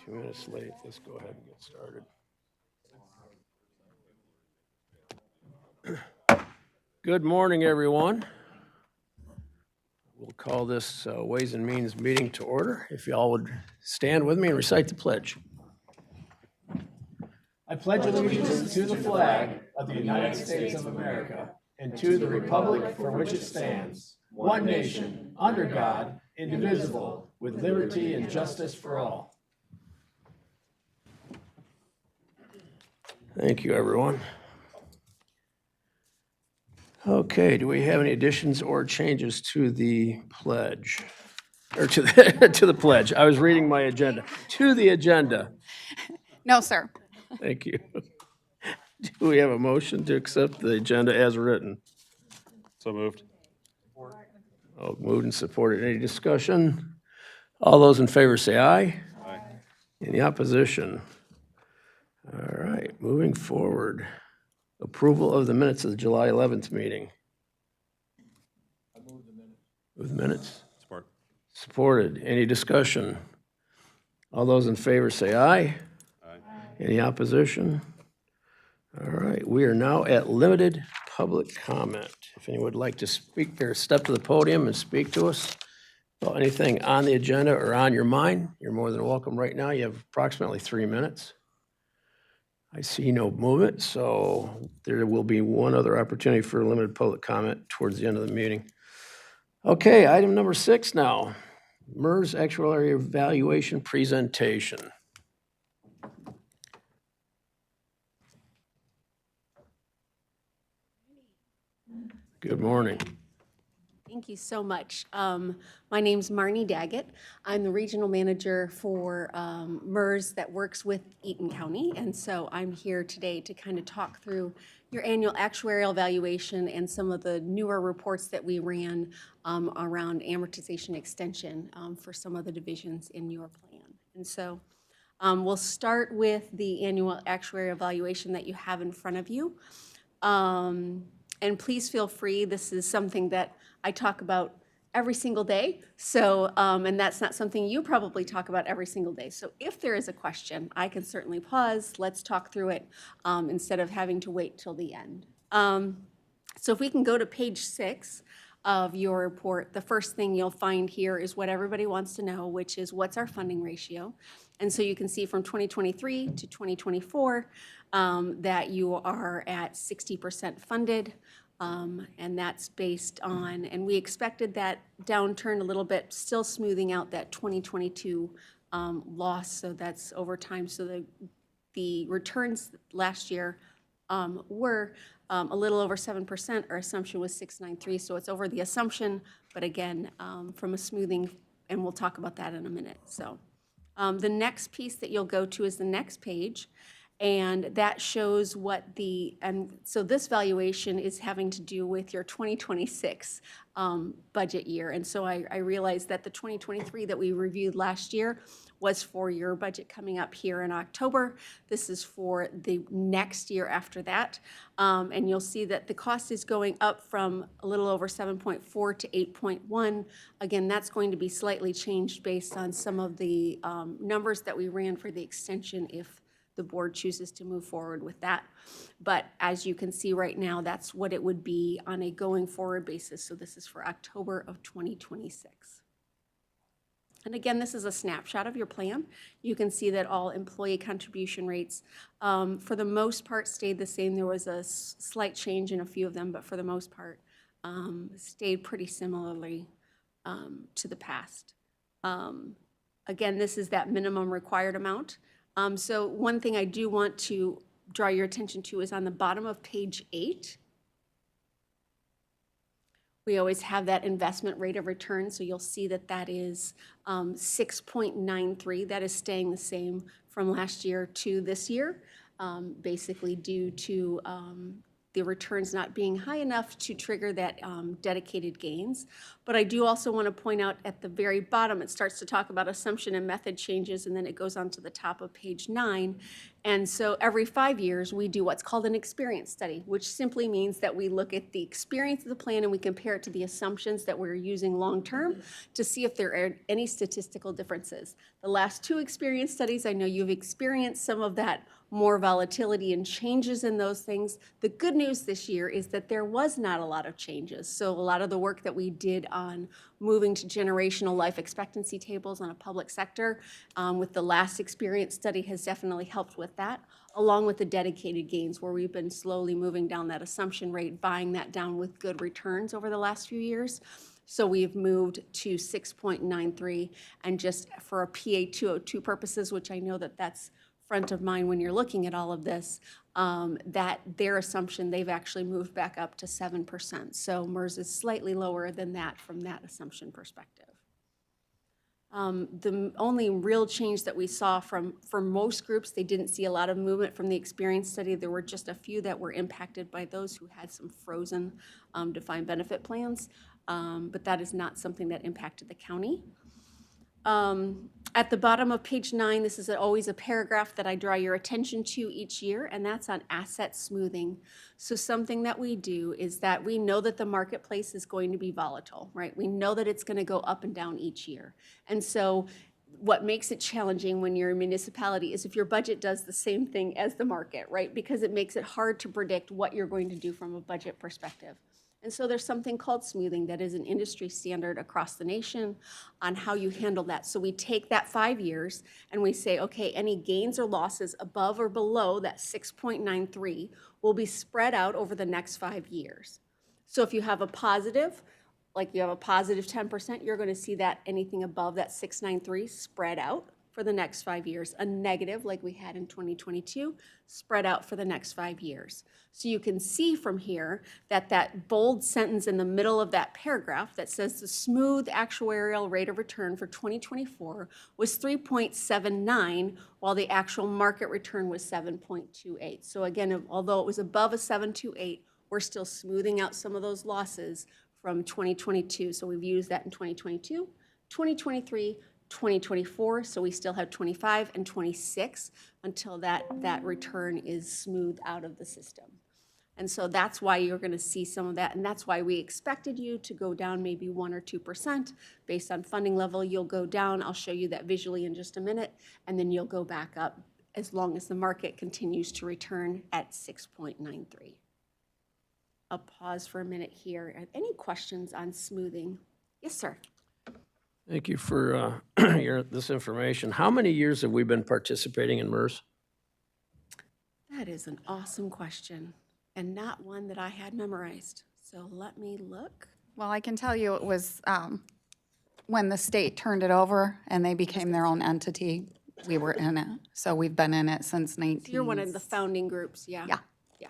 few minutes late. Let's go ahead and get started. Good morning, everyone. We'll call this Ways and Means meeting to order. If y'all would stand with me and recite the pledge. I pledge allegiance to the flag of the United States of America and to the republic for which it stands, one nation, under God, indivisible, with liberty and justice for all. Thank you, everyone. Okay, do we have any additions or changes to the pledge? Or to the pledge? I was reading my agenda. To the agenda. No, sir. Thank you. Do we have a motion to accept the agenda as written? So moved. Oh, moved and supported. Any discussion? All those in favor say aye. Aye. Any opposition? All right, moving forward. Approval of the minutes of the July 11th meeting. Move the minutes. Support. Supported. Any discussion? All those in favor say aye. Aye. Any opposition? All right, we are now at limited public comment. If anyone would like to speak or step to the podium and speak to us about anything on the agenda or on your mind, you're more than welcome right now. You have approximately 3 minutes. I see no movement, so there will be one other opportunity for limited public comment towards the end of the meeting. Okay, item number 6 now. MERS actuarial evaluation presentation. Good morning. Thank you so much. My name's Marnie Daggett. I'm the regional manager for MERS that works with Eaton County. And so I'm here today to kind of talk through your annual actuarial evaluation and some of the newer reports that we ran around amortization extension for some of the divisions in your plan. And so we'll start with the annual actuarial evaluation that you have in front of you. And please feel free, this is something that I talk about every single day. So, and that's not something you probably talk about every single day. So if there is a question, I can certainly pause, let's talk through it instead of having to wait till the end. So if we can go to page 6 of your report, the first thing you'll find here is what everybody wants to know, which is what's our funding ratio. And so you can see from 2023 to 2024 that you are at 60% funded. And that's based on, and we expected that downturn a little bit, still smoothing out that 2022 loss. So that's over time. So the returns last year were a little over 7%. Our assumption was 693. So it's over the assumption, but again, from a smoothing, and we'll talk about that in a minute. So the next piece that you'll go to is the next page. And that shows what and so this valuation is having to do with your 2026 budget year. And so I realized that the 2023 that we reviewed last year was for your budget coming up here in October. This is for the next year after that. And you'll see that the cost is going up from a little over 7.4 to 8.1. Again, that's going to be slightly changed based on some of the numbers that we ran for the extension if the board chooses to move forward with that. But as you can see right now, that's what it would be on a going forward basis. So this is for October of 2026. And again, this is a snapshot of your plan. You can see that all employee contribution rates, for the most part, stayed the same. There was a slight change in a few of them, but for the most part, stayed pretty similarly to the past. Again, this is that minimum required amount. So one thing I do want to draw your attention to is on the bottom of page 8. We always have that investment rate of return, so you'll see that that is 6.93. That is staying the same from last year to this year, basically due to the returns not being high enough to trigger that dedicated gains. But I do also want to point out at the very bottom, it starts to talk about assumption and method changes, and then it goes on to the top of page 9. And so every 5 years, we do what's called an experience study, which simply means that we look at the experience of the plan and we compare it to the assumptions that we're using long-term to see if there are any statistical differences. The last 2 experience studies, I know you've experienced some of that more volatility and changes in those things. The good news this year is that there was not a lot of changes. So a lot of the work that we did on moving to generational life expectancy tables on a public sector with the last experience study has definitely helped with that, along with the dedicated gains where we've been slowly moving down that assumption rate, buying that down with good returns over the last few years. So we've moved to 6.93, and just for a PA 202 purposes, which I know that that's front of mind when you're looking at all of this, that their assumption, they've actually moved back up to 7%. So MERS is slightly lower than that from that assumption perspective. The only real change that we saw for most groups, they didn't see a lot of movement from the experience study. There were just a few that were impacted by those who had some frozen defined benefit plans, but that is not something that impacted the county. At the bottom of page 9, this is always a paragraph that I draw your attention to each year, and that's on asset smoothing. So something that we do is that we know that the marketplace is going to be volatile, right? We know that it's going to go up and down each year. And so what makes it challenging when you're a municipality is if your budget does the same thing as the market, right? Because it makes it hard to predict what you're going to do from a budget perspective. And so there's something called smoothing that is an industry standard across the nation on how you handle that. So we take that 5 years and we say, okay, any gains or losses above or below that 6.93 will be spread out over the next 5 years. So if you have a positive, like you have a positive 10%, you're going to see that anything above that 693 spread out for the next 5 years. A negative, like we had in 2022, spread out for the next 5 years. So you can see from here that that bold sentence in the middle of that paragraph that says the smooth actuarial rate of return for 2024 was 3.79, while the actual market return was 7.28. So again, although it was above a 7.28, we're still smoothing out some of those losses from 2022. So we've used that in 2022, 2023, 2024, so we still have 25 and 26 until that return is smoothed out of the system. And so that's why you're going to see some of that, and that's why we expected you to go down maybe 1 or 2%. Based on funding level, you'll go down. I'll show you that visually in just a minute, and then you'll go back up as long as the market continues to return at 6.93. I'll pause for a minute here. Any questions on smoothing? Yes, sir. Thank you for this information. How many years have we been participating in MERS? That is an awesome question, and not one that I had memorized. So let me look. Well, I can tell you it was when the state turned it over and they became their own entity, we were in it. So we've been in it since 19. You're one of the founding groups, yeah? Yeah. Yeah.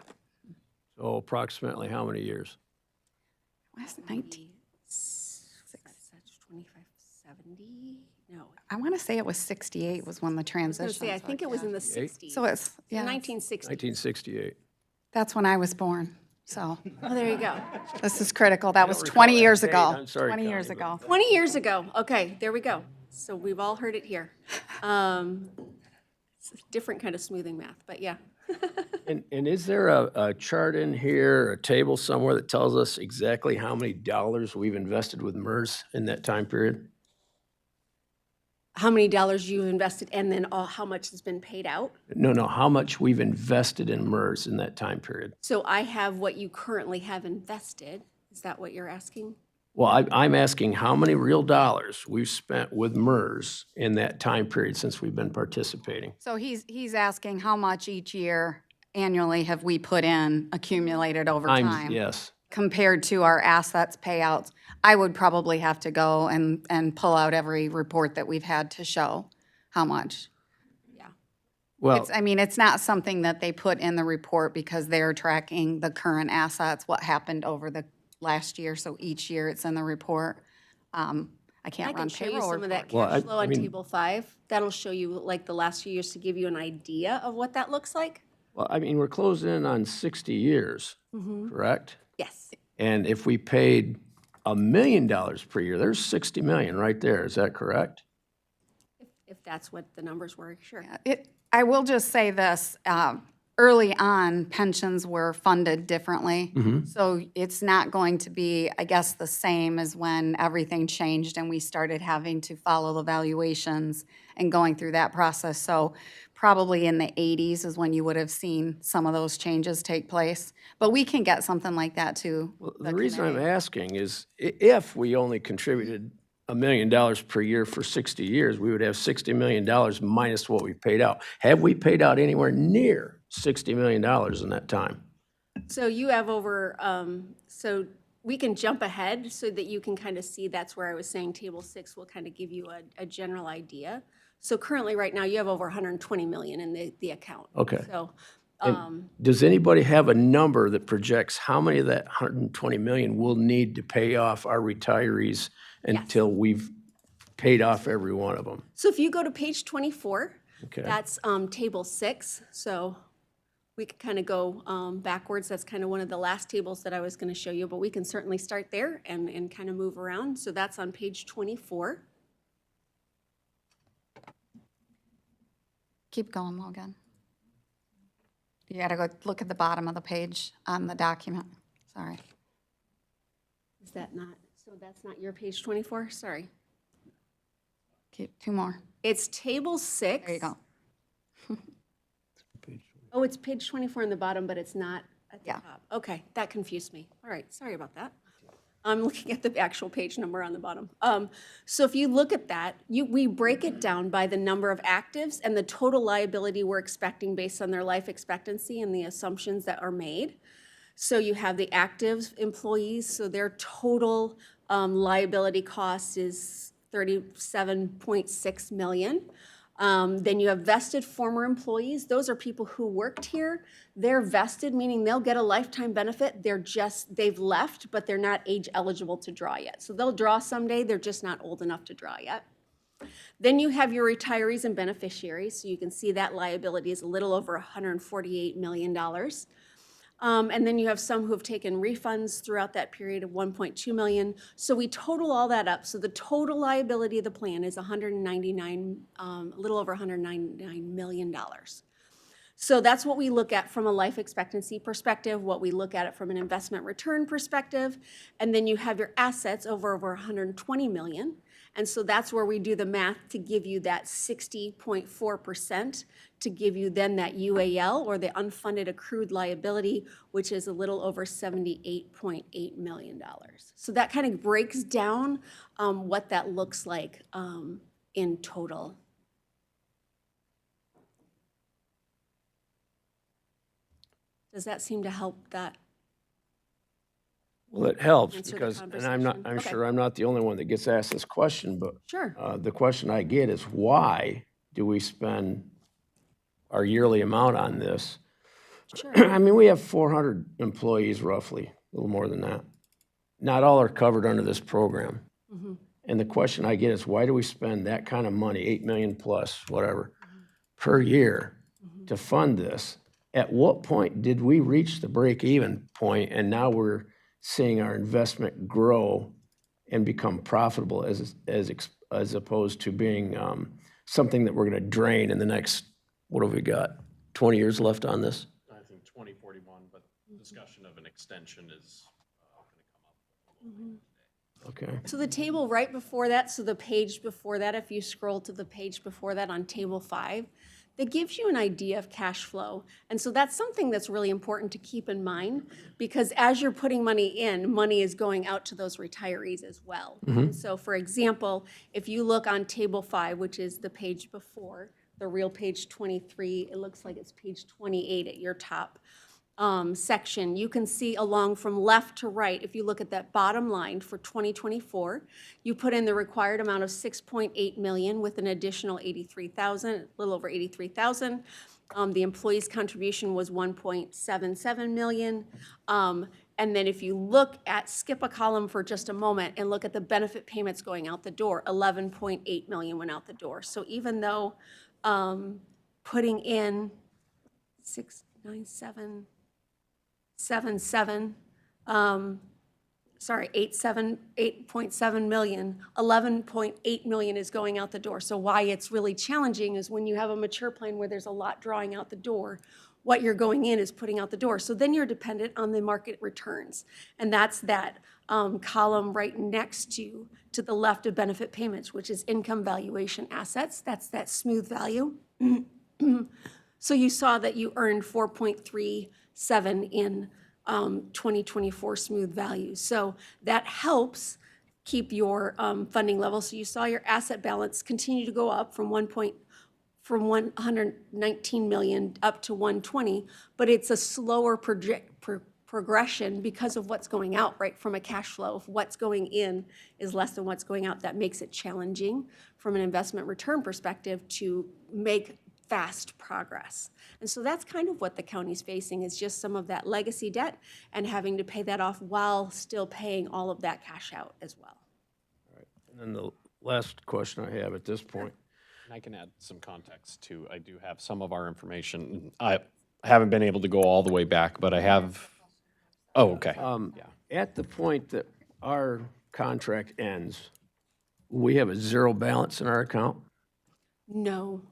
So approximately how many years? Was it 19? 25, 70? No. I want to say it was 68 was when the I transition. was gonna say, I think it was in the 68? 60s. So it's, yeah, 1960. 1968. that's when I was born. So Oh, there you go. this is critical. That was don't 20 recall years that date. ago. I'm sorry, 20 years Connie, but- ago. 20 years ago. Okay, there we go. So we've all heard it here. It's a different kind of smoothing math, but yeah. And is there a chart in here, a table somewhere that tells us exactly how many dollars we've invested with MERS in that time period? How many dollars you've invested and then how much has been paid out? No, how much we've invested in MERS in that time period? So I have what you currently have invested. Is that what you're asking? Well, I'm asking how many real dollars we've spent with MERS in that time period since we've been participating. So he's asking how much each year annually have we put in accumulated over time? Yes. Compared to our assets payouts. I would probably have to go and pull out every report that we've had to show how much. Yeah. Well, I mean, it's not something that they put in the report because they're tracking the current assets, what happened over the last year. So each year it's in the report. I I can't can run show you payroll some of that reports. Well, cash flow I on mean- table 5. That'll show you like the last few years to give you an idea of what that looks like. Well, I mean, we're closing in on 60 years, correct? Yes. And if we paid $1 million per year, there's 60 million right there. Is that correct? If that's what the numbers were, sure. I will just say this, early on, pensions were funded differently. So it's not going to be, I guess, the same as when everything changed and we started having to follow the valuations and going through that process. So probably in the 80s is when you would have seen some of those changes take place. But we can get something like that too. Well, the reason I'm asking is if we only contributed $1 million per year for 60 years, we would have $60 million minus what we paid out. Have we paid out anywhere near $60 million in that time? So you have over, so we can jump ahead so that you can kind of see, that's where I was saying table 6 will kind of give you a general idea. So currently, right now, you have over 120 million in the account. Okay. So, Does anybody have a number that projects how many of that 120 million we'll need to pay off our retirees until we've paid off every one of them? so if you go to page 24, Okay. that's table 6. So we could kind of go backwards. That's kind of one of the last tables that I was going to show you, but we can certainly start there and kind of move around. So that's on page 24. Keep going, Logan. You gotta go look at the bottom of the page on the document. Sorry. Is that not, so that's not your page 24? Sorry. Keep 2 more. It's table 6. There you go. Oh, it's page 24 in the bottom, but it's not at the Yeah. top. Okay, that confused me. All right, sorry about that. I'm looking at the actual page number on the bottom. So if you look at that, we break it down by the number of actives and the total liability we're expecting based on their life expectancy and the assumptions that are made. So you have the active employees, so their total liability cost is 37.6 million. Then you have vested former employees. Those are people who worked here. They're vested, meaning they'll get a lifetime benefit. They've left, but they're not age eligible to draw yet. So they'll draw someday, they're just not old enough to draw yet. Then you have your retirees and beneficiaries. So you can see that liability is a little over $148 million. And then you have some who have taken refunds throughout that period of 1.2 million. So we total all that up. So the total liability of the plan is a little over $199 million. So that's what we look at from a life expectancy perspective, what we look at it from an investment return perspective. And then you have your assets over 120 million. And so that's where we do the math to give you that 60.4%, to give you then that UAL, or the unfunded accrued liability, which is a little over $78.8 million. So that kind of breaks down what that looks like in total. Does that seem to help that? Well, it helps Answer the because, and conversation. I'm Okay. sure I'm not the only one that gets asked this question, but Sure. the question I get is why do we spend our yearly amount on this? Sure. I mean, we have 400 employees roughly, a little more than that. Not all are covered under this program. And the question I get is why do we spend that kind of money, 8 million plus, whatever, per year to fund this? At what point did we reach the break-even point and now we're seeing our investment grow and become profitable as opposed to being something that we're going to drain in the next, what have we got, 20 years left on this? I think 2041, but discussion of an extension is going to come up. Okay. So the table right before that, so the page before that, if you scroll to the page before that on table 5, that gives you an idea of cash flow. And so that's something that's really important to keep in mind, because as you're putting money in, money is going out to those retirees as well. And so for example, if you look on table 5, which is the page before, the real page 23, it looks like it's page 28 at your top section, you can see along from left to right, if you look at that bottom line for 2024, you put in the required amount of 6.8 million with an additional 83,000, a little over 83,000. The employee's contribution was 1.77 million. And then if you look at, skip a column for just a moment and look at the benefit payments going out the door, 11.8 million went out the door. So even though putting in 6, 8.7 million, 11.8 million is going out the door. So why it's really challenging is when you have a mature plan where there's a lot drawing out the door, what you're going in is putting out the door. So then you're dependent on the market returns. And that's that column right next to the left of benefit payments, which is income valuation assets. That's that smooth value. So you saw that you earned 4.37 in 2024 smooth value. So that helps keep your funding level. So you saw your asset balance continue to go up from 119 million up to 120, but it's a slower progression because of what's going out, right? From a cash flow, if what's going in is less than what's going out, that makes it challenging from an investment return perspective to make fast progress. And so that's kind of what the county's facing, is just some of that legacy debt and having to pay that off while still paying all of that cash out as well. And then the last question I have at this point. And I can add some context too. I do have some of our information. I haven't been able to go all the way back, but I have, oh, okay. At the point that our contract ends, we have a zero balance in our account No,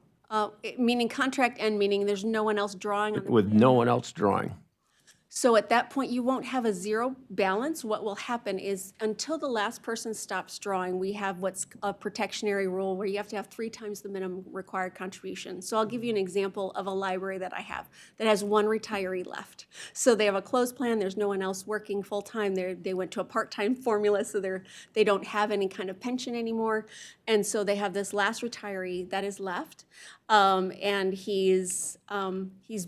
meaning contract end, meaning there's no one else drawing on the with no one else drawing. So at that point, you won't have a zero balance. What will happen is until the last person stops drawing, we have what's a protectionary rule where you have to have 3 times the minimum required contribution. So I'll give you an example of a library that I have that has 1 retiree left. So they have a closed plan. There's no one else working full-time. They went to a part-time formula, so they don't have any kind of pension anymore. And so they have this last retiree that is left. And he's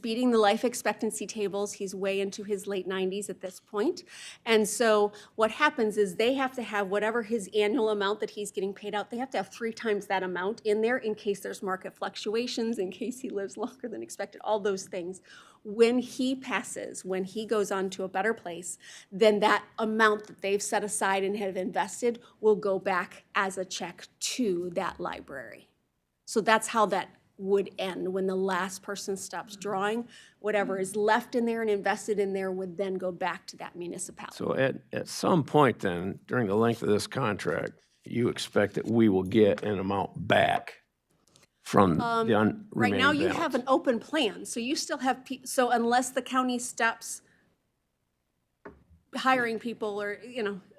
beating the life expectancy tables. He's way into his late 90s at this point. And so what happens is they have to have whatever his annual amount that he's getting paid out, they have to have 3 times that amount in there in case there's market fluctuations, in case he lives longer than expected, all those things. When he passes, when he goes on to a better place, then that amount that they've set aside and have invested will go back as a check to that library. So that's how that would end. When the last person stops drawing, whatever is left in there and invested in there would then go back to that municipality. So at some point then, during the length of this contract, you expect that we will get an amount back from the remaining Right now, you balance. have an open plan, so you still have, so unless the county stops hiring people or,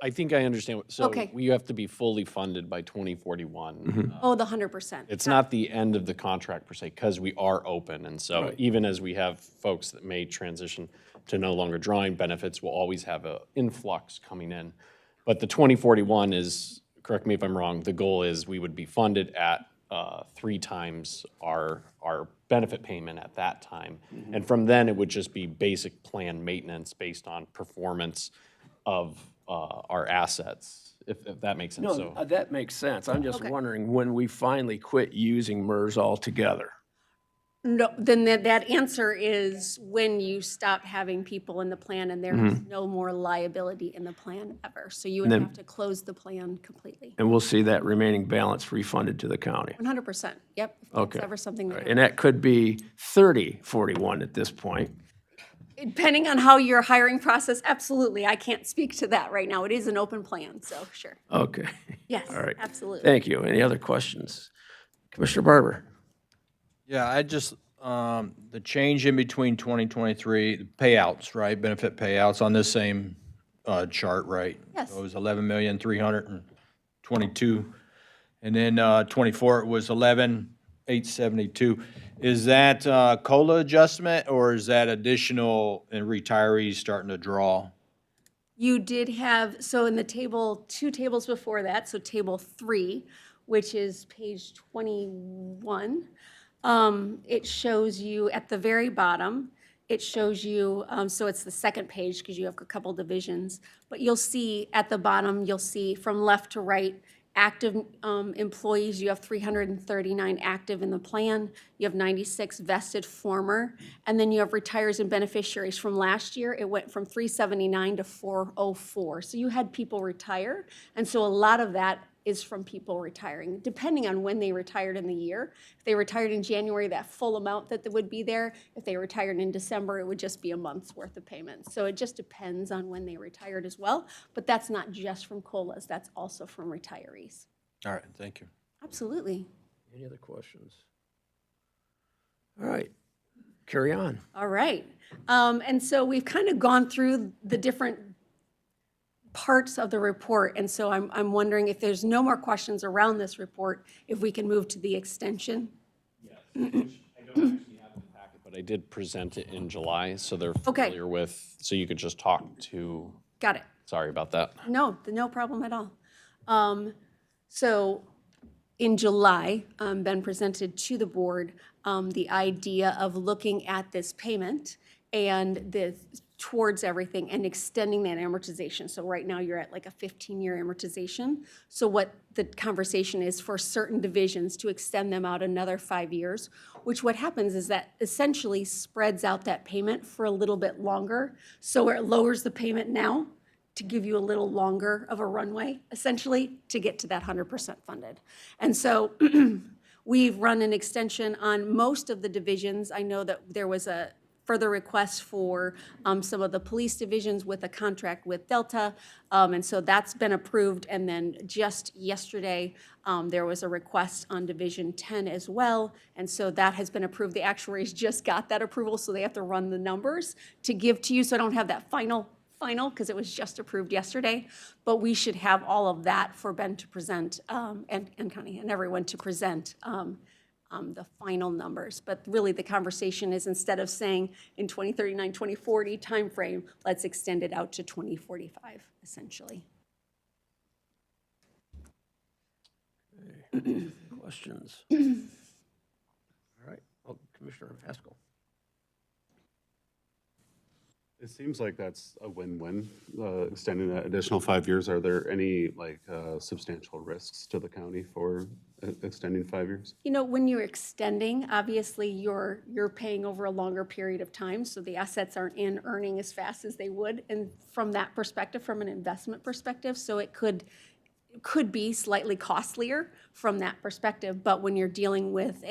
I think I understand. So Okay. we have to be fully funded by 2041. oh, the 100%. It's not the end of the contract per se, because we are open. And so Right. even as we have folks that may transition to no longer drawing benefits, we'll always have an influx coming in. But the 2041 is, correct me if I'm wrong, the goal is we would be funded at 3 times our benefit payment at that time. And from then, it would just be basic plan maintenance based on performance of our assets, if that makes sense. No, So that makes sense. I'm just Okay. wondering when we finally quit using MERS altogether. No, then that answer is when you stop having people in the plan and there is no more liability in the plan ever. So you would then- have to close the plan completely. And we'll see that remaining balance refunded to the county. 100%, yep. If that's Okay. ever something that And that could be 3041 at this point. depending on how your hiring process, absolutely. I can't speak to that right now. It is an open plan, so sure. Okay. Yes, All right. absolutely. Thank you. Any other questions? Commissioner Barber? Yeah, I just, the change in between 2023, the payouts, right, benefit payouts on this same chart, right? Yes. So it was 11,322, and then 24, it was 11,872. Is that COLA adjustment, or is that additional and retirees starting to draw? You did have, so in the table, 2 tables before that, so table 3, which is page 21, it shows you at the very bottom, it shows you, so it's the second page because you have a couple divisions, but you'll see at the bottom, you'll see from left to right, active employees, you have 339 active in the plan, you have 96 vested former, and then you have retires and beneficiaries. From last year, it went from 379 to 404. So you had people retire, and so a lot of that is from people retiring, depending on when they retired in the year. If they retired in January, that full amount that would be there. If they retired in December, it would just be a month's worth of payments. So it just depends on when they retired as well. But that's not just from COLAs, that's also from retirees. All right, thank you. Absolutely. Any other questions? All right, carry on. All right. And so we've kind of gone through the different parts of the report. And so I'm wondering if there's no more questions around this report, if we can move to the extension. I don't actually have it in the packet, but I did present it in July, so they're Okay. familiar with, so you could just talk to, Got it. sorry about that. No, no problem at all. So in July, Ben presented to the board the idea of looking at this payment and towards everything and extending that amortization. So right now you're at like a 15-year amortization. So what the conversation is for certain divisions to extend them out another 5 years, which what happens is that essentially spreads out that payment for a little bit longer. So it lowers the payment now to give you a little longer of a runway, essentially, to get to that 100% funded. And so we've run an extension on most of the divisions. I know that there was a further request for some of the police divisions with a contract with Delta, and so that's been approved. And then just yesterday, there was a request on Division 10 as well, and so that has been approved. The actuaries just got that approval, so they have to run the numbers to give to you, so I don't have that final, because it was just approved yesterday, but we should have all of that for Ben to present, and Connie and everyone to present the final numbers. But really the conversation is, instead of saying in 2039, 2040 timeframe, let's extend it out to 2045, essentially. Questions? All right, Commissioner Haskell. It seems like that's a win-win, extending that additional 5 years. Are there any substantial risks to the county for extending 5 years? You know, when you're extending, obviously you're paying over a longer period of time, so the assets aren't earning as fast as they would, and from that perspective, from an investment perspective, so it could be slightly costlier from that perspective. But when you're dealing with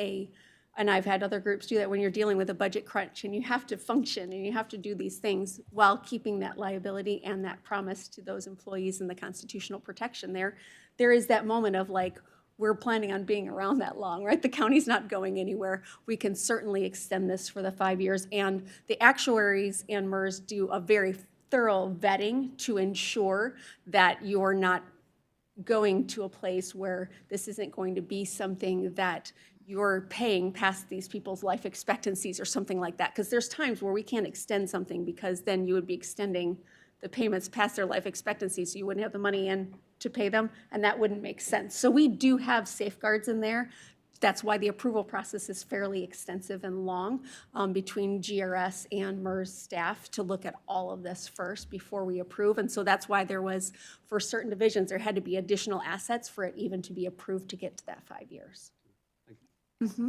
and I've had other groups do that, when you're dealing with a budget crunch and you have to function and you have to do these things while keeping that liability and that promise to those employees and the constitutional protection there is that moment of like, we're planning on being around that long, right? The county's not going anywhere. We can certainly extend this for the 5 years. And the actuaries and MERS do a very thorough vetting to ensure that you're not going to a place where this isn't going to be something that you're paying past these people's life expectancies or something like that. Because there's times where we can't extend something because then you would be extending the payments past their life expectancy, so you wouldn't have the money in to pay them, and that wouldn't make sense. So we do have safeguards in there. That's why the approval process is fairly extensive and long between GRS and MERS staff to look at all of this first before we approve. And so that's why there was, for certain divisions, there had to be additional assets for it even to be approved to get to that 5 years.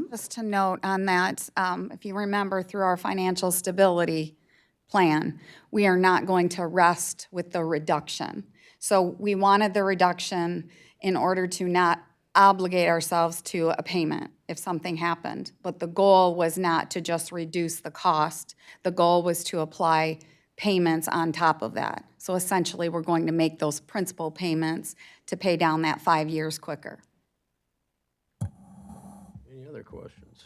Just to note on that, if you remember through our financial stability plan, we are not going to rest with the reduction. So we wanted the reduction in order to not obligate ourselves to a payment if something happened. But the goal was not to just reduce the cost. The goal was to apply payments on top of that. So essentially, we're going to make those principal payments to pay down that 5 years quicker. Any other questions?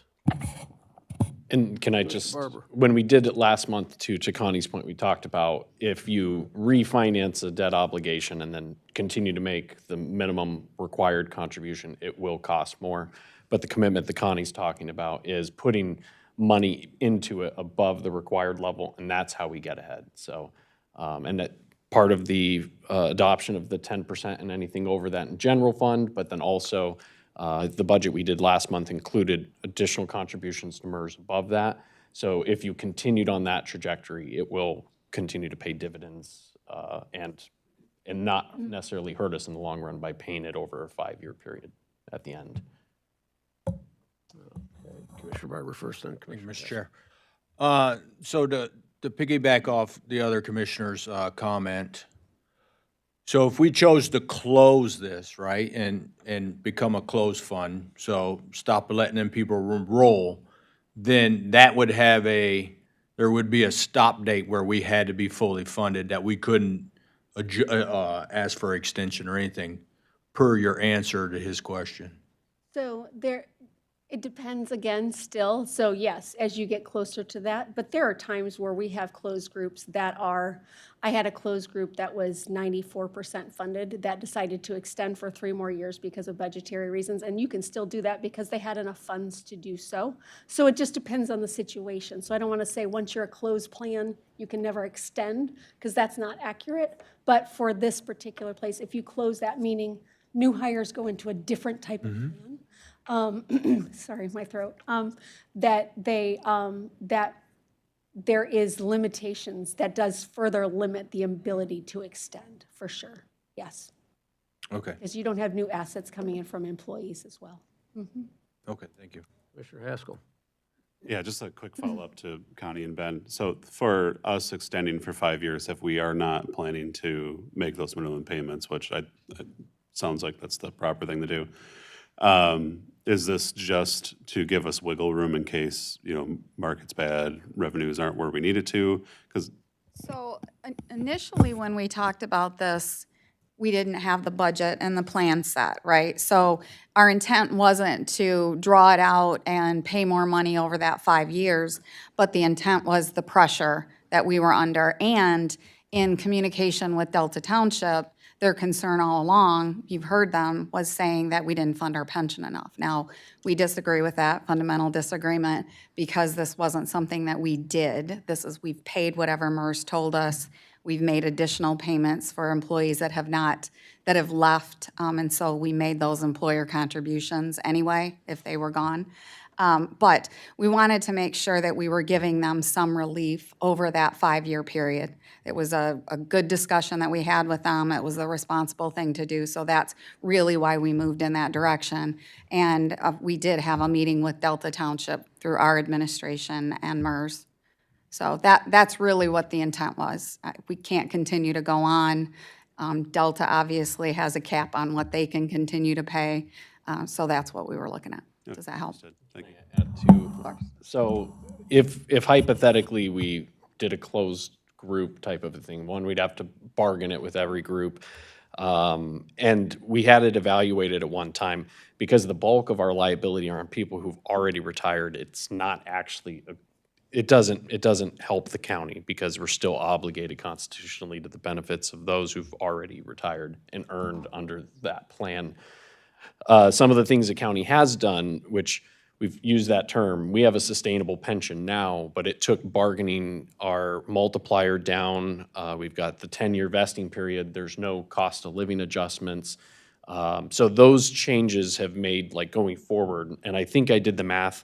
And can I just, Barber. when we did it last month, to Connie's point, we talked about if you refinance a debt obligation and then continue to make the minimum required contribution, it will cost more. But the commitment that Connie's talking about is putting money into it above the required level, and that's how we get ahead. So, and that part of the adoption of the 10% and anything over that in general fund, but then also the budget we did last month included additional contributions to MERS above that. So if you continued on that trajectory, it will continue to pay dividends and not necessarily hurt us in the long run by paying it over a 5-year period at the end. Commissioner Barber first, then Thank you, Commissioner. Mr. Chair. So to piggyback off the other commissioner's comment, So if we chose to close this, right, and become a closed fund, so stop letting them people roll, then that would have there would be a stop date where we had to be fully funded, that we couldn't ask for extension or anything, per your answer to his question. So it depends again still. So yes, as you get closer to that, but there are times where we have closed groups that I had a closed group that was 94% funded that decided to extend for 3 more years because of budgetary reasons. And you can still do that because they had enough funds to do so. So it just depends on the situation. So I don't want to say once you're a closed plan, you can never extend, because that's not accurate. But for this particular place, if you close that, meaning new hires go into a different type of plan, sorry, my throat, that there is limitations that does further limit the ability to extend, for sure, yes. Okay, Because you don't have new assets coming in from employees as well. okay, thank you. Commissioner Haskell. Yeah, just a quick follow-up to Connie and Ben. So for us extending for 5 years, if we are not planning to make those minimum payments, which it sounds like that's the proper thing to do, is this just to give us wiggle room in case, market's bad, revenues aren't where we need it to? Because So initially, when we talked about this, we didn't have the budget and the plan set, right? So our intent wasn't to draw it out and pay more money over that 5 years, but the intent was the pressure that we were under. And in communication with Delta Township, their concern all along, you've heard them, was saying that we didn't fund our pension enough. Now, we disagree with that, fundamental disagreement, because this wasn't something that we did. We've paid whatever MERS told us. We've made additional payments for employees that have left, and so we made those employer contributions anyway, if they were gone. But we wanted to make sure that we were giving them some relief over that 5-year period. It was a good discussion that we had with them. It was the responsible thing to do, so that's really why we moved in that direction. And we did have a meeting with Delta Township through our administration and MERS. So that's really what the intent was. We can't continue to go on. Delta obviously has a cap on what they can continue to pay, so that's what we were looking at. Does that help? thank you. Add to, so if hypothetically we did a closed group type of a thing, one, we'd have to bargain it with every group. And we had it evaluated at one time, because the bulk of our liability are on people who've already retired. It's not actually, it doesn't help the county, because we're still obligated constitutionally to the benefits of those who've already retired and earned under that plan. Some of the things the county has done, which we've used that term, we have a sustainable pension now, but it took bargaining our multiplier down. We've got the 10-year vesting period. There's no cost of living adjustments. So those changes have made, like, going forward, and I think I did the math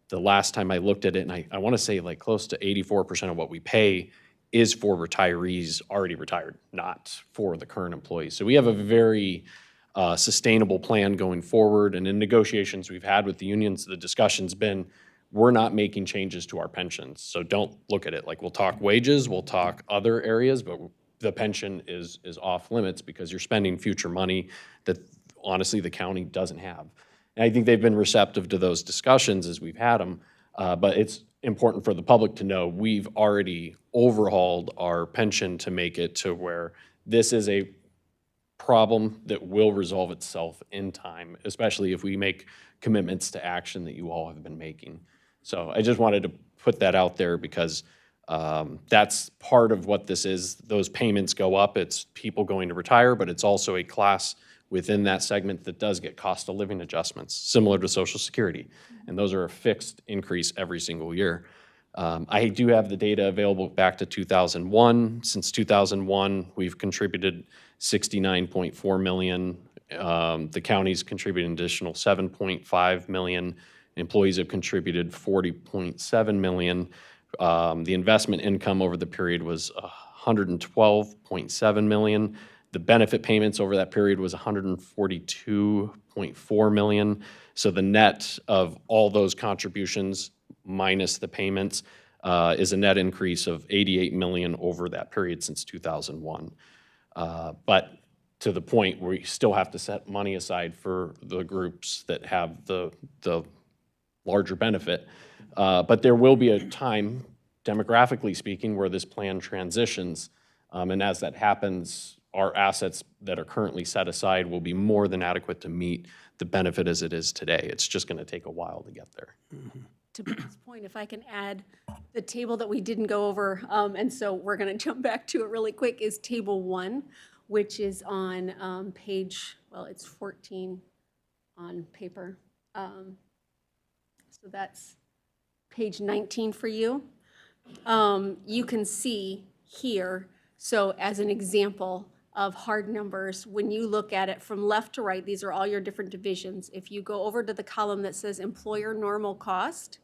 the last time I looked at it, and I want to say like close to 84% of what we pay is for retirees already retired, not for the current employees. So we have a very sustainable plan going forward, and in negotiations we've had with the unions, the discussion's been, we're not making changes to our pensions. So don't look at it like, we'll talk wages, we'll talk other areas, but the pension is off limits, because you're spending future money that honestly the county doesn't have. And I think they've been receptive to those discussions as we've had them, but it's important for the public to know we've already overhauled our pension to make it to where this is a problem that will resolve itself in time, especially if we make commitments to action that you all have been making. So I just wanted to put that out there, because that's part of what this is. Those payments go up. It's people going to retire, but it's also a class within that segment that does get cost of living adjustments, similar to Social Security. And those are a fixed increase every single year. I do have the data available back to 2001. Since 2001, we've contributed $69.4 million. The county's contributed an additional $7.5 million. Employees have contributed $40.7 million. The investment income over the period was $112.7 million. The benefit payments over that period was $142.4 million. So the net of all those contributions minus the payments is a net increase of $88 million over that period since 2001. But to the point where you still have to set money aside for the groups that have the larger benefit. But there will be a time, demographically speaking, where this plan transitions. And as that happens, our assets that are currently set aside will be more than adequate to meet the benefit as it is today. It's just going to take a while to get there. To Ben's point, if I can add, the table that we didn't go over, and so we're going to jump back to it really quick, is Table 1, which is on page, well, it's 14 on paper. So that's page 19 for you. You can see here, so as an example of hard numbers, when you look at it from left to right, these are all your different divisions. If you go over to the column that says employer normal cost,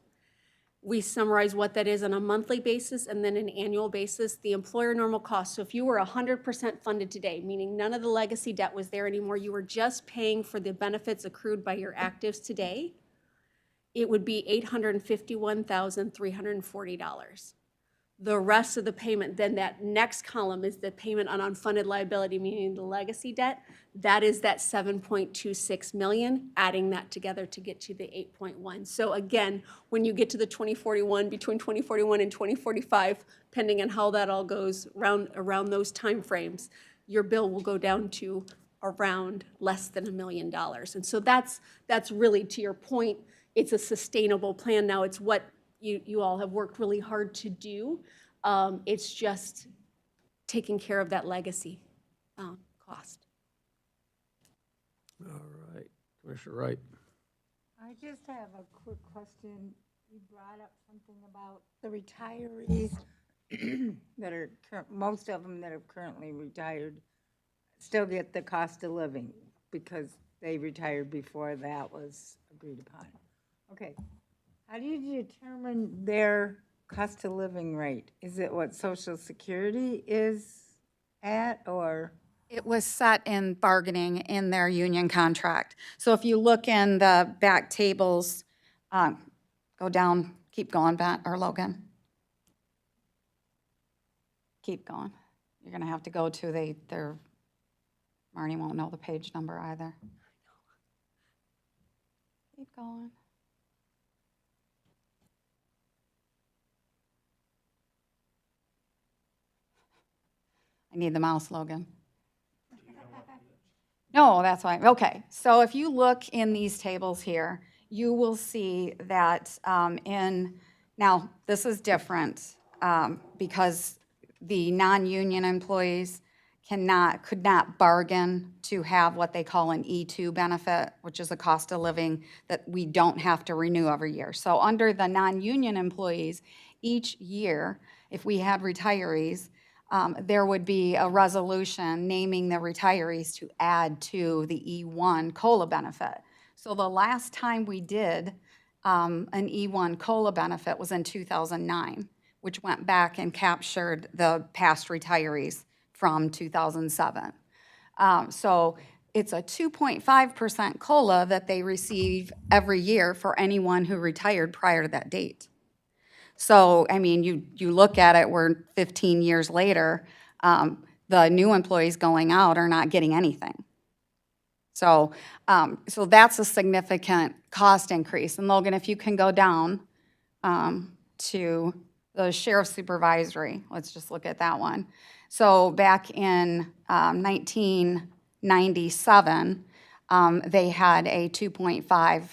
we summarize what that is on a monthly basis and then an annual basis, the employer normal cost. So if you were 100% funded today, meaning none of the legacy debt was there anymore, you were just paying for the benefits accrued by your actives today, it would be $851,340. The rest of the payment, then that next column is the payment on unfunded liability, meaning the legacy debt. That is that 7.26 million, adding that together to get to the 8.1. So again, when you get to the 2041, between 2041 and 2045, depending on how that all goes around those timeframes, your bill will go down to around less than $1 million. And so that's really, to your point, it's a sustainable plan now. It's what you all have worked really hard to do. It's just taking care of that legacy cost. All right, Commissioner Wright. I just have a quick question. You brought up something about the retirees that are, most of them that have currently retired still get the cost of living because they retired before that was agreed upon. Okay, how do you determine their cost of living rate? Is it what Social Security is at, or? It was set in bargaining in their union contract. So if you look in the back tables, go down, keep going, Bat, or Logan. Keep going. You're gonna have to go to their, Marnie won't know the page number either. Keep going. I need the mouse, Logan. No, that's fine. Okay, so if you look in these tables here, you will see that now this is different because the non-union employees could not bargain to have what they call an E2 benefit, which is a cost of living that we don't have to renew every year. So under the non-union employees, each year, if we had retirees, there would be a resolution naming the retirees to add to the E1 COLA benefit. So the last time we did an E1 COLA benefit was in 2009, which went back and captured the past retirees from 2007. So it's a 2.5% COLA that they receive every year for anyone who retired prior to that date. So, I mean, you look at it, we're 15 years later, the new employees going out are not getting anything. So, so that's a significant cost increase. And Logan, if you can go down to the sheriff's supervisory, let's just look at that one. So back in 1997, they had a 2.5,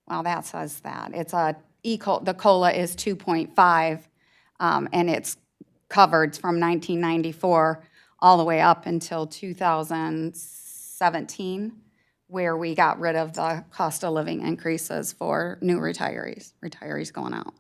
well, that says that. It's the COLA is 2.5, and it's covered from 1994 all the way up until 2017, where we got rid of the cost of living increases for new retirees going out.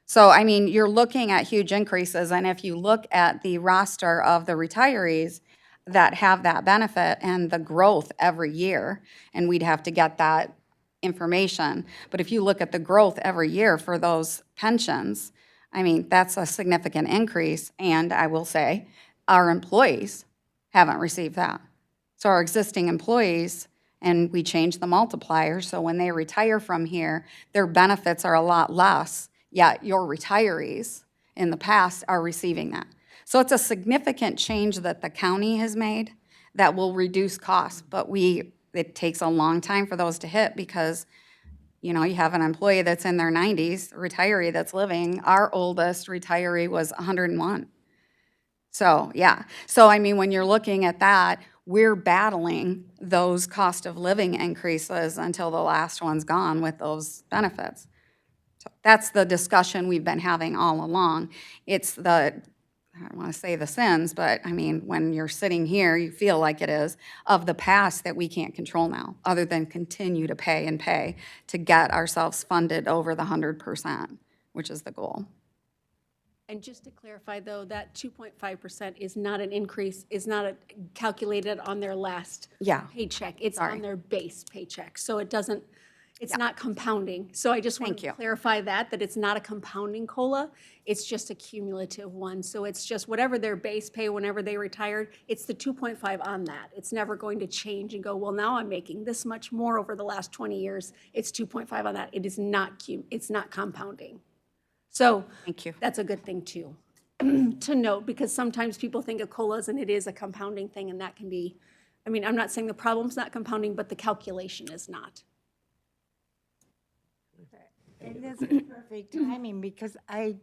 So, I mean, you're looking at huge increases, and if you look at the roster of the retirees that have that benefit and the growth every year, and we'd have to get that information, but if you look at the growth every year for those pensions, I mean, that's a significant increase, and I will say, our employees haven't received that. So our existing employees, and we changed the multiplier, so when they retire from here, their benefits are a lot less, yet your retirees in the past are receiving that. So it's a significant change that the county has made that will reduce costs. But it takes a long time for those to hit because, you know, you have an employee that's in their 90s, a retiree that's living. Our oldest retiree was 101. So, yeah. So, I mean, when you're looking at that, we're battling those cost of living increases until the last one's gone with those benefits. So that's the discussion we've been having all along. It's I don't want to say the sins, but I mean, when you're sitting here, you feel like it is, of the past that we can't control now, other than continue to pay and pay to get ourselves funded over the 100%, which is the goal. And just to clarify, though, that 2.5% is not an increase, is not calculated on their last Yeah. paycheck. It's Sorry. on their base paycheck. So it doesn't, it's not compounding. So I just want Thank to you. clarify that it's not a compounding COLA. It's just a cumulative one. So it's just whatever their base pay whenever they retired, it's the 2.5 on that. It's never going to change and go, well, now I'm making this much more over the last 20 years. It's 2.5 on that. It is not, it's not compounding. So Thank you. that's a good thing too, to note, because sometimes people think of COLAs and it is a compounding thing, and that can be, I mean, I'm not saying the problem's not compounding, but the calculation is not. And this is perfect timing because I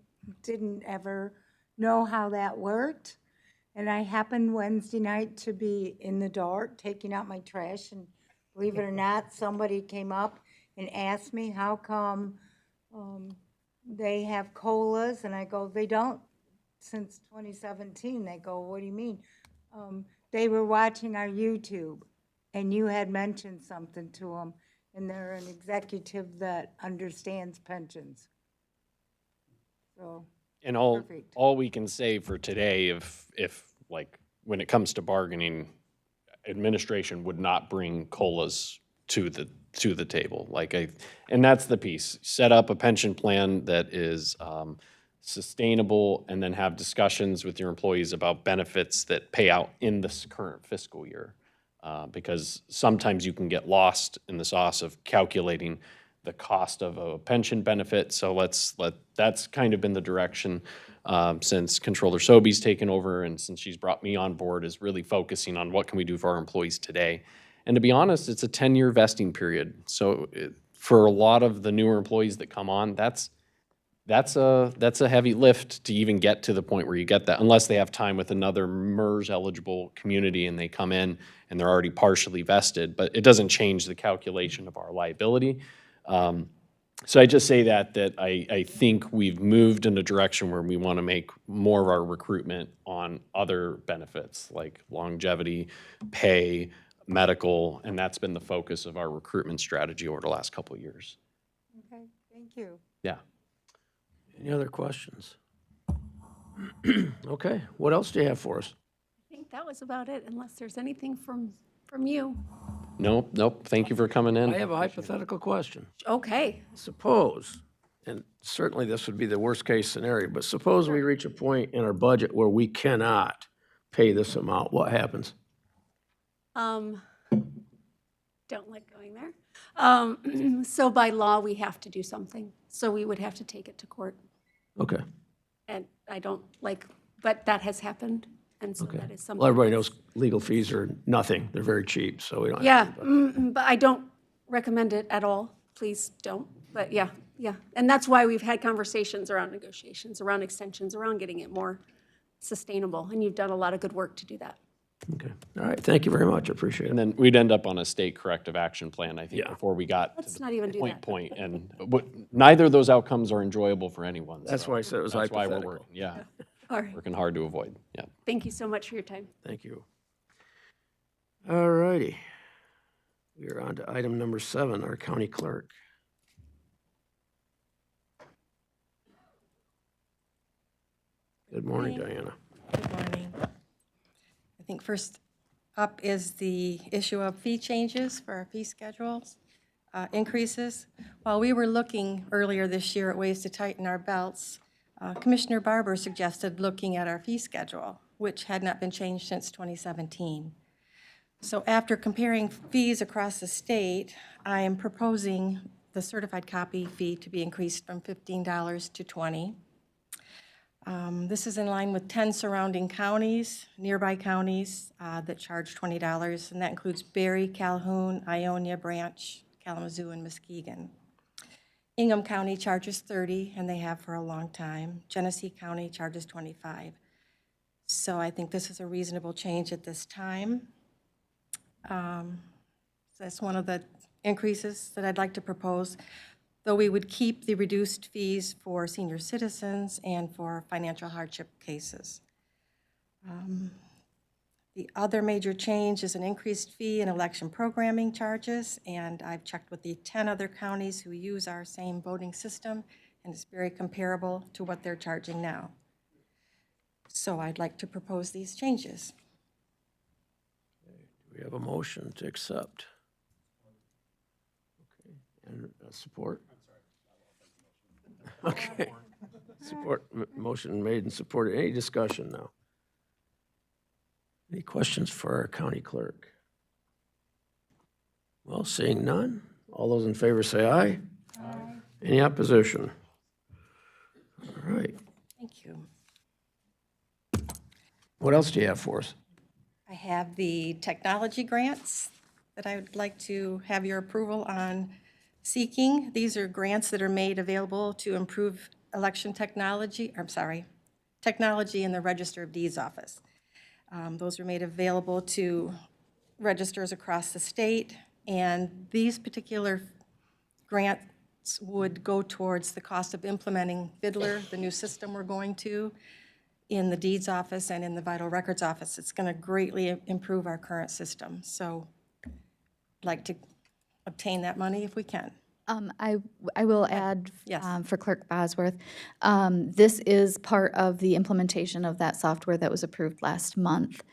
didn't ever know how that worked. And I happened Wednesday night to be in the dark taking out my trash, and believe it or not, somebody came up and asked me how come they have COLAs, and I go, they don't since 2017. They go, what do you mean? They were watching our YouTube, and you had mentioned something to them, and they're an executive that understands pensions. So, And Perfect. all we can say for today, if like, when it comes to bargaining, administration would not bring COLAs to the table. And that's the piece. Set up a pension plan that is sustainable, and then have discussions with your employees about benefits that pay out in this current fiscal year. Because sometimes you can get lost in the sauce of calculating the cost of a pension benefit. So that's kind of been the direction since Controller Sobey's taken over, and since she's brought me on board, is really focusing on what can we do for our employees today. And to be honest, it's a 10-year vesting period. So for a lot of the newer employees that come on, that's a heavy lift to even get to the point where you get that, unless they have time with another MERS-eligible community and they come in and they're already partially vested. But it doesn't change the calculation of our liability. So I just say that I think we've moved in a direction where we want to make more of our recruitment on other benefits like longevity, pay, medical, and that's been the focus of our recruitment strategy over the last couple of years. okay, thank you. Yeah. Any other questions? Okay, what else do you have for us? I think that was about it, unless there's anything from you. Nope. Thank you for coming in. I have a hypothetical question. Okay. Suppose, and certainly this would be the worst-case scenario, but suppose we reach a point in our budget where we cannot pay this amount, what happens? Don't like going there. So by law, we have to do something. So we would have to take it to court. Okay, And I don't like, but that has happened. And so okay. that is something. Well, everybody knows legal fees are nothing. They're very cheap, so we don't have Yeah, to. but I don't recommend it at all. Please don't. But yeah. And that's why we've had conversations around negotiations, around extensions, around getting it more sustainable. And you've done a lot of good work to do that. Okay, all right, thank you very much, I appreciate it. And then we'd end up on a state corrective action plan, I think, Yeah. before we got Let's to not even the do that. point. And neither of those outcomes are enjoyable for anyone. That's so why I said it was That's why we're hypothetical. working, All right. working hard to avoid, yeah. Thank you so much for your time. Thank you. All righty. We are on to item number 7, our county clerk. Good morning, Diana. Good morning. I think first up is the issue of fee changes for our fee schedules, increases. While we were looking earlier this year at ways to tighten our belts, Commissioner Barber suggested looking at our fee schedule, which had not been changed since 2017. So after comparing fees across the state, I am proposing the certified copy fee to be increased from $15 to $20. This is in line with 10 surrounding counties, nearby counties that charge $20, and that includes Berry, Calhoun, Ionia, Branch, Kalamazoo, and Muskegon. Ingham County charges $30, and they have for a long time. Genesee County charges $25. So I think this is a reasonable change at this time. That's one of the increases that I'd like to propose, though we would keep the reduced fees for senior citizens and for financial hardship cases. The other major change is an increased fee in election programming charges, and I've checked with the 10 other counties who use our same voting system, and it's very comparable to what they're charging now. So I'd like to propose these changes. We have a motion to accept. Okay, and support? Okay. Support, motion made and supported. Any discussion now? Any questions for our county clerk? Well, seeing none, all those in favor say aye. Aye. Any opposition? All right. Thank you. What else do you have for us? I have the technology grants that I would like to have your approval on seeking. These are grants that are made available to improve election technology, technology in the Register of Deeds office. Those are made available to registers across the state, and these particular grants would go towards the cost of implementing Fiddler, the new system we're going to, in the deeds office and in the vital records office. It's going to greatly improve our current system. So I'd like to obtain that money if we can. I will add Yes. for Clerk Bosworth, this is part of the implementation of that software that was approved last month.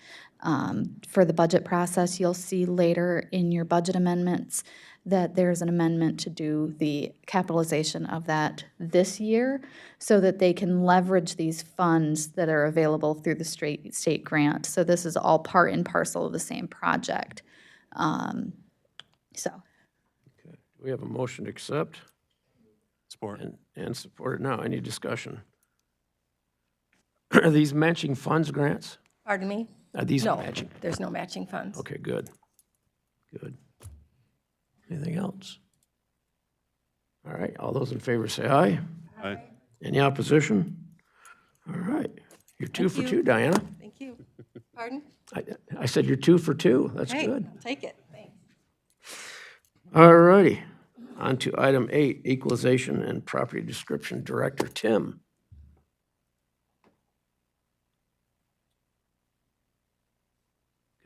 For the budget process, you'll see later in your budget amendments that there's an amendment to do the capitalization of that this year so that they can leverage these funds that are available through the state grant. So this is all part and parcel of the same project. So. Do we have a motion to accept Support. and support it now? Any discussion? Are these matching funds grants? Pardon me? Are these No, matching? there's no matching funds. Okay, good. Good. Anything else? All right, all those in favor say aye. Aye. Any opposition? All right, you're two for you. two, Diana. Thank you. Pardon? I said you're 2 for 2. That's Hey, good. I'll take it. Thanks. All righty. On to item 8, Equalization and Property Description Director, Tim.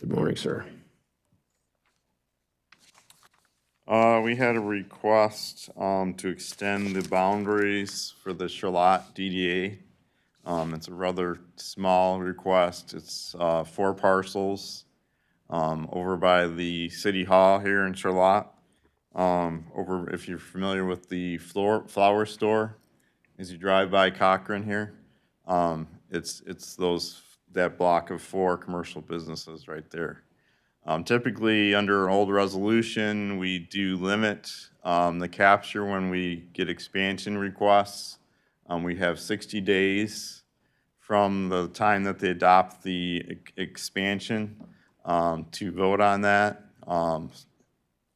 Good morning, sir. We had a request to extend the boundaries for the Charlotte DDA. It's a rather small request. It's 4 parcels over by the City Hall here in Charlotte. Over, if you're familiar with the flower store, as you drive by Cochrane here, it's that block of 4 commercial businesses right there. Typically, under an old resolution, we do limit the capture when we get expansion requests. We have 60 days from the time that they adopt the expansion to vote on that.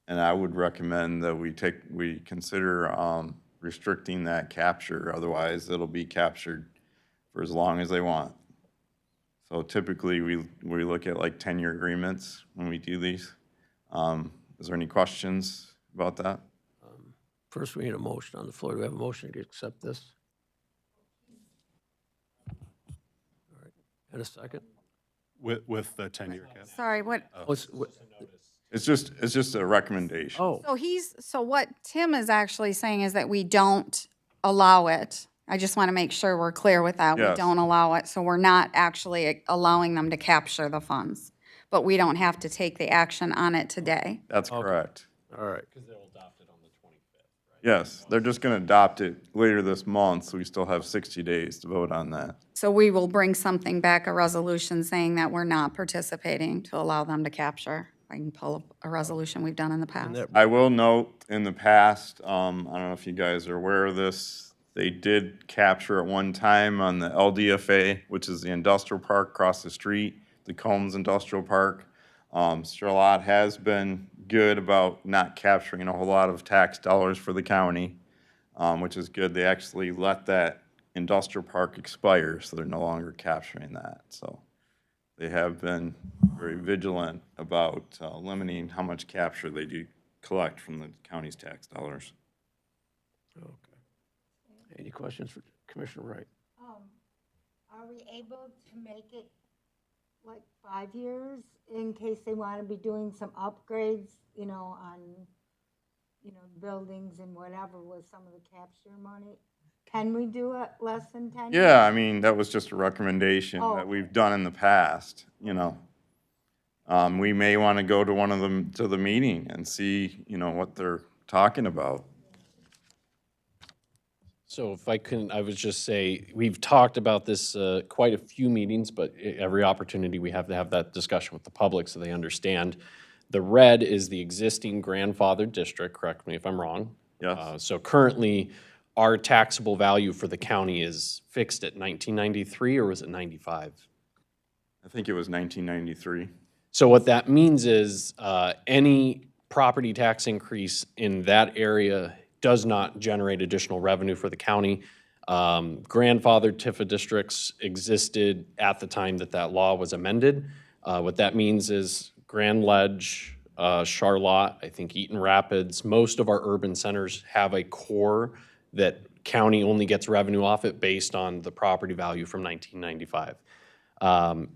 And I would recommend that we consider restricting that capture. Otherwise, it'll be captured for as long as they want. So typically, we look at like 10-year agreements when we do these. Is there any questions about that? First, we need a motion on the floor. Do we have a motion to accept this? All right, and a second? With the 10-year cap. Sorry, what, It's just a recommendation. Oh, so what Tim is actually saying is that we don't allow it. I just want to make sure we're clear with that. We Yes. don't allow it, so we're not actually allowing them to capture the funds. But we don't have to take the action on it today. That's correct. all right. Because they'll adopt it on the 25th, right? Yes, they're just going to adopt it later this month, so we still have 60 days to vote on that. So we will bring something back, a resolution saying that we're not participating to allow them to capture. I can pull up a resolution we've done in the past. that- I will note, in the past, I don't know if you guys are aware of this, They did capture at one time on the LDFA, which is the industrial park across the street, the Combs Industrial Park. Charlotte has been good about not capturing a whole lot of tax dollars for the county, which is good. They actually let that industrial park expire, so they're no longer capturing that. So they have been very vigilant about limiting how much capture they do collect from the county's tax dollars. Okay. Any questions for Commissioner Wright? Are we able to make it like 5 years in case they want to be doing some upgrades, on, buildings and whatever with some of the capture money? Can we do it less than 10 years? Yeah, I mean, that was just a recommendation Oh, that we've done in the past, We may want to go to one of them, to the meeting and see, what they're talking about. So if I couldn't, I would just say, we've talked about this quite a few meetings, but every opportunity we have to have that discussion with the public so they understand. The red is the existing grandfathered district, correct me if I'm wrong. Yes. So currently, our taxable value for the county is fixed at 1993, or was it 95? I think it was 1993. So what that means is any property tax increase in that area does not generate additional revenue for the county. Grandfathered TIFA districts existed at the time that that law was amended. What that means is Grand Ledge, Charlotte, I think Eaton Rapids, most of our urban centers have a core that county only gets revenue off it based on the property value from 1995.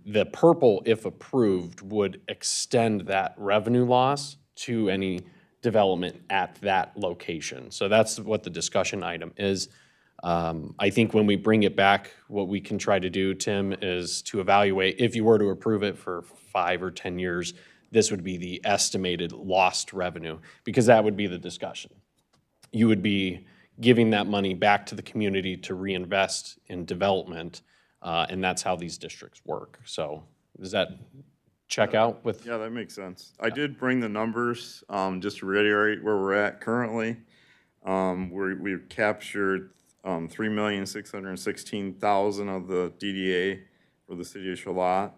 The purple, if approved, would extend that revenue loss to any development at that location. So that's what the discussion item is. I think when we bring it back, what we can try to do, Tim, is to evaluate, if you were to approve it for 5 or 10 years, this would be the estimated lost revenue, because that would be the discussion. You would be giving that money back to the community to reinvest in development, and that's how these districts work. So does that check out with? Yeah, that makes sense. I did bring the numbers, just to reiterate where we're at currently. We've captured 3,616,000 of the DDA for the city of Charlotte.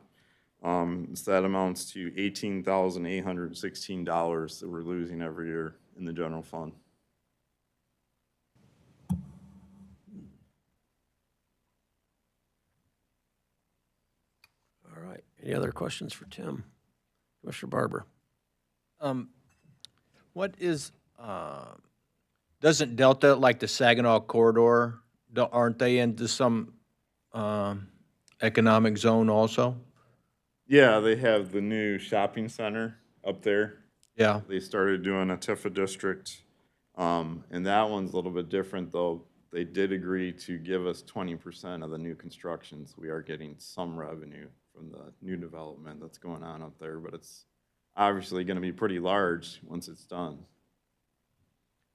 So that amounts to $18,816 that we're losing every year in the general fund. All right. Any other questions for Tim? Commissioner Barber? What is, doesn't Delta, like the Saginaw corridor, aren't they into some economic zone also? Yeah, they have the new shopping center up there. Yeah. They started doing a TIFA district, and that one's a little bit different, though. They did agree to give us 20% of the new constructions. We are getting some revenue from the new development that's going on up there, but it's obviously going to be pretty large once it's done.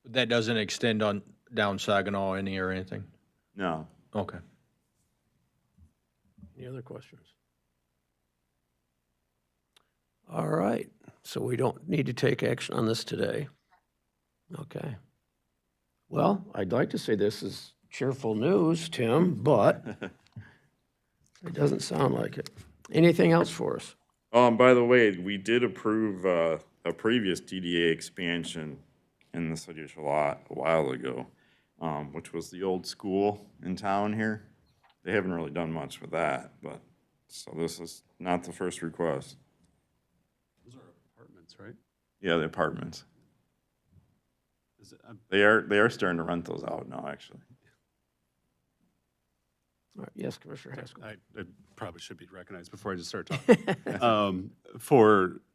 That doesn't extend on down Saginaw any or anything? No. Okay. Any other questions? All right, so we don't need to take action on this today. Okay. Well, I'd like to say this is cheerful news, Tim, but it doesn't sound like it. Anything else for us? By the way, we did approve a previous DDA expansion in the city of Charlotte a while ago, which was the old school in town here. They haven't really done much with that, but, so this is not the first request. Those are apartments, right? Yeah, the apartments. Is it, They are starting to rent those out now, actually. All right, yes, Commissioner Haskell. I probably should be recognized before I just start talking.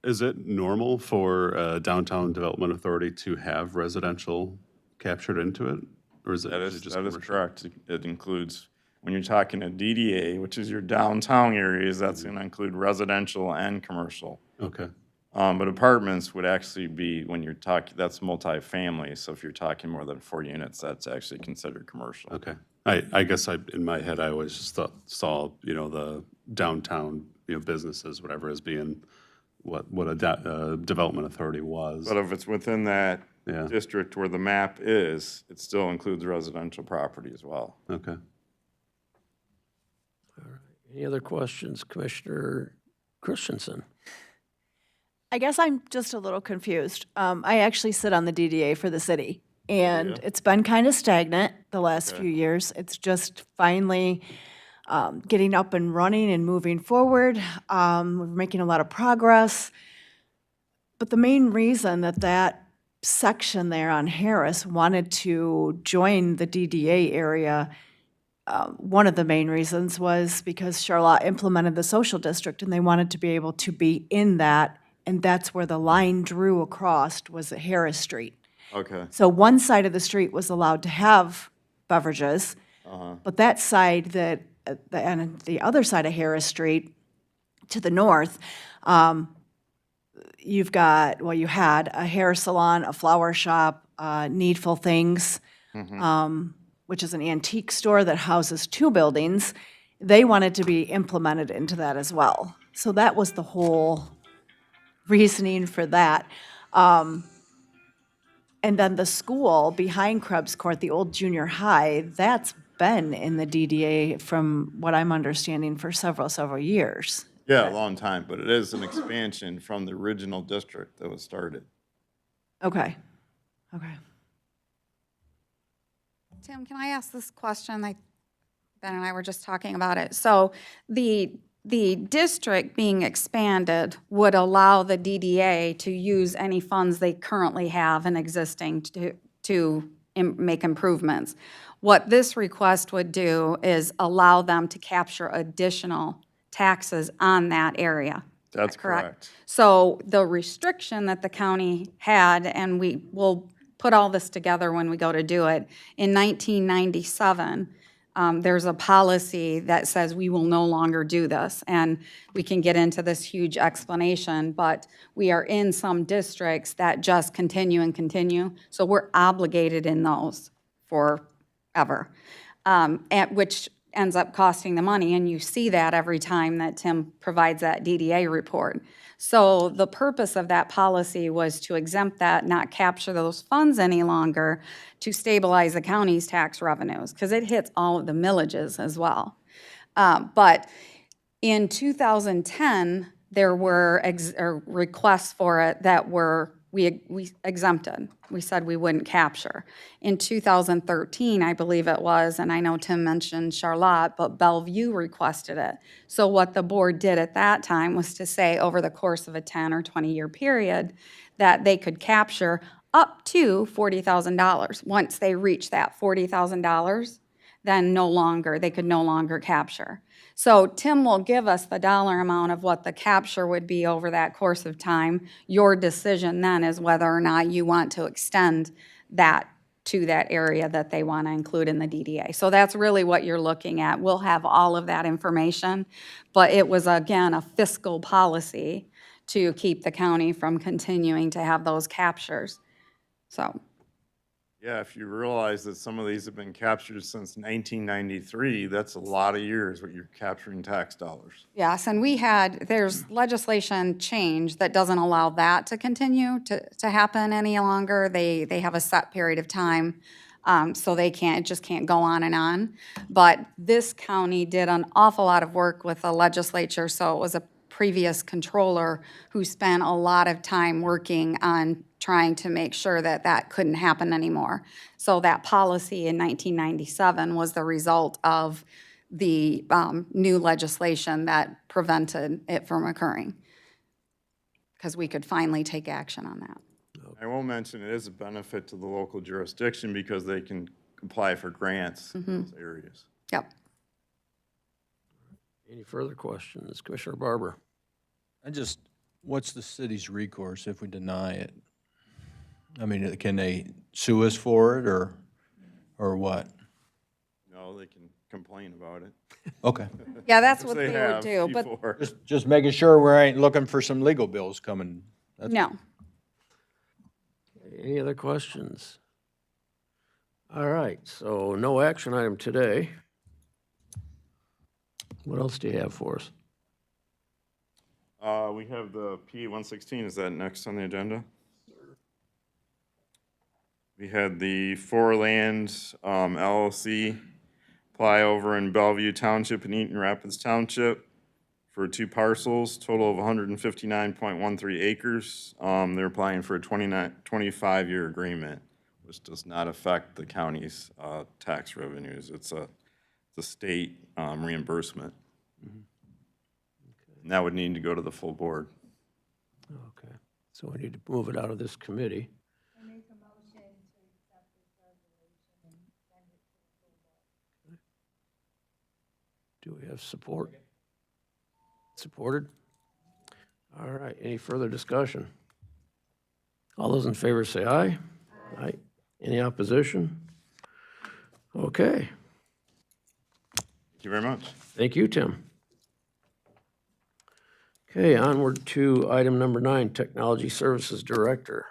Is it normal for Downtown Development Authority to have residential captured into it? Or is it That usually is just correct. commercial? It includes, when you're talking a DDA, which is your downtown areas, that's gonna include residential and commercial. Okay. But apartments would actually be, when you're talking, that's multifamily, so if you're talking more than 4 units, that's actually considered commercial. Okay. I guess in my head, I always just saw, the downtown, businesses, whatever, as being what a development authority was. But if it's within that Yeah. district where the map is, it still includes residential property as well. Okay. Any other questions? Commissioner Christensen? I guess I'm just a little confused. I actually sit on the DDA for the city, and it's been kind of stagnant the last few years. It's just finally getting up and running and moving forward. We're making a lot of progress. But the main reason that that section there on Harris wanted to join the DDA area, one of the main reasons was because Charlotte implemented the social district, and they wanted to be able to be in that, and that's where the line drew across, was at Harris Street. Okay. So one side of the street was allowed to have beverages, but that side that, and the other side of Harris Street, to the north, you've got, well, you had a hair salon, a flower shop, Needful Things, which is an antique store that houses 2 buildings. They wanted to be implemented into that as well. So that was the whole reasoning for that. And then the school behind Krebs Court, the old junior high, that's been in the DDA from what I'm understanding for several years. Yeah, a long time, but it is an expansion from the original district that was started. Okay, okay. Tim, can I ask this question? Like, Ben and I were just talking about it. So the district being expanded would allow the DDA to use any funds they currently have in existing to make improvements. What this request would do is allow them to capture additional taxes on that area. That's correct. So the restriction that the county had, and we will put all this together when we go to do it, in 1997, there's a policy that says we will no longer do this. And we can get into this huge explanation, but we are in some districts that just continue and continue. So we're obligated in those forever, which ends up costing the money. And you see that every time that Tim provides that DDA report. So the purpose of that policy was to exempt that, not capture those funds any longer, to stabilize the county's tax revenues, because it hits all of the millages as well. But in 2010, there were requests for it that were we exempted. We said we wouldn't capture. In 2013, I believe it was, and I know Tim mentioned Charlotte, but Bellevue requested it. So what the board did at that time was to say over the course of a 10 or 20-year period that they could capture up to $40,000. Once they reached that $40,000, then they could no longer capture. So Tim will give us the dollar amount of what the capture would be over that course of time. Your decision then is whether or not you want to extend that to that area that they want to include in the DDA. So that's really what you're looking at. We'll have all of that information, but it was, again, a fiscal policy to keep the county from continuing to have those captures. So. Yeah, if you realize that some of these have been captured since 1993, that's a lot of years what you're capturing tax dollars. Yes, and there's legislation change that doesn't allow that to continue to happen any longer. They have a set period of time, so it just can't go on and on. But this county did an awful lot of work with the legislature, so it was a previous controller who spent a lot of time working on trying to make sure that that couldn't happen anymore. So that policy in 1997 was the result of the new legislation that prevented it from occurring, because we could finally take action on that. I will mention it is a benefit to the local jurisdiction because they can apply for grants in those areas. Yep. Any further questions? Commissioner Barber? What's the city's recourse if we deny it? I mean, can they sue us for it, or what? No, they can complain about it. Okay. Yeah, that's Which what they would have do, but before. Just making sure we ain't looking for some legal bills coming. no. Any other questions? All right, so no action item today. What else do you have for us? We have the P 116, is that next on the agenda? We had the Foreland LLC flyover in Bellevue Township and Eaton Rapids Township for 2 parcels, total of 159.13 acres. They're applying for a 25-year agreement, which does not affect the county's tax revenues. It's a state reimbursement. And that would need to go to the full board. Okay, so we need to move it out of this committee. Do we have support? Supported? All right, any further discussion? All those in favor say aye. Aye. Any opposition? Okay, Thank you very much. thank you, Tim. Okay, onward to item number 9, Technology Services Director.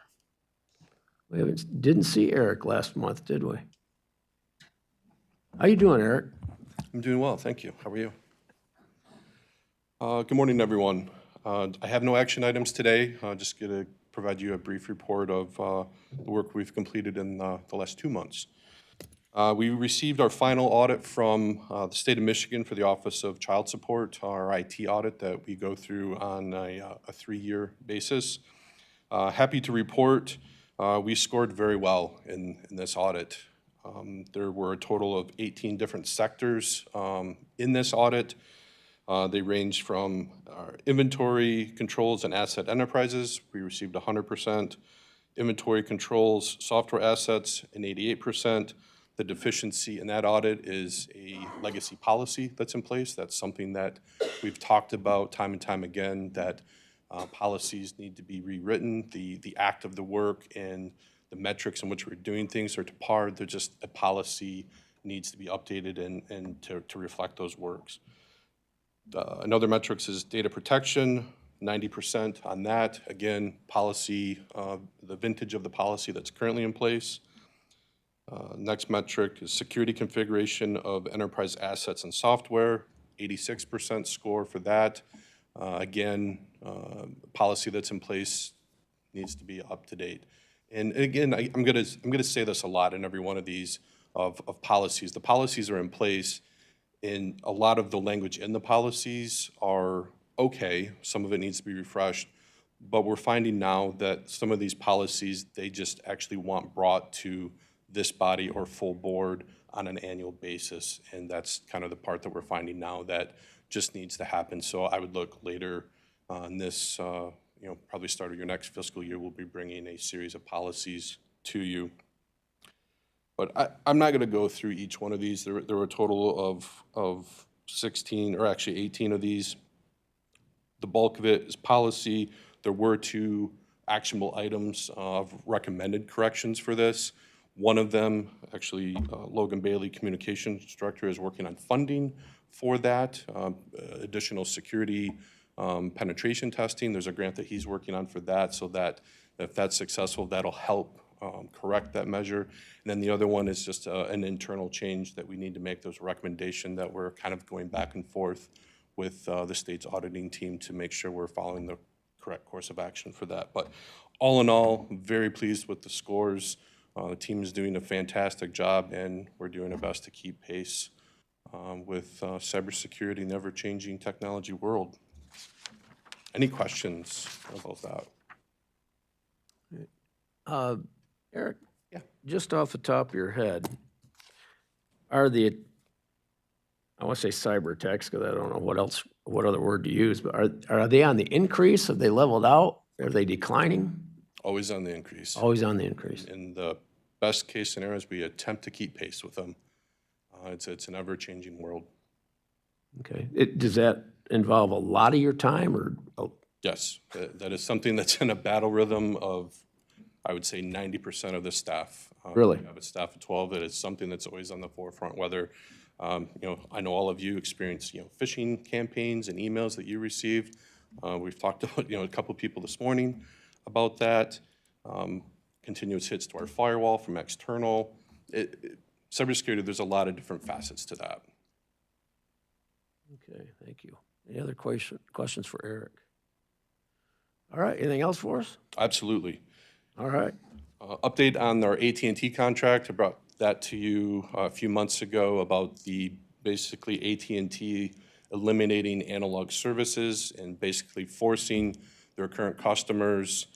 Didn't see Eric last month, did we? How you doing, Eric? I'm doing well, thank you. How are you? Good morning, everyone. I have no action items today. Just going to provide you a brief report of the work we've completed in the last 2 months. We received our final audit from the state of Michigan for the Office of Child Support, our IT audit that we go through on a 3-year basis. Happy to report we scored very well in this audit. There were a total of 18 different sectors in this audit. They ranged from our inventory controls and asset enterprises. We received 100%. Inventory controls, software assets, an 88%. The deficiency in that audit is a legacy policy that's in place. That's something that we've talked about time and time again, that policies need to be rewritten. The act of the work and the metrics in which we're doing things are to par. They're just, a policy needs to be updated and to reflect those works. Another metrics is data protection, 90% on that. Again, policy, the vintage of the policy that's currently in place. Next metric is security configuration of enterprise assets and software, 86% score for that. Again, policy that's in place needs to be up to date. And again, I'm gonna say this a lot in every one of these of policies. The policies are in place, and a lot of the language in the policies are okay. Some of it needs to be refreshed, but we're finding now that some of these policies, they just actually want brought to this body or full board on an annual basis, and that's kind of the part that we're finding now that just needs to happen. So I would look later on this, probably start of your next fiscal year, we'll be bringing a series of policies to you. But I'm not gonna go through each one of these. There were a total of 16, or actually 18 of these. The bulk of it is policy. There were 2 actionable items of recommended corrections for this. One of them, actually, Logan Bailey, Communications Director, is working on funding for that, additional security penetration testing. There's a grant that he's working on for that, so that if that's successful, that'll help correct that measure. And then the other one is just an internal change that we need to make. Those recommendation that we're kind of going back and forth with the state's auditing team to make sure we're following the correct course of action for that. But all in all, very pleased with the scores. The team is doing a fantastic job, and we're doing our best to keep pace with cybersecurity in the ever-changing technology world. Any questions about that? Eric? Yeah. Just off the top of your head, are the, I want to say cyber attacks, because I don't know what other word to use, but are they on the increase? Have they leveled out? Are they declining? Always on the increase. Always on the increase. In the best case scenarios, we attempt to keep pace with them. It's an ever-changing world. Okay. Does that involve a lot of your time, or? Yes, that is something that's in a battle rhythm of, I would say, 90% of the staff. Really? We have a staff of 12. It is something that's always on the forefront, whether, I know all of you experience, phishing campaigns and emails that you received. We've talked about, a couple people this morning about that. Continuous hits to our firewall from external. Cybersecurity, there's a lot of different facets to that. Okay, thank you. Any other questions for Eric? All right, anything else for us? Absolutely. All right. Update on our AT&T contract. I brought that to you a few months ago about the, basically AT&T eliminating analog services and basically forcing their current customers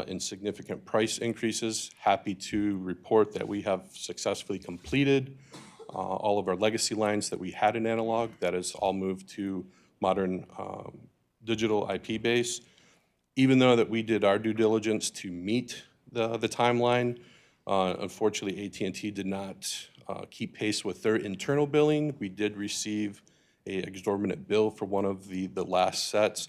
in significant price increases. Happy to report that we have successfully completed all of our legacy lines that we had in analog. That is all moved to modern digital IP base. Even though that we did our due diligence to meet the timeline, unfortunately, AT&T did not keep pace with their internal billing. We did receive an exorbitant bill for one of the last sets.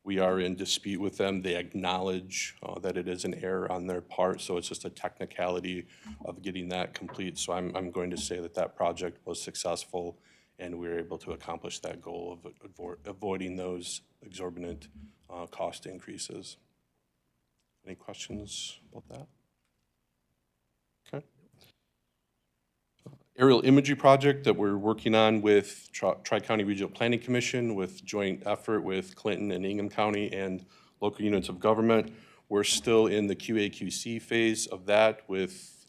We are in dispute with them. They acknowledge that it is an error on their part, so it's just a technicality of getting that complete. So I'm going to say that that project was successful, and we were able to accomplish that goal of avoiding those exorbitant cost increases. Any questions about that? Okay. Aerial imagery project that we're working on with Tri-County Regional Planning Commission with joint effort with Clinton and Ingham County and local units of government. We're still in the QA/QC phase of that with,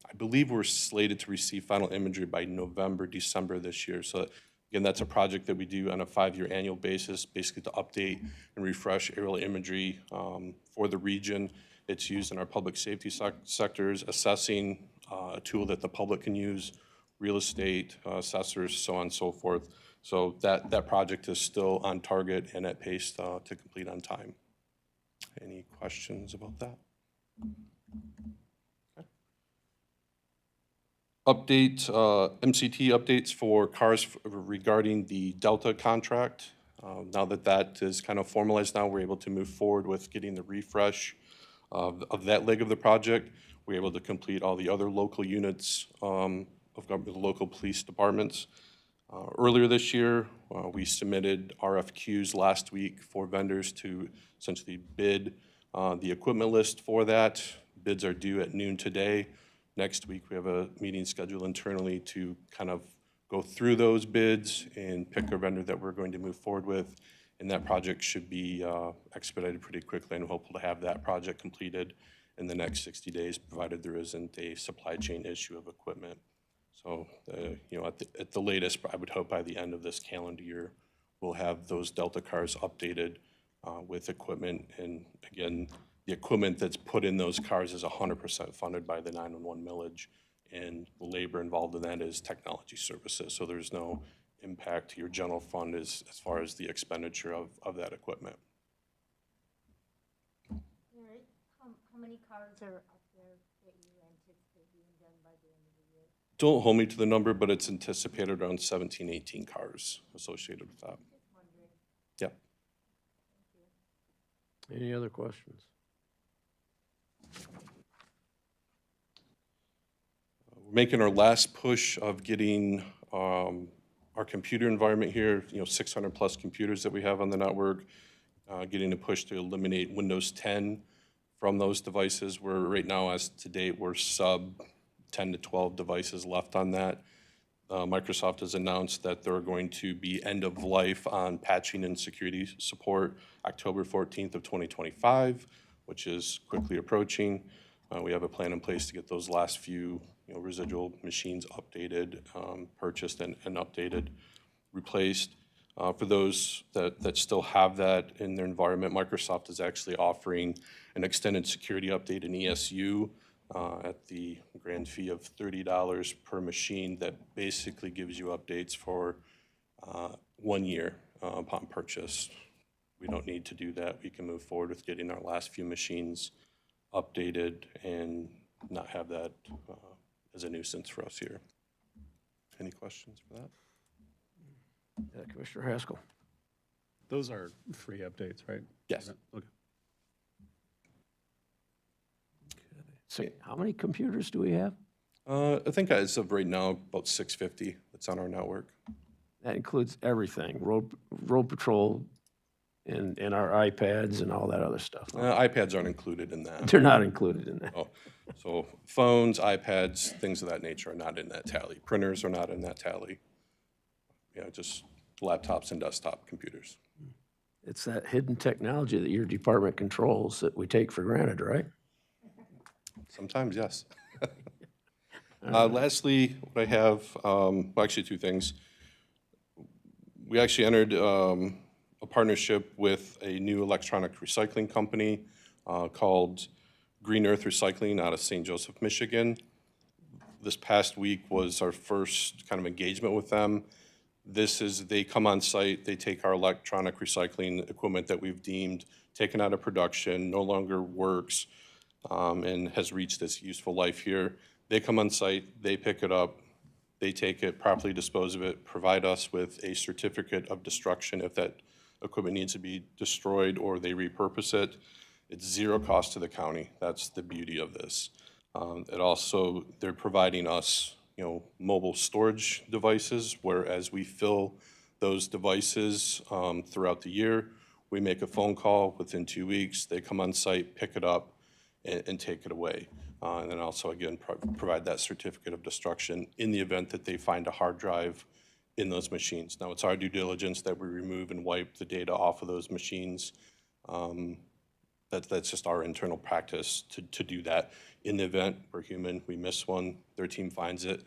I believe we're slated to receive final imagery by November, December this year. So again, that's a project that we do on a 5-year annual basis, basically to update and refresh aerial imagery for the region. It's used in our public safety sectors, assessing a tool that the public can use, real estate, assessors, so on and so forth. So that project is still on target and at pace to complete on time. Any questions about that? Okay. Update, MCT updates for cars regarding the Delta contract. Now that that is kind of formalized now, we're able to move forward with getting the refresh of that leg of the project. We're able to complete all the other local units of government, the local police departments. Earlier this year, we submitted RFQs last week for vendors to essentially bid the equipment list for that. Bids are due at noon today. Next week, we have a meeting scheduled internally to kind of go through those bids and pick a vendor that we're going to move forward with. And that project should be expedited pretty quickly, and we're hopeful to have that project completed in the next 60 days, provided there isn't a supply chain issue of equipment. So, you know, at the latest, I would hope by the end of this calendar year, we'll have those Delta cars updated with equipment. And again, the equipment that's put in those cars is 100% funded by the 911 millage, and the labor involved in that is technology services. So there's no impact to your general fund as far as the expenditure of that equipment. How many cars are up there that you anticipate being done by the end of the year? Don't hold me to the number, but it's anticipated around 17, 18 cars associated with that. Yeah. Any other questions? We're making our last push of getting our computer environment here, you know, 600 plus computers that we have on the network, getting a push to eliminate Windows 10 from those devices. We're right now, as to date, we're sub 10 to 12 devices left on that. Microsoft has announced that they're going to be end of life on patching and security support October 14th of 2025, which is quickly approaching. We have a plan in place to get those last few, you know, residual machines updated, purchased and updated, replaced. For those that still have that in their environment, Microsoft is actually offering an extended security update in ESU at the grand fee of $30 per machine that basically gives you updates for 1 year upon purchase. We don't need to do that. We can move forward with getting our last few machines updated and not have that as a nuisance for us here. Any questions for that? Commissioner Haskell. Those are free updates, right? Yes. Okay. So how many computers do we have? I think as of right now, about 650 that's on our network. That includes everything, road patrol and our iPads and all that other stuff. iPads aren't included in that. They're not included in that. Oh, so phones, iPads, things of that nature are not in that tally. Printers are not in that tally. Yeah, just laptops and desktop computers. It's that hidden technology that your department controls that we take for granted, right? Sometimes, yes. Lastly, what I have, well, actually two things. We actually entered a partnership with a new electronic recycling company called Green Earth Recycling out of St. Joseph, Michigan. This past week was our first kind of engagement with them. They come on site, they take our electronic recycling equipment that we've deemed taken out of production, no longer works, and has reached its useful life here. They come on site, they pick it up, they take it, properly dispose of it, provide us with a certificate of destruction if that equipment needs to be destroyed or they repurpose it. It's zero cost to the county. That's the beauty of this. It also, they're providing us, mobile storage devices, whereas we fill those devices throughout the year. We make a phone call within 2 weeks. They come on site, pick it up, and take it away. And then also, again, provide that certificate of destruction in the event that they find a hard drive in those machines. Now, it's our due diligence that we remove and wipe the data off of those machines. That's just our internal practice to do that. In the event we're human, we miss one, their team finds it,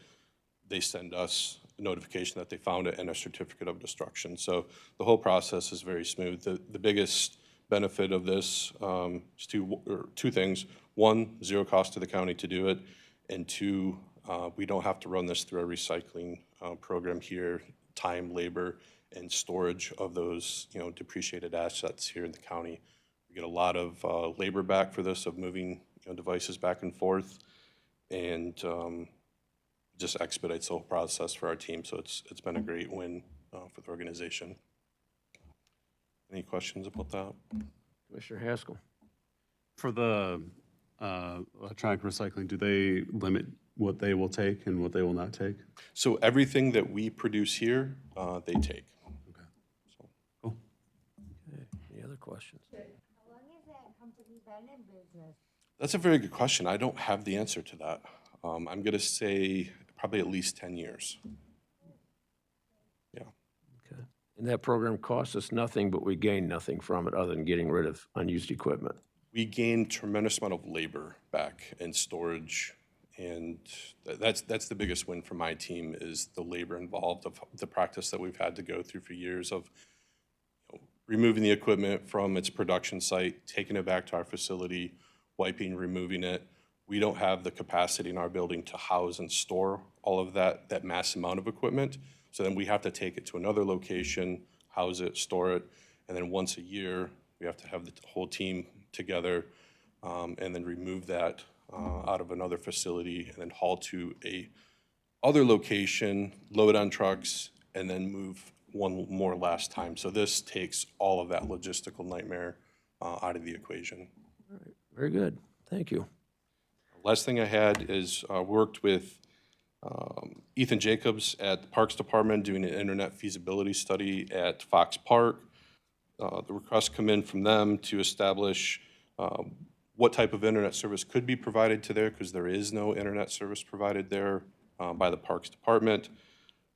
they send us a notification that they found it and a certificate of destruction. So the whole process is very smooth. The biggest benefit of this is two things. One, zero cost to the county to do it, and two, we don't have to run this through a recycling program here, time, labor, and storage of those depreciated assets here in the county. We get a lot of labor back for this, of moving devices back and forth, and just expedites the whole process for our team. So it's been a great win for the organization. Any questions about that? Commissioner Haskell. For the electronic recycling, do they limit what they will take and what they will not take? So everything that we produce here, they take. Okay. So, cool. Any other questions? How long has that company been in business? That's a very good question. I don't have the answer to that. I'm going to say probably at least 10 years. Yeah. Okay. And that program costs us nothing, but we gain nothing from it other than getting rid of unused equipment. We gain tremendous amount of labor back and storage, and that's the biggest win for my team is the labor involved of the practice that we've had to go through for years of removing the equipment from its production site, taking it back to our facility, wiping, removing it. We don't have the capacity in our building to house and store all of that mass amount of equipment. So then we have to take it to another location, house it, store it, and then once a year, we have to have the whole team together and then remove that out of another facility and then haul to a other location, load on trucks, and then move one more last time. So this takes all of that logistical nightmare out of the equation. All right. Very good. Thank you. Last thing I had is worked with Ethan Jacobs at the Parks Department doing an internet feasibility study at Fox Park. The requests come in from them to establish what type of internet service could be provided to there, because there is no internet service provided there by the Parks Department.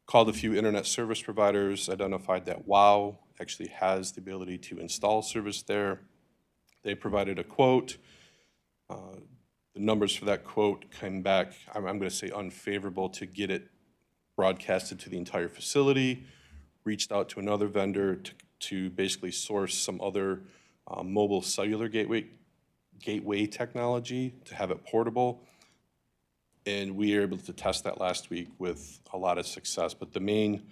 Called a few internet service providers, identified that WOW actually has the ability to install service there. They provided a quote. The numbers for that quote came back, I'm going to say unfavorable to get it broadcasted to the entire facility. Reached out to another vendor to basically source some other mobile cellular gateway technology to have it portable. And we were able to test that last week with a lot of success. But the main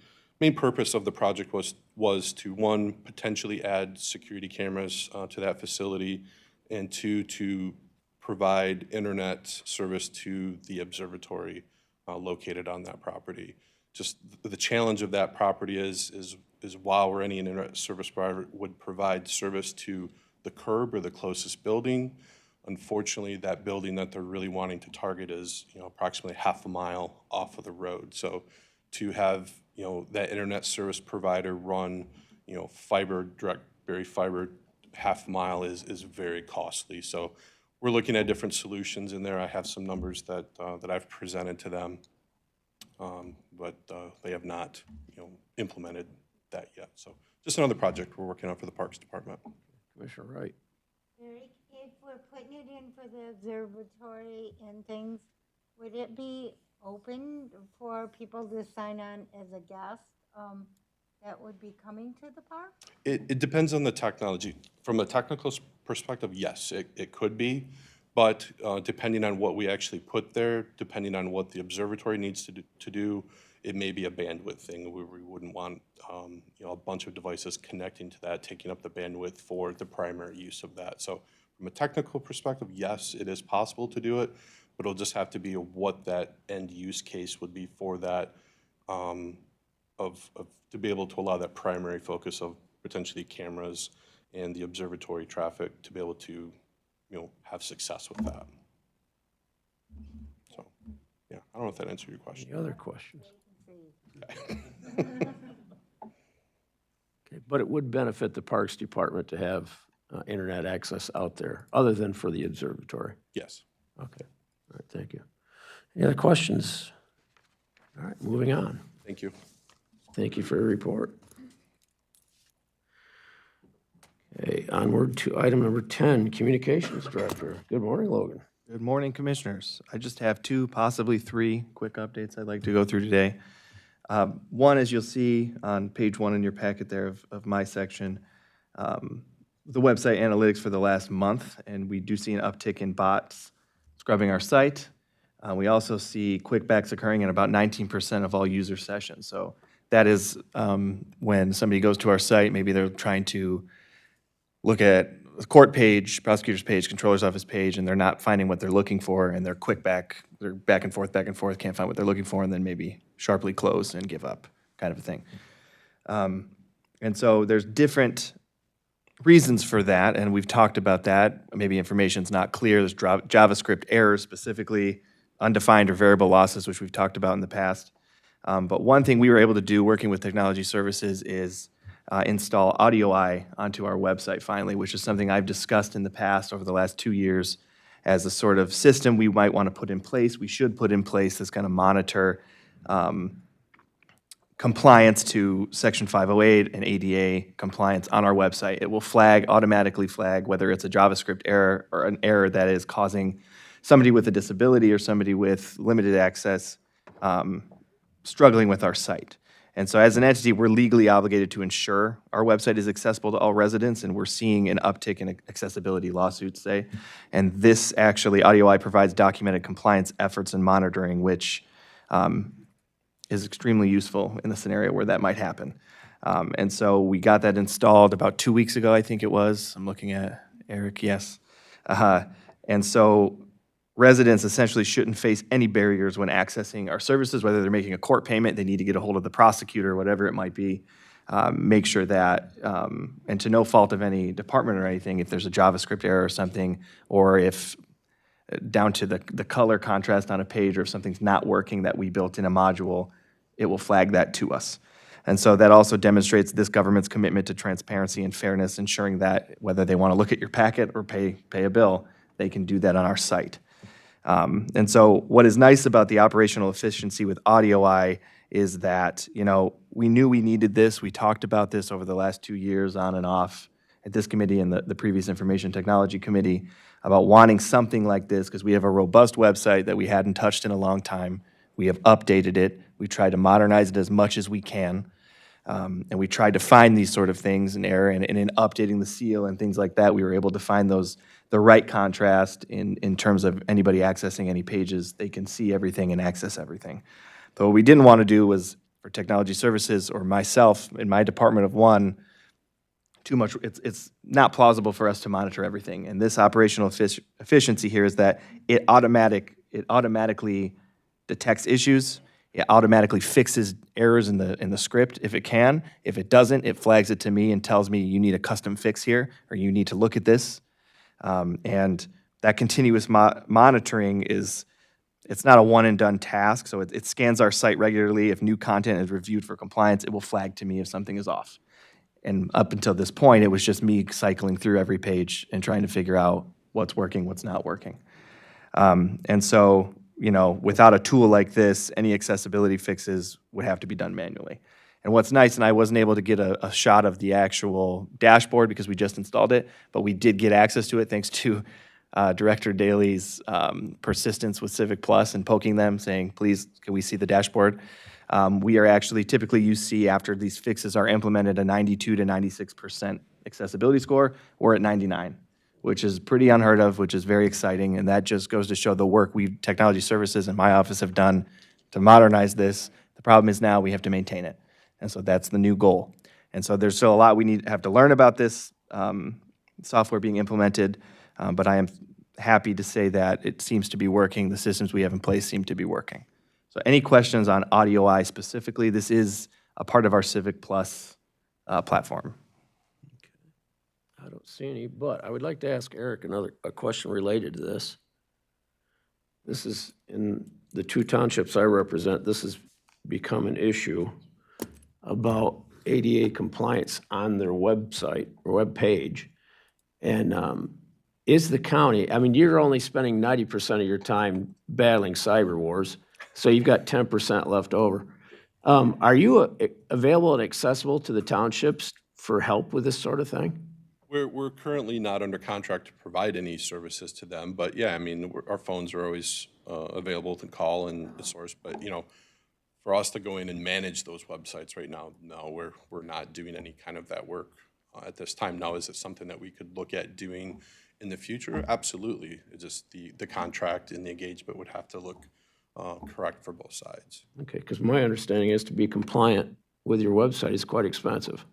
purpose of the project was to, one, potentially add security cameras to that facility, and two, to provide internet service to the observatory located on that property. Just the challenge of that property is WOW or any internet service provider would provide service to the curb or the closest building. Unfortunately, that building that they're really wanting to target is approximately half a mile off of the road. So to have that internet service provider run fiber, direct buried fiber half a mile is very costly. So we're looking at different solutions in there. I have some numbers that I've presented to them, but they have not implemented that yet. So just another project we're working on for the Parks Department. Commissioner Wright. Eric, if we're putting it in for the observatory and things, would it be open for people to sign on as a guest that would be coming to the park? It depends on the technology. From a technical perspective, yes, it could be. But depending on what we actually put there, depending on what the observatory needs to do, it may be a bandwidth thing where we wouldn't want a bunch of devices connecting to that, taking up the bandwidth for the primary use of that. So from a technical perspective, yes, it is possible to do it, but it'll just have to be what that end use case would be for that, to be able to allow that primary focus of potentially cameras and the observatory traffic to be able to, have success with that. So, yeah, I don't know if that answered your question. Any other questions? Okay, but it would benefit the Parks Department to have internet access out there, other than for the observatory. Yes. Okay, all right, thank you. Any other questions? All right, moving on. Thank you. Thank you for your report. Okay, onward to item number 10, Communications Director. Good morning, Logan. Good morning, Commissioners. I just have 2, possibly 3 quick updates I'd like to go through today. One, as you'll see on page 1 in your packet there of my section, the website analytics for the last month, and we do see an uptick in bots scrubbing our site. We also see quickbacks occurring in about 19% of all user sessions. So that is when somebody goes to our site, maybe they're trying to look at the court page, prosecutor's page, controller's office page, and they're not finding what they're looking for, and they're they're back and forth, can't find what they're looking for, and then maybe sharply close and give up, kind of a thing. And so there's different reasons for that, and we've talked about that. Maybe information's not clear. There's JavaScript errors, specifically undefined or variable losses, which we've talked about in the past. But one thing we were able to do working with Technology Services is install AudioEye onto our website finally, which is something I've discussed in the past over the last 2 years as a sort of system we might want to put in place. We should put in place that's going to monitor compliance to Section 508 and ADA compliance on our website. It will automatically flag whether it's a JavaScript error or an error that is causing somebody with a disability or somebody with limited access struggling with our site. And so as an entity, we're legally obligated to ensure our website is accessible to all residents, and we're seeing an uptick in accessibility lawsuits, say. And this actually, AudioEye provides documented compliance efforts and monitoring, which is extremely useful in the scenario where that might happen. And so we got that installed about 2 weeks ago, I think it was. I'm looking at Eric, yes. And so residents essentially shouldn't face any barriers when accessing our services, whether they're making a court payment, they need to get a hold of the prosecutor, whatever it might be. Make sure that, and to no fault of any department or anything, if there's a JavaScript error or something, or if down to the color contrast on a page, or if something's not working that we built in a module, it will flag that to us. And so that also demonstrates this government's commitment to transparency and fairness, ensuring that whether they want to look at your packet or pay a bill, they can do that on our site. And so what is nice about the operational efficiency with AudioEye is that, we knew we needed this. We talked about this over the last 2 years on and off at this committee and the previous Information Technology Committee about wanting something like this because we have a robust website that we hadn't touched in a long time. We have updated it. We tried to modernize it as much as we can. And we tried to find these sort of things in error, and in updating the seal and things like that, we were able to find the right contrast in terms of anybody accessing any pages. They can see everything and access everything. But what we didn't want to do was, for Technology Services or myself in my department of one, too much. It's not plausible for us to monitor everything. And this operational efficiency here is that it automatically detects issues. It automatically fixes errors in the script if it can. If it doesn't, it flags it to me and tells me you need a custom fix here, or you need to look at this. And that continuous monitoring it's not a one and done task. So it scans our site regularly. If new content is reviewed for compliance, it will flag to me if something is off. And up until this point, it was just me cycling through every page and trying to figure out what's working, what's not working. And so, without a tool like this, any accessibility fixes would have to be done manually. And what's nice, and I wasn't able to get a shot of the actual dashboard because we just installed it, but we did get access to it thanks to Director Daly's persistence with Civic Plus and poking them, saying, please, can we see the dashboard? We are actually, typically you see after these fixes are implemented, a 92 to 96% accessibility score. We're at 99, which is pretty unheard of, which is very exciting. And that just goes to show the work technology services in my office have done to modernize this. The problem is now we have to maintain it. And so that's the new goal. And so there's still a lot we have to learn about this software being implemented, but I am happy to say that it seems to be working. The systems we have in place seem to be working. So any questions on AudioEye specifically? This is a part of our Civic Plus platform. I don't see any, but I would like to ask Eric a question related to this. This is, in the 2 townships I represent, this has become an issue about ADA compliance on their website or webpage. And is the county, I mean, you're only spending 90% of your time battling cyber wars, so you've got 10% left over. Are you available and accessible to the townships for help with this sort of thing? We're currently not under contract to provide any services to them, but yeah, I mean, our phones are always available to call and the source, but for us to go in and manage those websites right now, no, we're not doing any kind of that work at this time. Now, is it something that we could look at doing in the future? Absolutely. It's just the contract and the engagement would have to look correct for both sides. Okay, because my understanding is to be compliant with your website is quite expensive.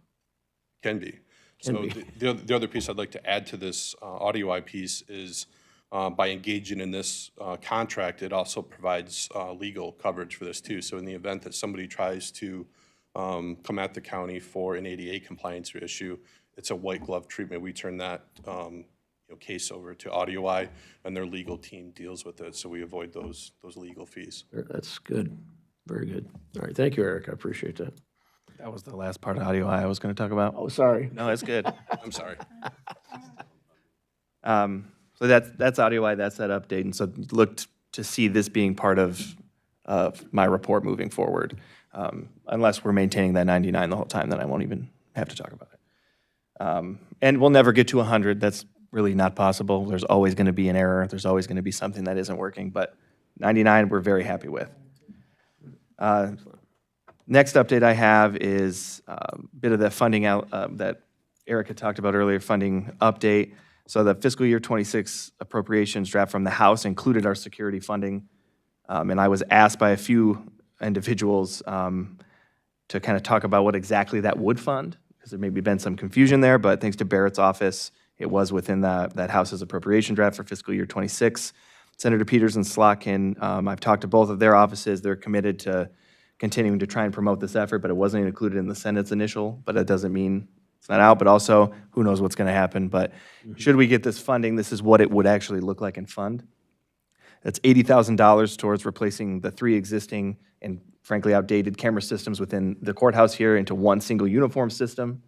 Can be. So the other piece I'd like to add to this AudioEye piece is by engaging in this contract, it also provides legal coverage for this too. So in the event that somebody tries to come at the county for an ADA compliance issue, it's a white glove treatment. We turn that case over to AudioEye, and their legal team deals with it, so we avoid those legal fees. That's good. Very good. All right, thank you, Eric. I appreciate that. That was the last part of AudioEye I was going to talk about. Oh, sorry. No, that's good. I'm sorry. So that's AudioEye, that's that update, and so look to see this being part of my report moving forward. Unless we're maintaining that 99 the whole time, then I won't even have to talk about it. And we'll never get to 100. That's really not possible. There's always going to be an error. There's always going to be something that isn't working, but 99 we're very happy with. Next update I have is a bit of the funding out that Eric had talked about earlier, funding update. So the fiscal year 26 appropriations draft from the House included our security funding. And I was asked by a few individuals to kind of talk about what exactly that would fund, because there may be been some confusion there, but thanks to Barrett's office, it was within that House's appropriation draft for fiscal year 26. Senator Peters and Slotkin, I've talked to both of their offices. They're committed to continuing to try and promote this effort, but it wasn't included in the Senate's initial, but that doesn't mean it's not out, but also who knows what's going to happen. But should we get this funding, this is what it would actually look like in fund. That's $80,000 towards replacing the 3 existing and frankly outdated camera systems within the courthouse here into one single uniform system.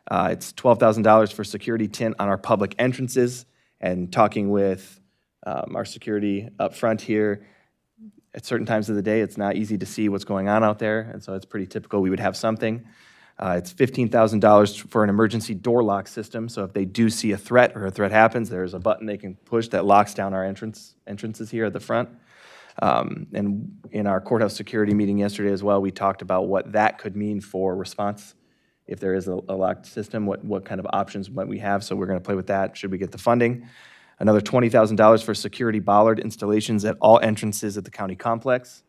It's $12,000 for security tint on our public entrances, and talking with our security up front here, at certain times of the day, it's not easy to see what's going on out there, and so it's pretty typical we would have something. It's $15,000 for an emergency door lock system, so if they do see a threat or a threat happens, there's a button they can push that locks down our entrances here at the front. And in our courthouse security meeting yesterday as well, we talked about what that could mean for response. If there is a locked system, what kind of options might we have? So we're going to play with that should we get the funding. Another $20,000 for security bollard installations at all entrances at the county complex.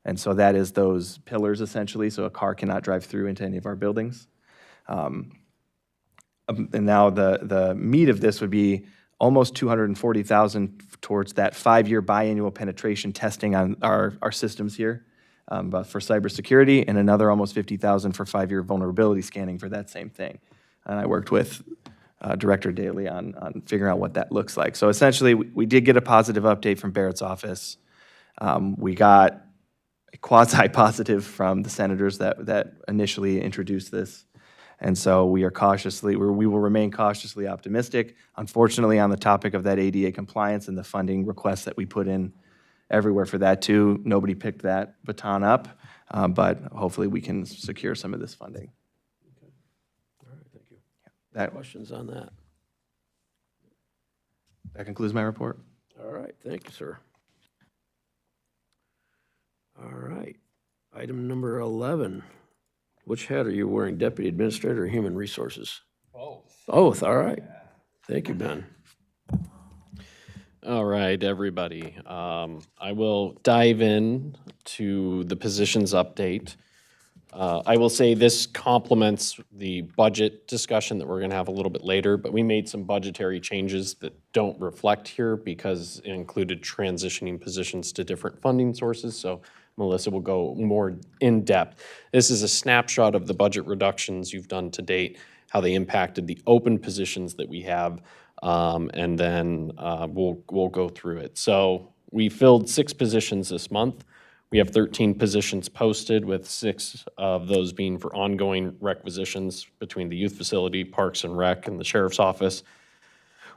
And so that is those pillars essentially, so a car cannot drive through into any of our buildings. And now the meat of this would be almost $240,000 towards that 5-year biannual penetration testing on our systems here for cybersecurity, and another almost $50,000 for 5-year vulnerability scanning for that same thing. And I worked with Director Daly on figuring out what that looks like. So essentially, we did get a positive update from Barrett's office. We got a quasi-positive from the senators that initially introduced this. And so we will remain cautiously optimistic. Unfortunately, on the topic of that ADA compliance and the funding requests that we put in everywhere for that too, nobody picked that baton up. but hopefully we can secure some of this funding. All right, thank you. That Questions on that? concludes my report. All right, thank you, sir. All right, item number 11. Which hat are you wearing, Deputy Administrator or Human Resources? Both. Both, all right. Thank you, Ben. All right, everybody. I will dive in to the positions update. I will say this complements the budget discussion that we're going to have a little bit later, but we made some budgetary changes that don't reflect here because it included transitioning positions to different funding sources. So Melissa will go more in depth. This is a snapshot of the budget reductions you've done to date, how they impacted the open positions that we have, and then we'll go through it. So we filled 6 positions this month. We have 13 positions posted, with 6 of those being for ongoing requisitions between the youth facility, Parks and Rec, and the Sheriff's Office.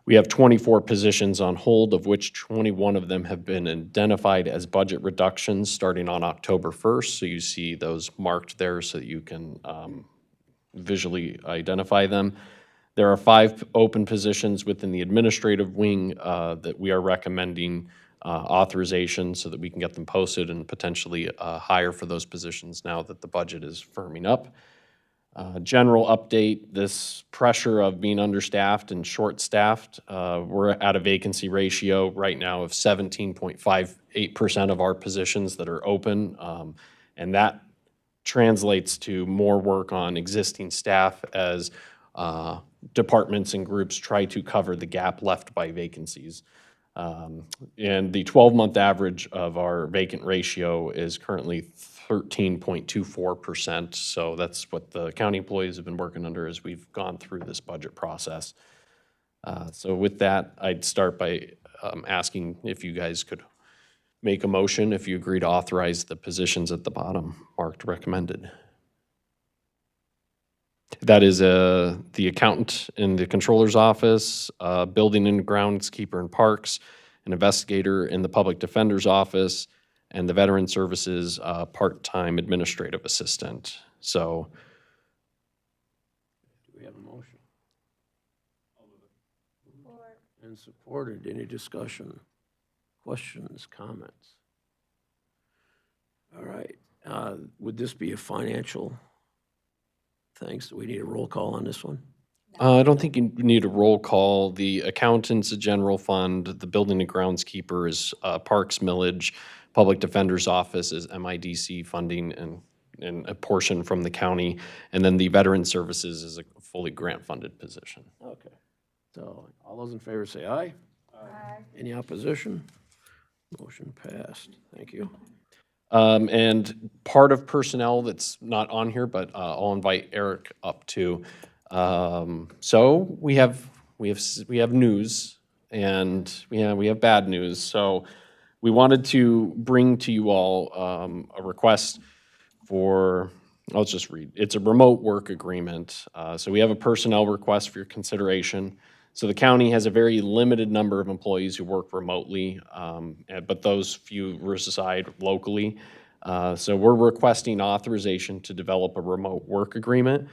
We have 24 positions on hold, of which 21 of them have been identified as budget reductions starting on October 1st. So you see those marked there so that you can visually identify them. There are 5 open positions within the administrative wing that we are recommending authorization so that we can get them posted and potentially hire for those positions now that the budget is firming up. General update, this pressure of being understaffed and short-staffed, we're at a vacancy ratio right now of 17.58% of our positions that are open, and that translates to more work on existing staff as departments and groups try to cover the gap left by vacancies. And the 12-month average of our vacant ratio is currently 13.24%. So that's what the county employees have been working under as we've gone through this budget process. So with that, I'd start by asking if you guys could make a motion if you agree to authorize the positions at the bottom marked recommended. That is the accountant in the controller's office, building and groundskeeper in parks, an investigator in the public defender's office, and the veteran services part-time administrative assistant. So Do we have a motion? And supported. Any discussion? Questions, comments? All right. Would this be a financial thing? So we need a roll call on this one? I don't think you need a roll call. The accountant's a general fund, the building and groundskeeper is parks millage, public defender's office is MIDC funding and a portion from the county, and then the veteran services is a fully grant-funded position. Okay. So all those in favor say aye. Aye. Any opposition? Motion passed. Thank you. And part of personnel that's not on here, but I'll invite Eric up to. So we have news, and we have bad news. So we wanted to bring to you all a request for, I'll just read. It's a remote work agreement. So we have a personnel request for your consideration. So the county has a very limited number of employees who work remotely, but those few reside locally. So we're requesting authorization to develop a remote work agreement.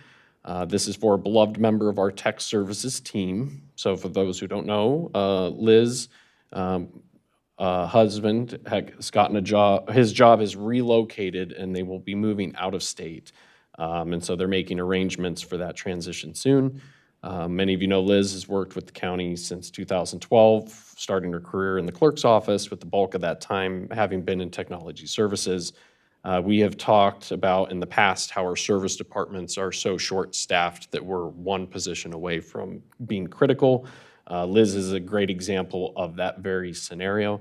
This is for a beloved member of our tech services team. So for those who don't know, Liz, husband, has gotten a job. His job is relocated, and they will be moving out of state. And so they're making arrangements for that transition soon. Many of you know Liz has worked with the county since 2012, starting her career in the clerk's office, with the bulk of that time having been in technology services. We have talked about in the past how our service departments are so short-staffed that we're one position away from being critical. Liz is a great example of that very scenario.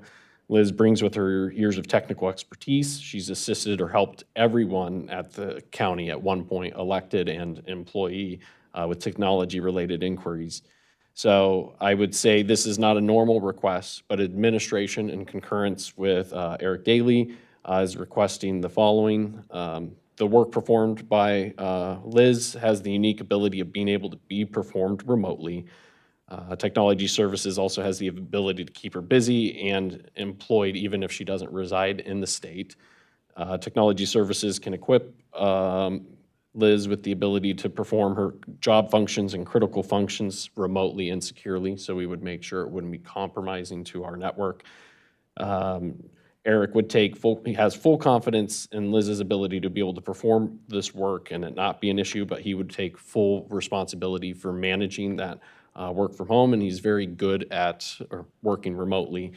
Liz brings with her years of technical expertise. She's assisted or helped everyone at the county at one point, elected and employee, with technology-related inquiries. So I would say this is not a normal request, but administration in concurrence with Eric Daly is requesting the following. The work performed by Liz has the unique ability of being able to be performed remotely. Technology Services also has the ability to keep her busy and employed even if she doesn't reside in the state. Technology Services can equip Liz with the ability to perform her job functions and critical functions remotely and securely, so we would make sure it wouldn't be compromising to our network. Eric would he has full confidence in Liz's ability to be able to perform this work and it not be an issue, but he would take full responsibility for managing that work from home, and he's very good at working remotely.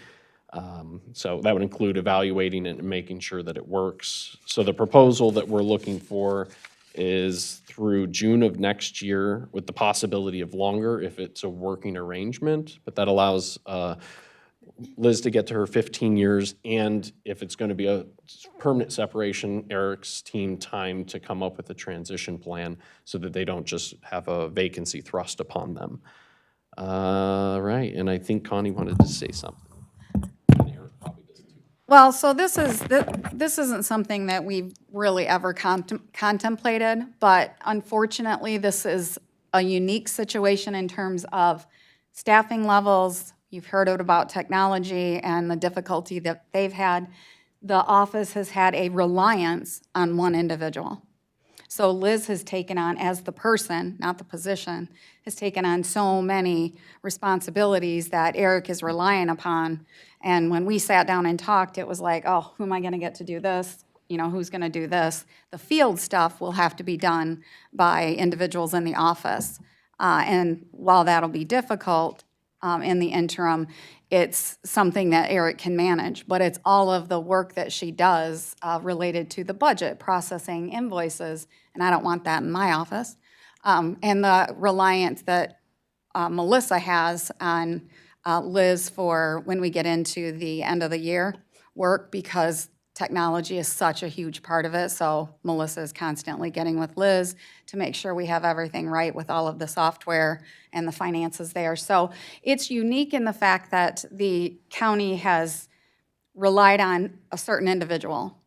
So that would include evaluating it and making sure that it works. So the proposal that we're looking for is through June of next year with the possibility of longer if it's a working arrangement, but that allows Liz to get to her 15 years, and if it's going to be a permanent separation, Eric's team time to come up with a transition plan so that they don't just have a vacancy thrust upon them. Right, and I think Connie wanted to say something. Well, so this isn't something that we've really ever contemplated, but unfortunately, this is a unique situation in terms of staffing levels. You've heard about technology and the difficulty that they've had. The office has had a reliance on one individual. So Liz has taken on, as the person, not the position, has taken on so many responsibilities that Eric is relying upon. And when we sat down and talked, it was like, oh, who am I gonna get to do this? You know, who's gonna do this? The field stuff will have to be done by individuals in the office. And while that'll be difficult in the interim, it's something that Eric can manage, but it's all of the work that she does related to the budget, processing invoices, and I don't want that in my office. And the reliance that Melissa has on Liz for when we get into the end of the year work, because technology is such a huge part of it. So Melissa is constantly getting with Liz to make sure we have everything right with all of the software and the finances there. So it's unique in the fact that the county has relied on a certain individual.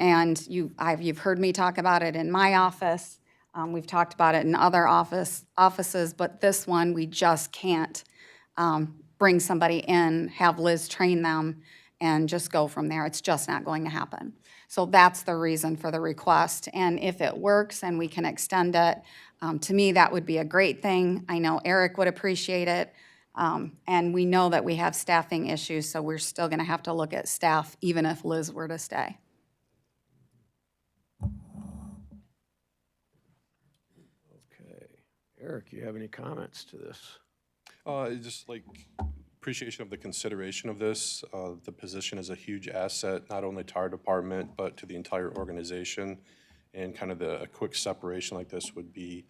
And you've heard me talk about it in my office. We've talked about it in other offices, but this one, we just can't bring somebody in, have Liz train them, and just go from there. It's just not going to happen. So that's the reason for the request. And if it works and we can extend it, to me, that would be a great thing. I know Eric would appreciate it. And we know that we have staffing issues, so we're still gonna have to look at staff even if Liz were to stay. Okay. Eric, you have any comments to this? Just like appreciation of the consideration of this. The position is a huge asset, not only to our department, but to the entire organization. And kind of a quick separation like this would be,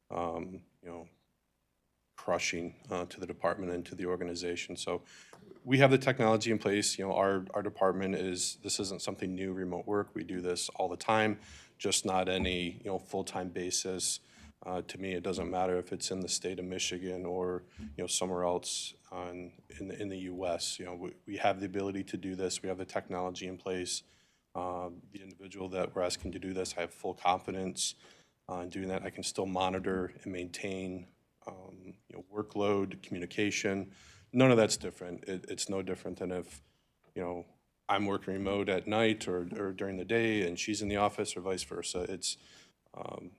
you know, crushing to the department and to the organization. So we have the technology in place. You know, our department this isn't something new, remote work. We do this all the time, just not any, you know, full-time basis. To me, it doesn't matter if it's in the state of Michigan or, you know, somewhere else in the U.S. You know, we have the ability to do this. We have the technology in place. The individual that we're asking to do this, I have full confidence in doing that. I can still monitor and maintain, you know, workload, communication. None of that's different. It's no different than if, you know, I'm working remote at night or during the day and she's in the office or vice versa. It's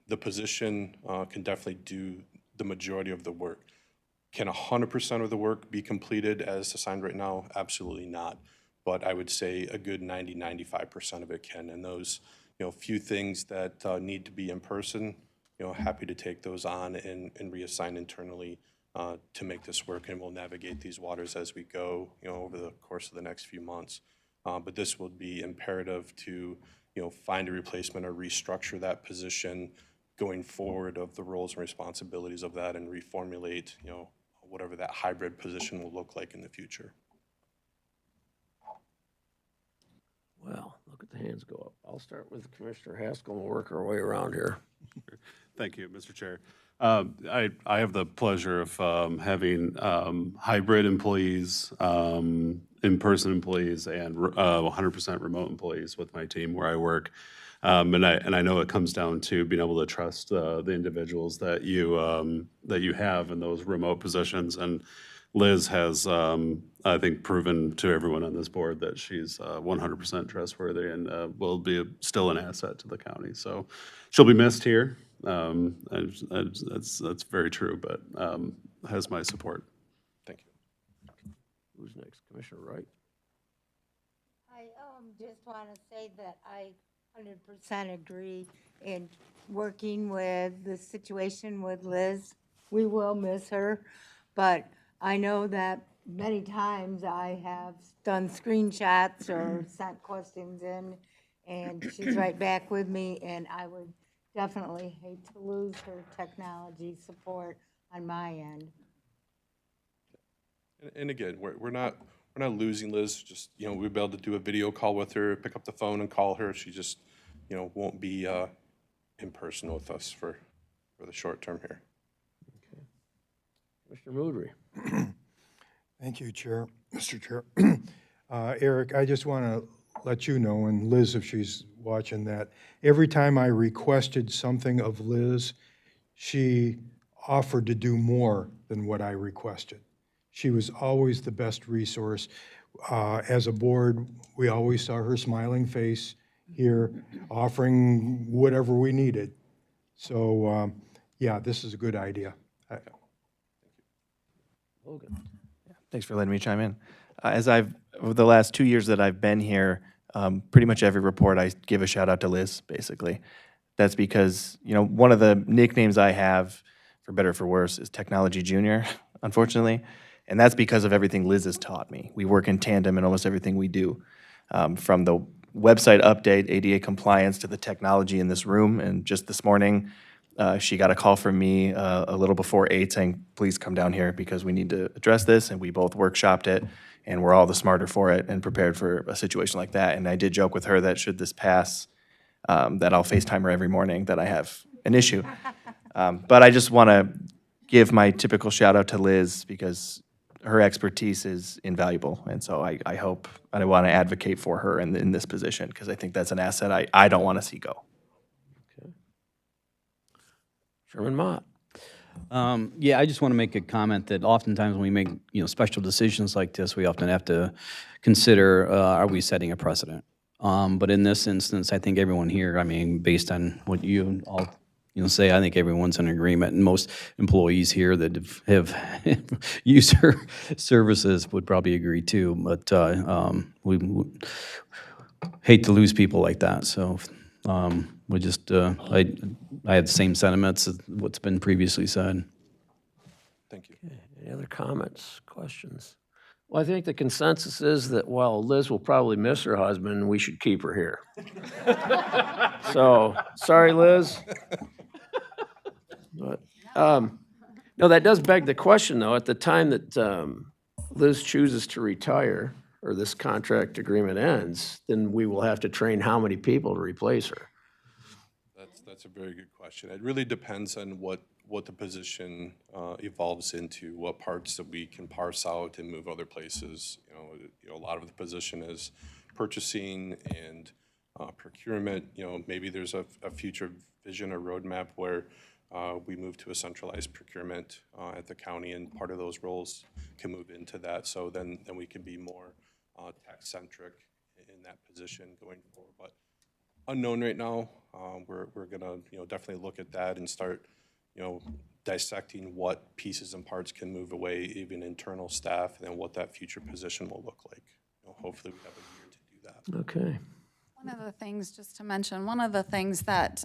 the position can definitely do the majority of the work. Can 100% of the work be completed as assigned right now? Absolutely not. But I would say a good 95% of it can. And those, you know, few things that need to be in person, you know, happy to take those on and reassign internally to make this work. And we'll navigate these waters as we go, you know, over the course of the next few months. But this will be imperative to, you know, find a replacement or restructure that position going forward of the roles and responsibilities of that and reformulate, you know, whatever that hybrid position will look like in the future. Well, look at the hands go up. I'll start with Commissioner Haskell and we'll work our way around here. Thank you, Mr. Chair. I have the pleasure of having hybrid employees, in-person employees, and 100% remote employees with my team where I work. And I know it comes down to being able to trust the individuals that you have in those remote positions. And Liz has, I think, proven to everyone on this board that she's 100% trustworthy and will be still an asset to the county. So she'll be missed here. That's very true, but has my support. Thank you. Who's next? Commissioner Wright? I just want to say that I 100% agree in working with the situation with Liz. We will miss her, but I know that many times I have done screenshots or sent questions in, and she's right back with me, and I would definitely hate to lose her technology support on my end. And again, we're not losing Liz. Just, you know, we'll be able to do a video call with her, pick up the phone and call her. She just, you know, won't be in person with us for the short term here. Commissioner Moudry? Thank you, Chair, Mr. Chair. Eric, I just want to let you know, and Liz, if she's watching, that every time I requested something of Liz, she offered to do more than what I requested. She was always the best resource. As a board, we always saw her smiling face here, offering whatever we needed. So, yeah, this is a good idea. Logan? Thanks for letting me chime in. Over the last 2 years that I've been here, pretty much every report I give a shout out to Liz, basically. That's because, you know, one of the nicknames I have, for better or for worse, is Technology Junior, unfortunately. And that's because of everything Liz has taught me. We work in tandem in almost everything we do, from the website update, ADA compliance, to the technology in this room. And just this morning, she got a call from me a little before 8 saying, please come down here because we need to address this. And we both workshopped it, and we're all the smarter for it and prepared for a situation like that. And I did joke with her that should this pass, that I'll FaceTime her every morning that I have an issue. But I just want to give my typical shout out to Liz because her expertise is invaluable. And so I hope, and I want to advocate for her in this position because I think that's an asset I don't want to see go. Chairman Mott? Yeah, I just want to make a comment that oftentimes when we make, special decisions like this, we often have to consider, are we setting a precedent? But in this instance, I think everyone here, based on what you all, say, I think everyone's in agreement, and most employees here that have used her services would probably agree too, but we hate to lose people like that, so we just, I have the same sentiments as what's been previously said. Thank you. Any other comments, questions? Well, I think the consensus is that while Liz will probably miss her husband, we should keep her here. So, sorry, Liz. But, no, that does beg the question, though. At the time that Liz chooses to retire, or this contract agreement ends, then we will have to train how many people to replace her? That's a very good question. It really depends on what the position evolves into, what parts that we can parse out and move other places. A lot of the position is purchasing and procurement. Maybe there's a future vision or roadmap where we move to a centralized procurement at the county, and part of those roles can move into that. So then we can be more tech-centric in that position going forward. But unknown right now. We're gonna definitely look at that and start dissecting what pieces and parts can move away, even internal staff, and then what that future position will look like. Hopefully we have a year to do that. Okay. One of the things, just to mention, one of the things that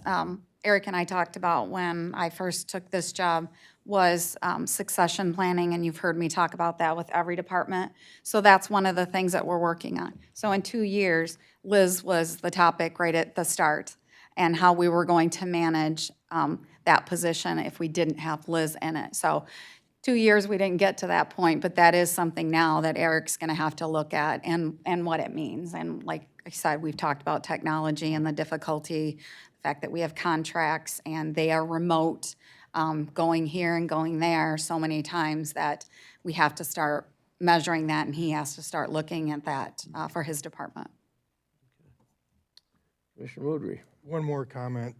Eric and I talked about when I first took this job was succession planning, and you've heard me talk about that with every department. So that's one of the things that we're working on. So in 2 years, Liz was the topic right at the start, and how we were going to manage that position if we didn't have Liz in it. So 2 years, we didn't get to that point, but that is something now that Eric's gonna have to look at and what it means. And like I said, we've talked about technology and the difficulty, the fact that we have contracts and they are remote, going here and going there so many times that we have to start measuring that, and he has to start looking at that for his department. Commissioner Woodry. One more comment.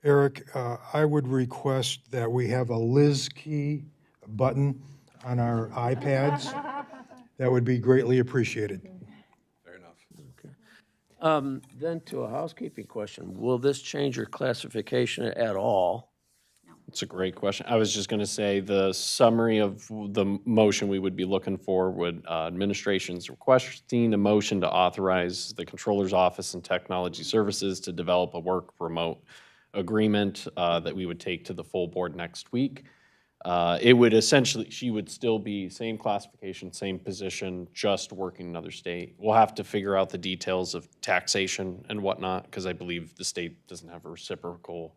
Eric, I would request that we have a Liz key button on our iPads. That would be greatly appreciated. Fair enough. Then to a housekeeping question, will this change your classification at all? It's a great question. I was just going to say, the summary of the motion we would be looking for would, administration's requesting a motion to authorize the Controller's Office and Technology Services to develop a work remote agreement that we would take to the full board next week. It would essentially, she would still be same classification, same position, just working another state. We'll have to figure out the details of taxation and whatnot, because I believe the state doesn't have a reciprocal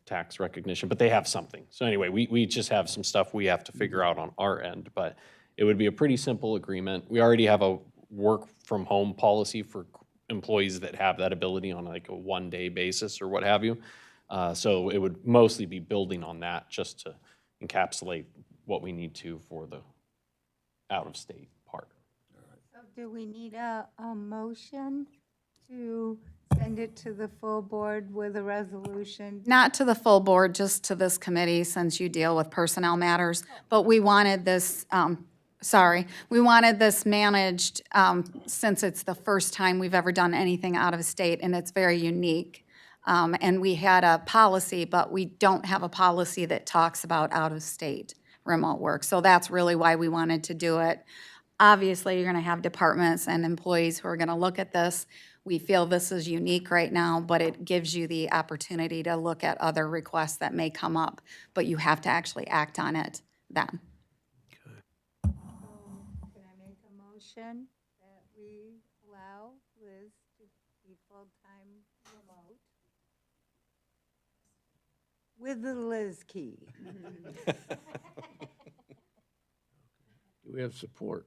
tax recognition, but they have something. So anyway, we just have some stuff we have to figure out on our end, but it would be a pretty simple agreement. We already have a work from home policy for employees that have that ability on like a one-day basis or what have you. So it would mostly be building on that just to encapsulate what we need to for the out-of-state part. So do we need a motion to send it to the full board with a resolution? Not to the full board, just to this committee, since you deal with personnel matters. But we wanted this, we wanted this managed, since it's the first time we've ever done anything out of state, and it's very unique. And we had a policy, but we don't have a policy that talks about out-of-state remote work. So that's really why we wanted to do it. Obviously, you're going to have departments and employees who are going to look at this. We feel this is unique right now, but it gives you the opportunity to look at other requests that may come up, but you have to actually act on it then. Can I make a motion that we allow Liz to be full-time remote with the Liz key? Do we have support?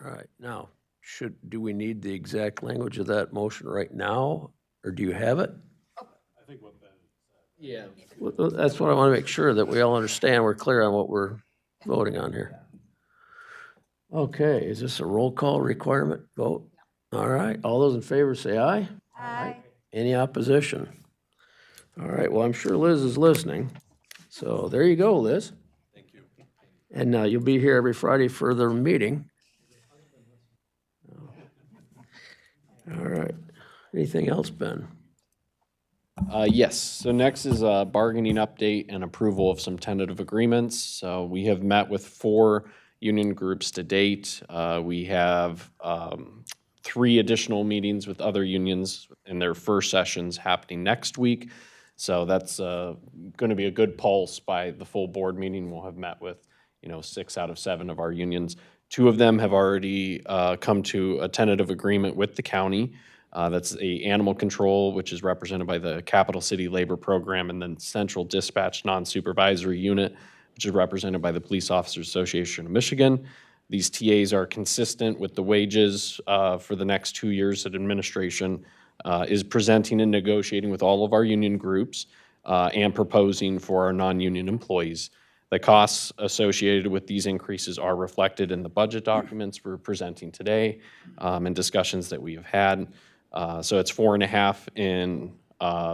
All right, now, do we need the exact language of that motion right now, or do you have it? Yeah. Well, that's what I want to make sure, that we all understand, we're clear on what we're voting on here. Okay, is this a roll call requirement vote? All right, all those in favor say aye. Aye. Any opposition? All right, well, I'm sure Liz is listening, so there you go, Liz. Thank you. And you'll be here every Friday for the meeting. All right, anything else, Ben? Yes, so next is a bargaining update and approval of some tentative agreements. So we have met with 4 union groups to date. We have 3 additional meetings with other unions in their first sessions happening next week. So that's going to be a good pulse by the full board meeting. We'll have met with, 6 out of 7 of our unions. 2 of them have already come to a tentative agreement with the county. That's a animal control, which is represented by the Capital City Labor Program, and then Central Dispatch Non-Supervisory Unit, which is represented by the Police Officers Association of Michigan. These TAs are consistent with the wages for the next 2 years that administration is presenting and negotiating with all of our union groups and proposing for our non-union employees. The costs associated with these increases are reflected in the budget documents we're presenting today and discussions that we have had. So it's 4.5 in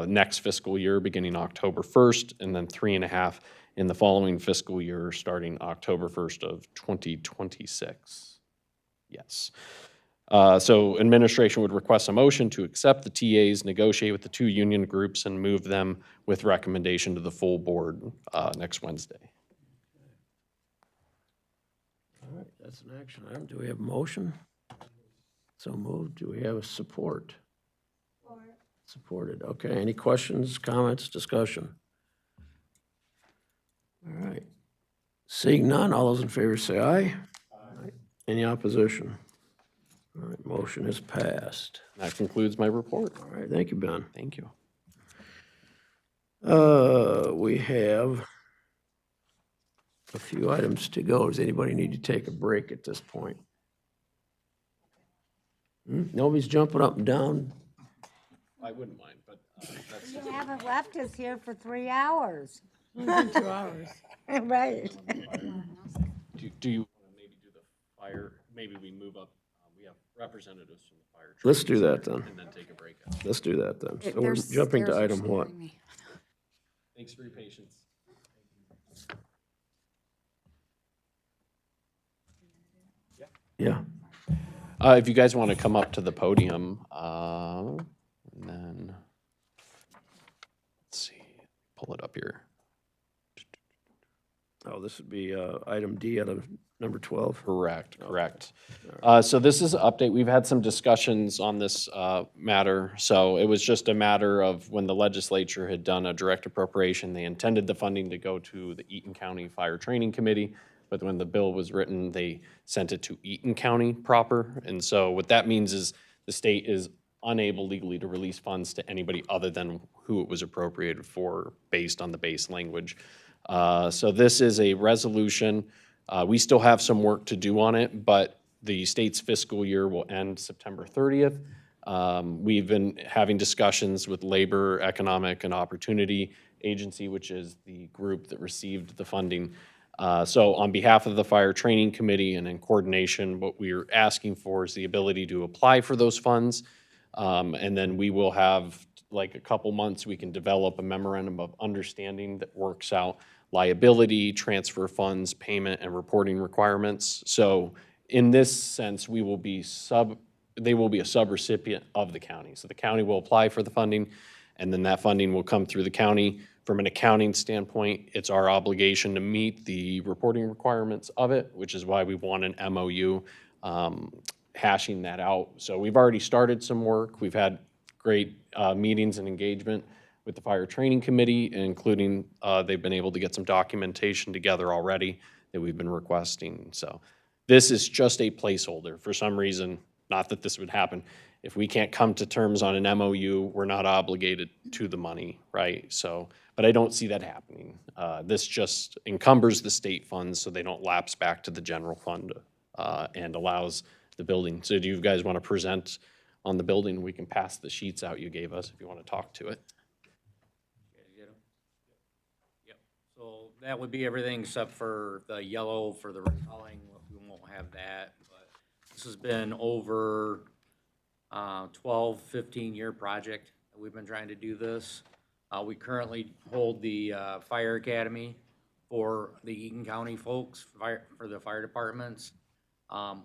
next fiscal year, beginning October 1st, and then 3.5 in the following fiscal year, starting October 1st of 2026. Yes. So administration would request a motion to accept the TAs, negotiate with the 2 union groups, and move them with recommendation to the full board next Wednesday. All right, that's an action item. Do we have a motion? So moved. Do we have a support? Supported. Okay, any questions, comments, discussion? All right. Seeing none, all those in favor say aye. Aye. Any opposition? All right, motion is passed. That concludes my report. All right, thank you, Ben. Thank you. We have a few items to go. Does anybody need to take a break at this point? Nobody's jumping up and down? I wouldn't mind, but that's... You haven't left us here for 3 hours. 2 hours. Right. Do you want to maybe do the fire? Maybe we move up. We have representatives from the fire fire. Let's do that then. And then take a break. Let's do that then. So we're There's jumping to stairs are item what? scaring me. Thanks for your patience. Yeah. If you guys want to come up to the podium, and then, let's see, pull it up here. Oh, this would be item D out of number 12. Correct, correct. So this is an update. We've had some discussions on this matter. So it was just a matter of when the legislature had done a direct appropriation, they intended the funding to go to the Eaton County Fire Training Committee. But when the bill was written, they sent it to Eaton County proper. And so what that means is the state is unable legally to release funds to anybody other than who it was appropriated for based on the base language. So this is a resolution. We still have some work to do on it, but the state's fiscal year will end September 30th. We've been having discussions with Labor, Economic, and Opportunity Agency, which is the group that received the funding. So on behalf of the Fire Training Committee and in coordination, what we're asking for is the ability to apply for those funds. And then we will have, like a couple months, we can develop a memorandum of understanding that works out liability, transfer funds, payment, and reporting requirements. So in this sense, they will be a subrecipient of the county. So the county will apply for the funding, and then that funding will come through the county. From an accounting standpoint, it's our obligation to meet the reporting requirements of it, which is why we want an MOU hashing that out. So we've already started some work. We've had great meetings and engagement with the Fire Training Committee, including they've been able to get some documentation together already that we've been requesting. So this is just a placeholder. For some reason, not that this would happen, if we can't come to terms on an MOU, we're not obligated to the money, right? So, but I don't see that happening. This just encumbers the state funds so they don't lapse back to the general fund and allows the building. So do you guys want to present on the building? We can pass the sheets out you gave us if you want to talk to it. Yep, so that would be everything except for the yellow for the repelling. We won't have that, but this has been over 12, 15-year project that we've been trying to do this. We currently hold the Fire Academy for the Eaton County folks, for the fire departments.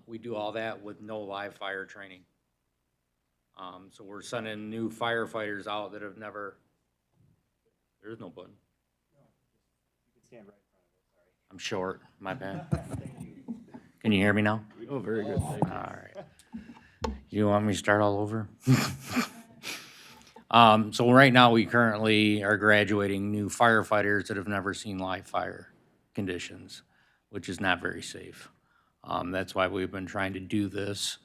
We do all that with no live fire training. So we're sending new firefighters out that have never, there's no button. I'm short, my bad. Can you hear me now? Oh, very good. Thank you. All right. You want me to start all over? So right now, we currently are graduating new firefighters that have never seen live fire conditions, which is not very safe. That's why we've been trying to do this.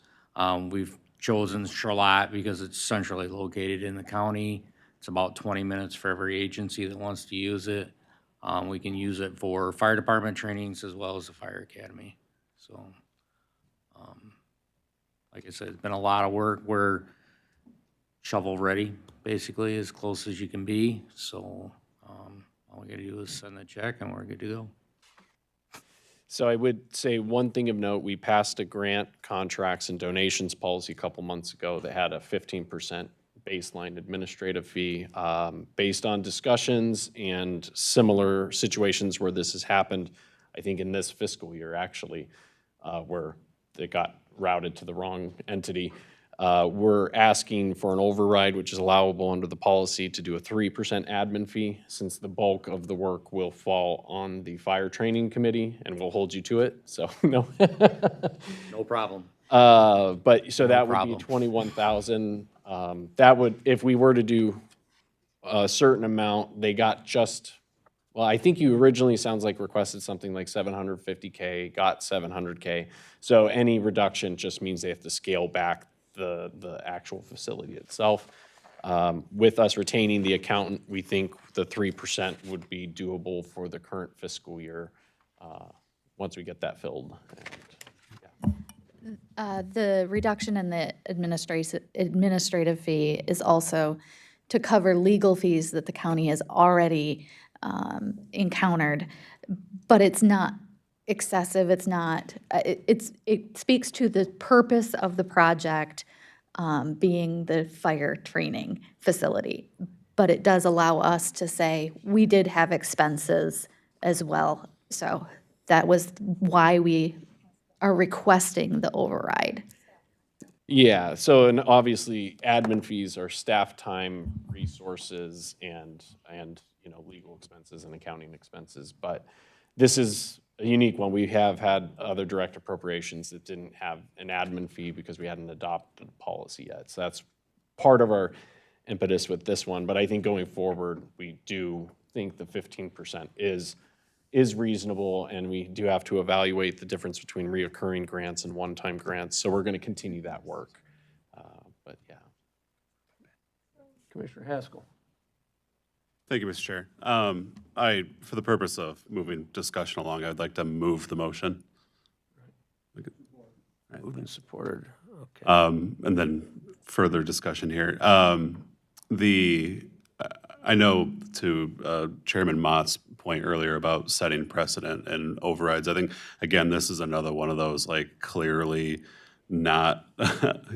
We've chosen Charlotte because it's centrally located in the county. It's about 20 minutes for every agency that wants to use it. We can use it for fire department trainings as well as the fire academy. So, like I said, it's been a lot of work. We're shovel ready, basically, as close as you can be. So, all we gotta do is send the check and we're good to go. So I would say one thing of note, we passed a grant contracts and donations policy a couple months ago that had a 15% baseline administrative fee. Based on discussions and similar situations where this has happened, I think in this fiscal year actually, where it got routed to the wrong entity, we're asking for an override, which is allowable under the policy, to do a 3% admin fee, since the bulk of the work will fall on the Fire Training Committee, and we'll hold you to it, so, no. No problem. But, so that would be problem. 21,000. That would, if we were to do a certain amount, they got just, well, I think you originally, sounds like, requested something like 750K, got 700K. So any reduction just means they have to scale back the actual facility itself. With us retaining the accountant, we think the 3% would be doable for the current fiscal year, once we get that filled. The reduction in the administrative fee is also to cover legal fees that the county has already encountered, but it's not excessive, it's not, it speaks to the purpose of the project being the fire training facility. But it does allow us to say, we did have expenses as well. So that was why we are requesting the override. Yeah, so, and obviously, admin fees are staff time, resources, and, you know, legal expenses and accounting expenses. But this is a unique one. We have had other direct appropriations that didn't have an admin fee because we hadn't adopted policy yet. So that's part of our impetus with this one. But I think going forward, we do think the 15% is reasonable, and we do have to evaluate the difference between reoccurring grants and one-time grants. So we're going to continue that work. But yeah. Commissioner Haskell. Thank you, Mr. Chair. For the purpose of moving discussion along, I'd like to move the motion. Moved and supported, okay. And then further discussion here. I know to Chairman Mott's point earlier about setting precedent and overrides, I think, again, this is another one of those, like, clearly not,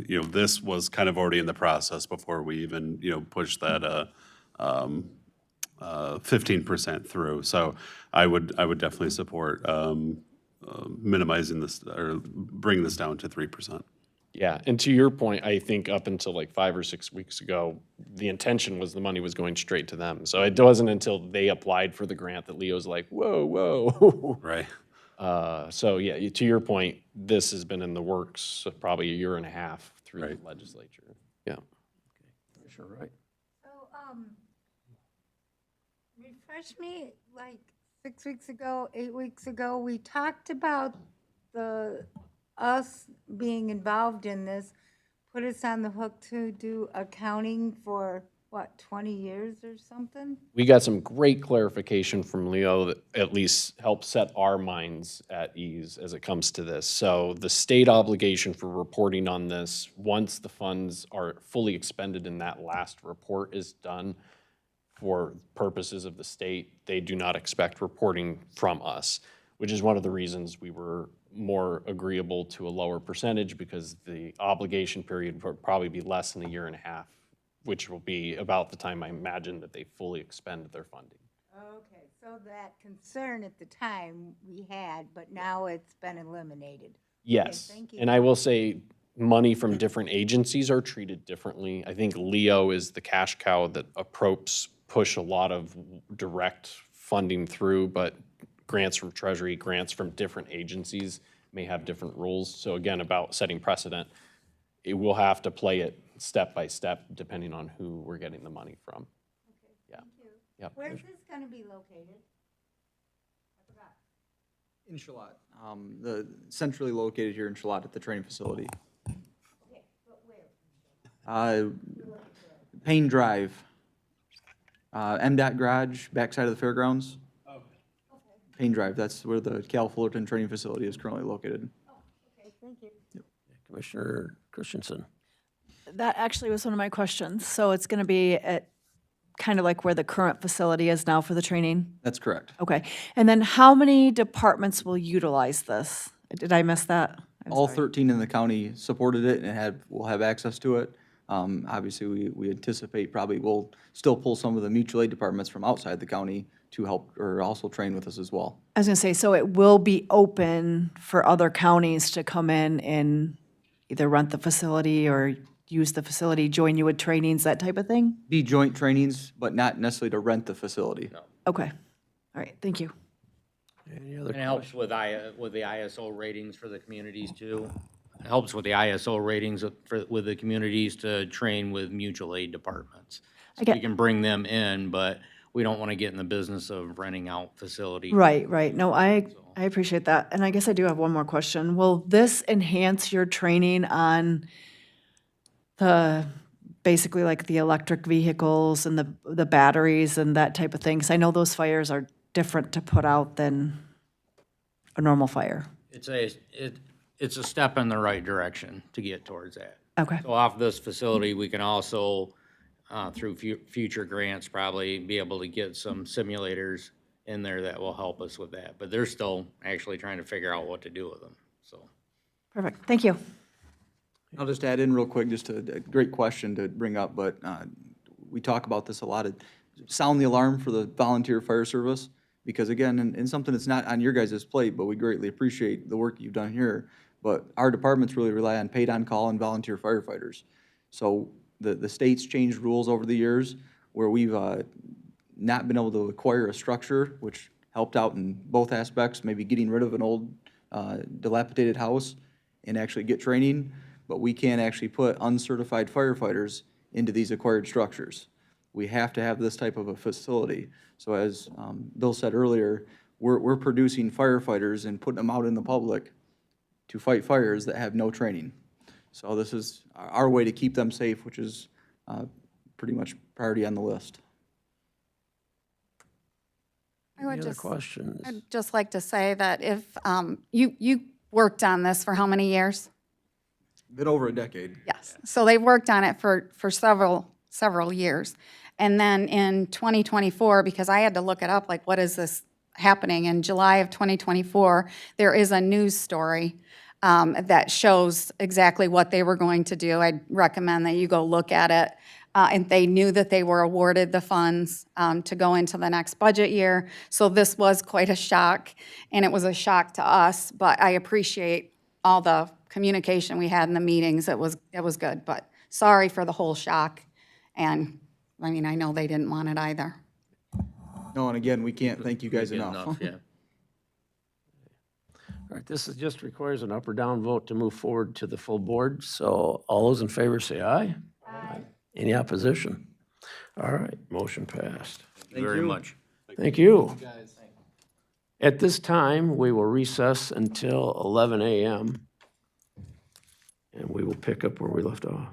you know, this was kind of already in the process before we even, you know, pushed that 15% through. So I would definitely support minimizing this, or bringing this down to 3%. Yeah, and to your point, I think up until like 5 or 6 weeks ago, the intention was the money was going straight to them. So it wasn't until they applied for the grant that Leo's like, whoa, whoa. Right. So yeah, to your point, this has been in the works probably a year and a half through the legislature. Yeah. Commissioner Wright. So, refresh me, like 6 weeks ago, 8 weeks ago, we talked about us being involved in this, put us on the hook to do accounting for, what, 20 years or something? We got some great clarification from Leo that at least helps set our minds at ease as it comes to this. So the state obligation for reporting on this, once the funds are fully expended and that last report is done for purposes of the state, they do not expect reporting from us, which is one of the reasons we were more agreeable to a lower percentage, because the obligation period would probably be less than a year and a half, which will be about the time I imagine that they fully expend their funding. Okay, so that concern at the time we had, but now it's been eliminated. Yes, Okay, thank you. and I will say, money from different agencies are treated differently. I think Leo is the cash cow that push a lot of direct funding through, but grants from Treasury, grants from different agencies may have different rules. So again, about setting precedent, it will have to play it step by step depending on who we're getting the money from. Okay, Yeah. thank you. Yep. Where's this gonna be located? I forgot. In Charlotte, centrally located here in Charlotte at the training facility. Okay, but where? Payne Drive, MDOT garage, backside of the fairgrounds. Payne Drive, that's where the Cal Fullerton training facility is currently located. Okay, thank you. Commissioner Christensen. That actually was one of my questions. So it's going to be at kind of like where the current facility is now for the training? That's correct. Okay. And then how many departments will utilize this? Did I miss that? I'm All sorry. 13 in the county supported it and will have access to it. Obviously, we anticipate probably we'll still pull some of the mutual aid departments from outside the county to help or also train with us as well. I was going to say, so it will be open for other counties to come in and either rent the facility or use the facility, join you with trainings, that type of thing? Be joint trainings, but not necessarily to rent the facility. Okay. All right, thank you. Any other And it helps with the ISO ratings for the communities too. It helps with the ISO ratings with the communities to train with mutual aid departments. So Okay. we can bring them in, but we don't want to get in the business of renting out facilities. Right, right. No, I appreciate that. And I guess I do have one more question. Will this enhance your training on basically like the electric vehicles and the batteries and that type of thing? Because I know those fires are different to put out than a normal fire. It's a step in the right direction to get towards that. Okay. So off this facility, we can also, through future grants, probably be able to get some simulators in there that will help us with that. But they're still actually trying to figure out what to do with them, so. Perfect. Thank you. I'll just add in real quick, just a great question to bring up, but we talk about this a lot. Sound the alarm for the volunteer fire service, because again, and something that's not on your guys' plate, but we greatly appreciate the work you've done here. But our departments really rely on paid on-call and volunteer firefighters. So the state's changed rules over the years where we've not been able to acquire a structure, which helped out in both aspects, maybe getting rid of an old dilapidated house and actually get training, but we can't actually put uncertified firefighters into these acquired structures. We have to have this type of a facility. So as Bill said earlier, we're producing firefighters and putting them out in the public to fight fires that have no training. So this is our way to keep them safe, which is pretty much priority on the list. I would Any other just, questions? I'd just like to say that if, you worked on this for how many years? Been over a decade. Yes. So they worked on it for several years. And then in 2024, because I had to look it up, like, what is this happening? In July of 2024, there is a news story that shows exactly what they were going to do. I'd recommend that you go look at it. And they knew that they were awarded the funds to go into the next budget year. So this was quite a shock, and it was a shock to us, but I appreciate all the communication we had in the meetings. It was good, but sorry for the whole shock. And, I mean, I know they didn't want it either. No, and again, we can't thank you guys enough. All right, this just requires an up or down vote to move forward to the full board. So all those in favor say aye. Aye. Any opposition? All right, motion passed. Thank you very much. Thank you. At this time, we will recess until 11 a.m. and we will pick up where we left off.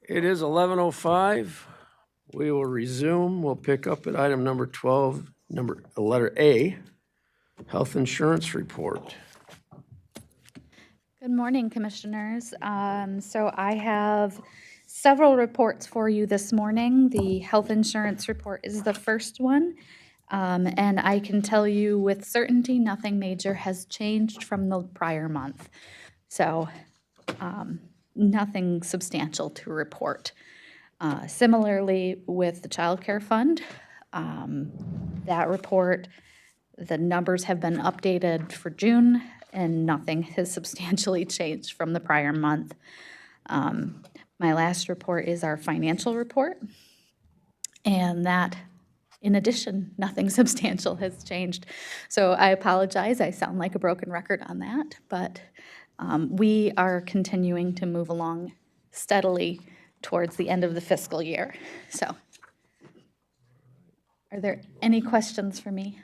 It is 11:05. We will resume. We'll pick up at item number 12, letter A, health insurance report. Good morning, Commissioners. So I have several reports for you this morning. The health insurance report is the first one. And I can tell you with certainty, nothing major has changed from the prior month. So nothing substantial to report. Similarly, with the child care fund, that report, the numbers have been updated for June, and nothing has substantially changed from the prior month. My last report is our financial report, and that, in addition, nothing substantial has changed. So I apologize, I sound like a broken record on that, but we are continuing to move along steadily towards the end of the fiscal year. So, are there any questions for me?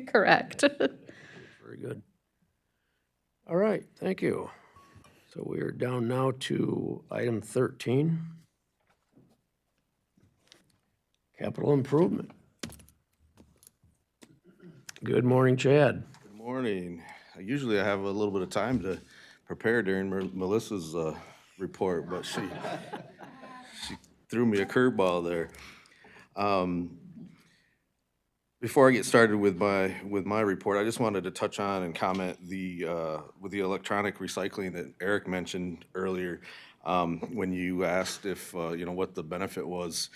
Correct. Very good. All right, thank you. So we are down now to item 13. Capital improvement. Good morning, Chad. Good morning. Usually I have a little bit of time to prepare during Melissa's report, but she threw me a curveball there. Before I get started with my report, I just wanted to touch on and comment with the electronic recycling that Eric mentioned earlier, when you asked if what the benefit was.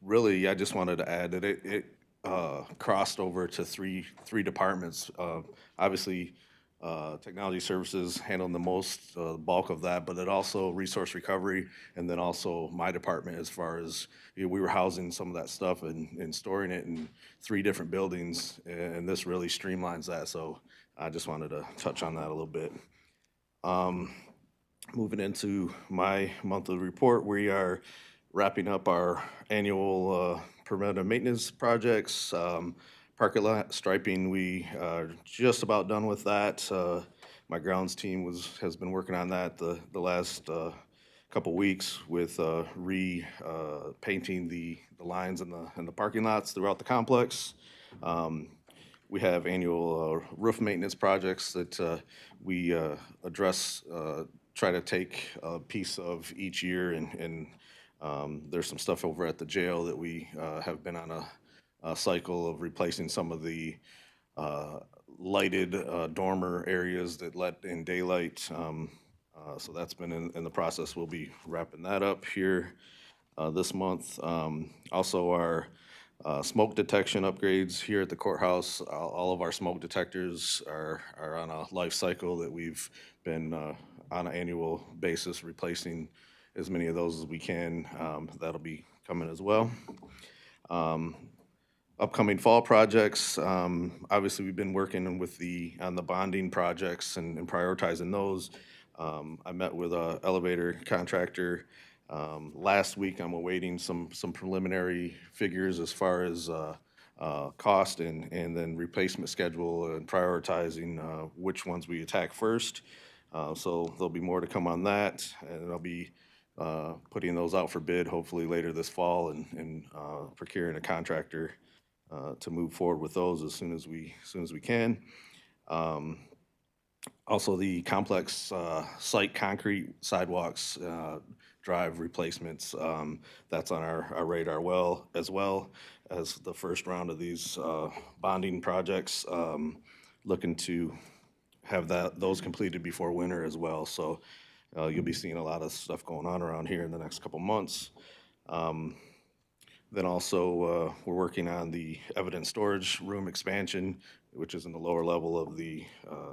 Really, I just wanted to add that it crossed over to three departments. Obviously, technology services handling the most bulk of that, but it also resource recovery, and then also my department, as far as we were housing some of that stuff and storing it in 3 different buildings, and this really streamlines that. So I just wanted to touch on that a little bit. Moving into my monthly report, we are wrapping up our annual preventive maintenance projects. Parking lot striping, we are just about done with that. My grounds team has been working on that the last couple weeks with painting the lines in the parking lots throughout the complex. We have annual roof maintenance projects that we address, try to take a piece of each year, and there's some stuff over at the jail that we have been on a cycle of replacing some of the lighted dormer areas that let in daylight. So that's been in the process. We'll be wrapping that up here this month. Also, our smoke detection upgrades here at the courthouse. All of our smoke detectors are on a life cycle that we've been on an annual basis replacing as many of those as we can. That'll be coming as well. Upcoming fall projects, obviously we've been working on the bonding projects and prioritizing those. I met with an elevator contractor last week. I'm awaiting some preliminary figures as far as cost and then replacement schedule and prioritizing which ones we attack first. So there'll be more to come on that, and I'll be putting those out for bid hopefully later this fall and procuring a contractor to move forward with those as soon as we can. Also, the complex site concrete sidewalks, drive replacements, that's on our radar as well as the first round of these bonding projects. Looking to have those completed before winter as well. So you'll be seeing a lot of stuff going on around here in the next couple months. Then also, we're working on the evidence storage room expansion, which is in the lower level of the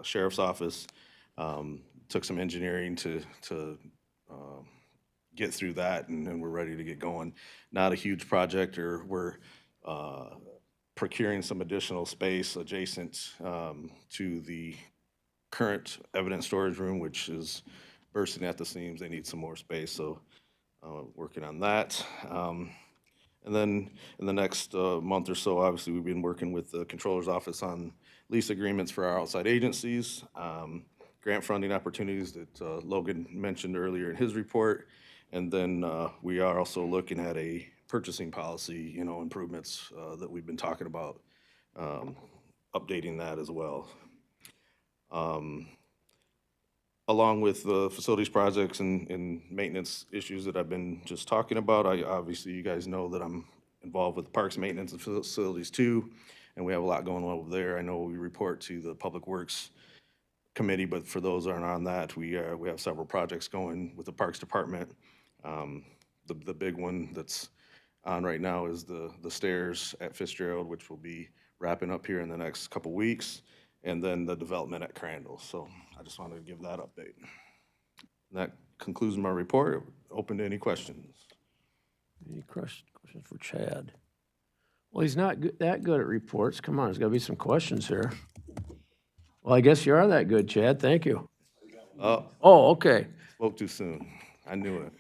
sheriff's office. Took some engineering to get through that, and we're ready to get going. Not a huge project, or we're procuring some additional space adjacent to the current evidence storage room, which is bursting at the seams. They need some more space, so working on that. And then in the next month or so, obviously, we've been working with the Controller's Office on lease agreements for our outside agencies. grant funding opportunities that Logan mentioned earlier in his report. And then we are also looking at a purchasing policy, improvements that we've been talking about, updating that as well. Along with the facilities projects and maintenance issues that I've been just talking about, obviously you guys know that I'm involved with parks maintenance and facilities too, and we have a lot going on over there. I know we report to the Public Works Committee, but for those that aren't on that, we have several projects going with the Parks Department. The big one that's on right now is the stairs at Fitzgerald, which will be wrapping up here in the next couple weeks, and then the development at Crandall. So I just wanted to give that update. That concludes my report. Open to any questions. Any questions for Chad? Well, he's not that good at reports. Come on, there's got to be some questions here. Well, I guess you are that good, Chad. Thank you. Oh, okay. Spoke too soon. I knew it.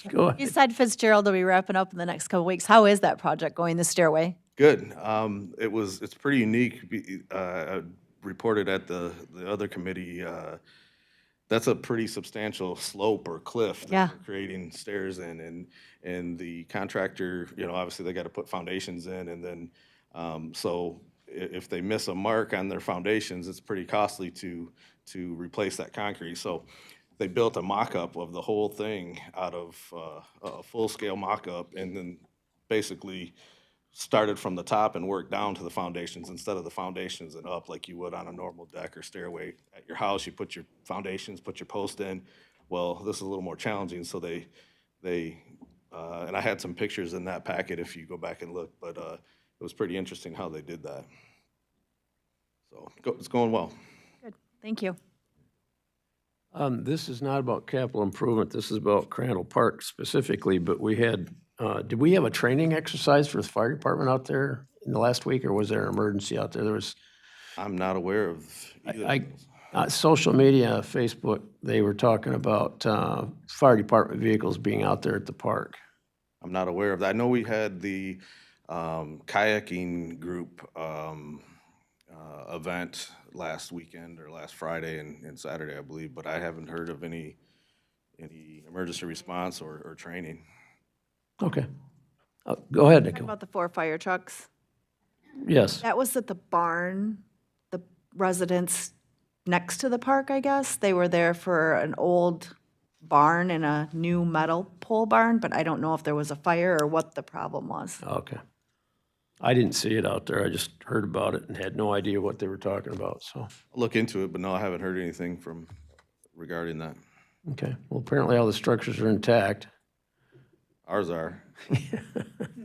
Go ahead. You said Fitzgerald will be wrapping up in the next couple weeks. How is that project going, the stairway? Good. It's pretty unique. I reported at the other committee, that's a pretty substantial slope or cliff that Yeah. we're creating stairs in, and the contractor, obviously they got to put foundations in, and then, so if they miss a mark on their foundations, it's pretty costly to replace that concrete. So they built a mock-up of the whole thing out of a full-scale mock-up, and then basically started from the top and worked down to the foundations instead of the foundations and up like you would on a normal deck or stairway. At your house, you put your foundations, put your post in. Well, this is a little more challenging, so they and I had some pictures in that packet if you go back and look, but it was pretty interesting how they did that. So it's going well. Good, thank you. This is not about capital improvement. This is about Crandall Park specifically, but we had, did we have a training exercise for the fire department out there in the last week, or was there an emergency out there? There was. I'm not aware of either. Social media, Facebook, they were talking about fire department vehicles being out there at the park. I'm not aware of that. I know we had the kayaking group event last weekend or last Friday and Saturday, I believe, but I haven't heard of any emergency response or training. Okay. Go ahead, Talk Nicole. about the 4 fire trucks. Yes. That was at the barn, the residents next to the park, I guess. They were there for an old barn and a new metal pole barn, but I don't know if there was a fire or what the problem was. Okay. I didn't see it out there. I just heard about it and had no idea what they were talking about, so. I'll look into it, but no, I haven't heard anything regarding that. Okay. Well, apparently all the structures are intact. Ours are,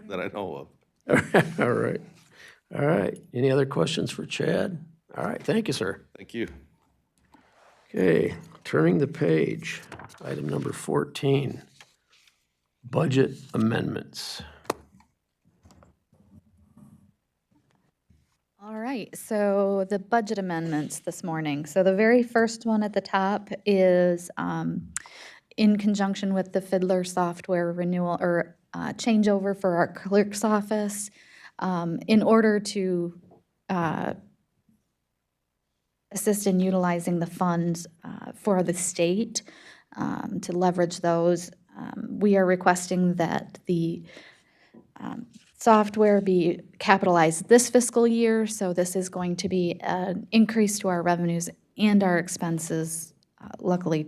that I know of. All right. All right. Any other questions for Chad? All right. Thank you, sir. Thank you. Okay, turning the page, item number 14, budget amendments. All right, so the budget amendments this morning. So the very first one at the top is in conjunction with the Fiddler software renewal or changeover for our clerk's office. In order to assist in utilizing the funds for the state, to leverage those, we are requesting that the software be capitalized this fiscal year, so this is going to be an increase to our revenues and our expenses, luckily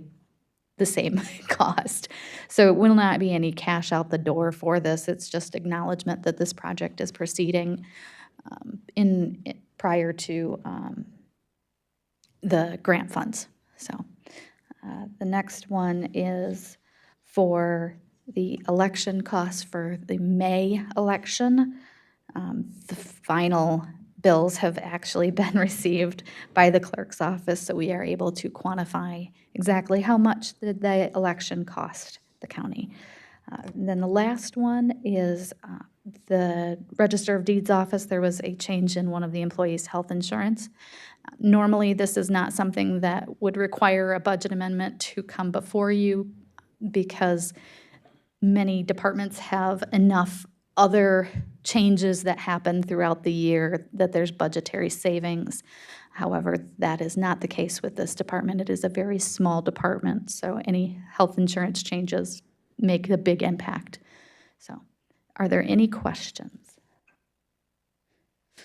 the same cost. So it will not be any cash out the door for this, it's just acknowledgement that this project is proceeding prior to the grant funds. So the next one is for the election costs for the May election. The final bills have actually been received by the clerk's office, so we are able to quantify exactly how much did the election cost the county. Then the last one is the Register of Deeds office. There was a change in one of the employees' health insurance. Normally, this is not something that would require a budget amendment to come before you because many departments have enough other changes that happen throughout the year that there's budgetary savings. However, that is not the case with this department. It is a very small department, so any health insurance changes make a big impact. So, are there any questions? I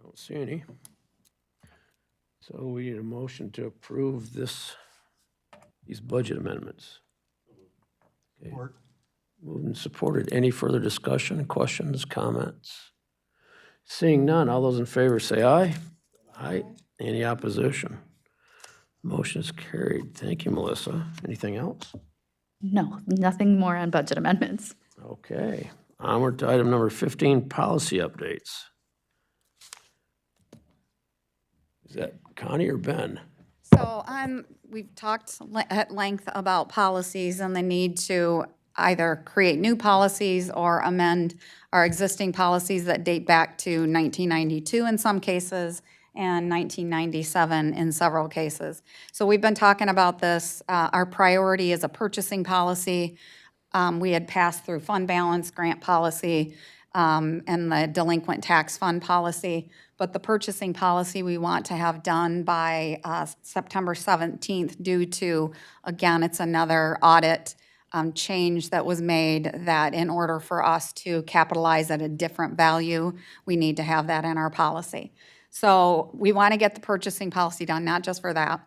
don't see any. So we need a motion to approve these budget amendments. Okay. Moved and supported. Any further discussion, questions, comments? Seeing none, all those in favor say aye. Aye. Any opposition? Motion is carried. Thank you, Melissa. Anything else? No, nothing more on budget amendments. Okay. Onward to item number 15, policy updates. Is that Connie or Ben? So we've talked at length about policies and the need to either create new policies or amend our existing policies that date back to 1992 in some cases and 1997 in several cases. So we've been talking about this. Our priority is a purchasing policy. We had passed through fund balance, grant policy, and the delinquent tax fund policy. But the purchasing policy we want to have done by September 17th due to, again, it's another audit change that was made that in order for us to capitalize at a different value, we need to have that in our policy. So we want to get the purchasing policy done, not just for that,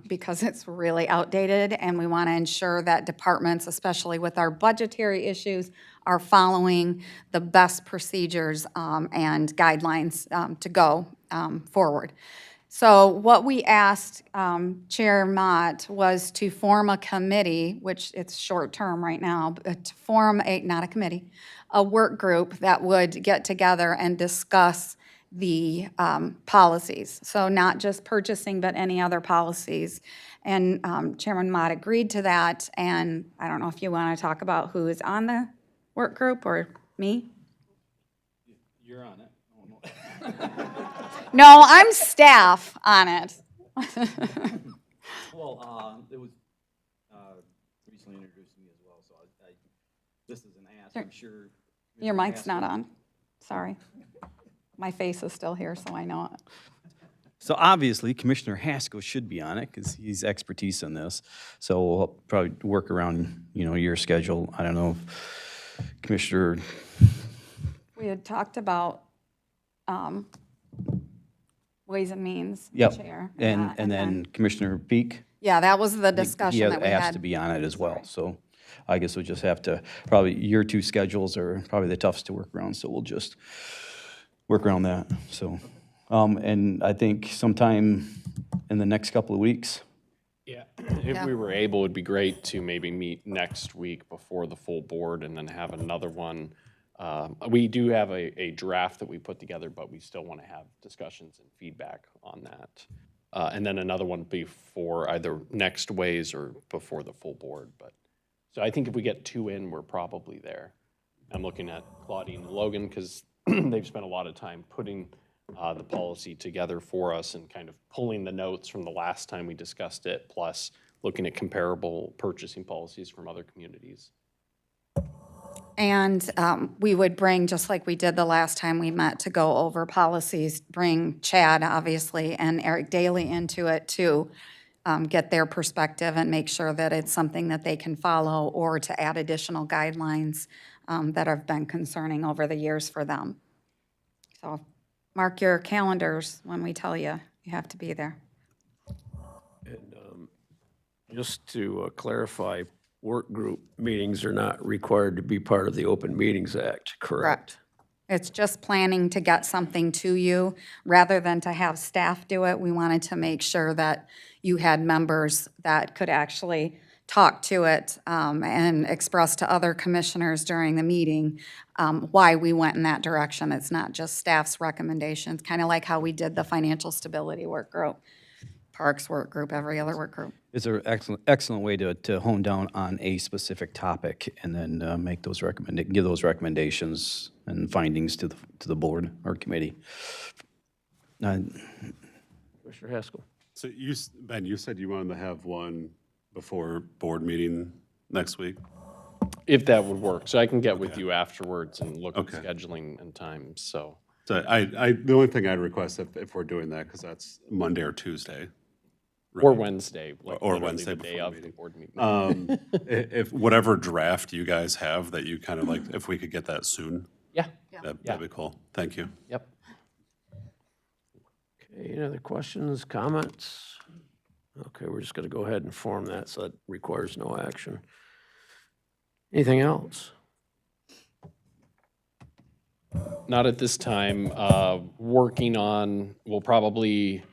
because it's really outdated, and we want to ensure that departments, especially with our budgetary issues, are following the best procedures and guidelines to go forward. So what we asked Chair Mott was to form a committee, which it's short-term right now, but to form not a committee, a work group that would get together and discuss the policies. So not just purchasing, but any other policies. And Chairman Mott agreed to that, and I don't know if you want to talk about who is on the work group or me? You're on it. No, I'm staff on it. Well, it was recently introduced to me as well, so this is an ask, I'm sure. Your mic's not on, sorry. My face is still here, so I know it. So obviously, Commissioner Haskell should be on it because he's expertise in this. So we'll probably work around, your schedule. I don't know if Commissioner. We had talked about Ways and Means, Yep. Chair. And then Commissioner Peak. Yeah, that was the discussion that we He asked had. to be on it as well. So I guess we'll just have to, probably your two schedules are probably the toughest to work around. So we'll just work around that. So, and I think sometime in the next couple of weeks. Yeah, if we were able, it'd be great to maybe meet next week before the full board and then have another one. We do have a draft that we put together, but we still want to have discussions and feedback on that. And then another one before either next Ways or before the full board. But so I think if we get two in, we're probably there. I'm looking at Claudine and Logan because they've spent a lot of time putting the policy together for us and kind of pulling the notes from the last time we discussed it, plus looking at comparable purchasing policies from other communities. And we would bring, just like we did the last time we met to go over policies, bring Chad, obviously, and Eric Daly into it to get their perspective and make sure that it's something that they can follow or to add additional guidelines that have been concerning over the years for them. So mark your calendars when we tell you you have to be there. And just to clarify, work group meetings are not required to be part of the Open Meetings Act, correct? It's just planning to get something to you. Rather than to have staff do it, we wanted to make sure that you had members that could actually talk to it and express to other commissioners during the meeting why we went in that direction. It's not just staff's recommendations, kind of like how we did the financial stability work group, parks work group, every other work group. It's an excellent way to hone down on a specific topic and then make those give those recommendations and findings to the board or committee. Commissioner Haskell. So Ben, you said you wanted to have one before board meeting next week? If that would work. So I can get with you afterwards and look at scheduling and times, so. So the only thing I'd request if we're doing that, because that's Monday or Tuesday. Or right? Wednesday. like Or literally Wednesday the day before of the the meeting. board meeting. If whatever draft you guys have that you kind of like, if we could get that soon, Yeah, that'd be cool. Thank you. yep. Okay, any other questions, comments? Okay, we're just going to go ahead and form that, so that requires no action. Anything else? Not at this time. Working on, we'll probably,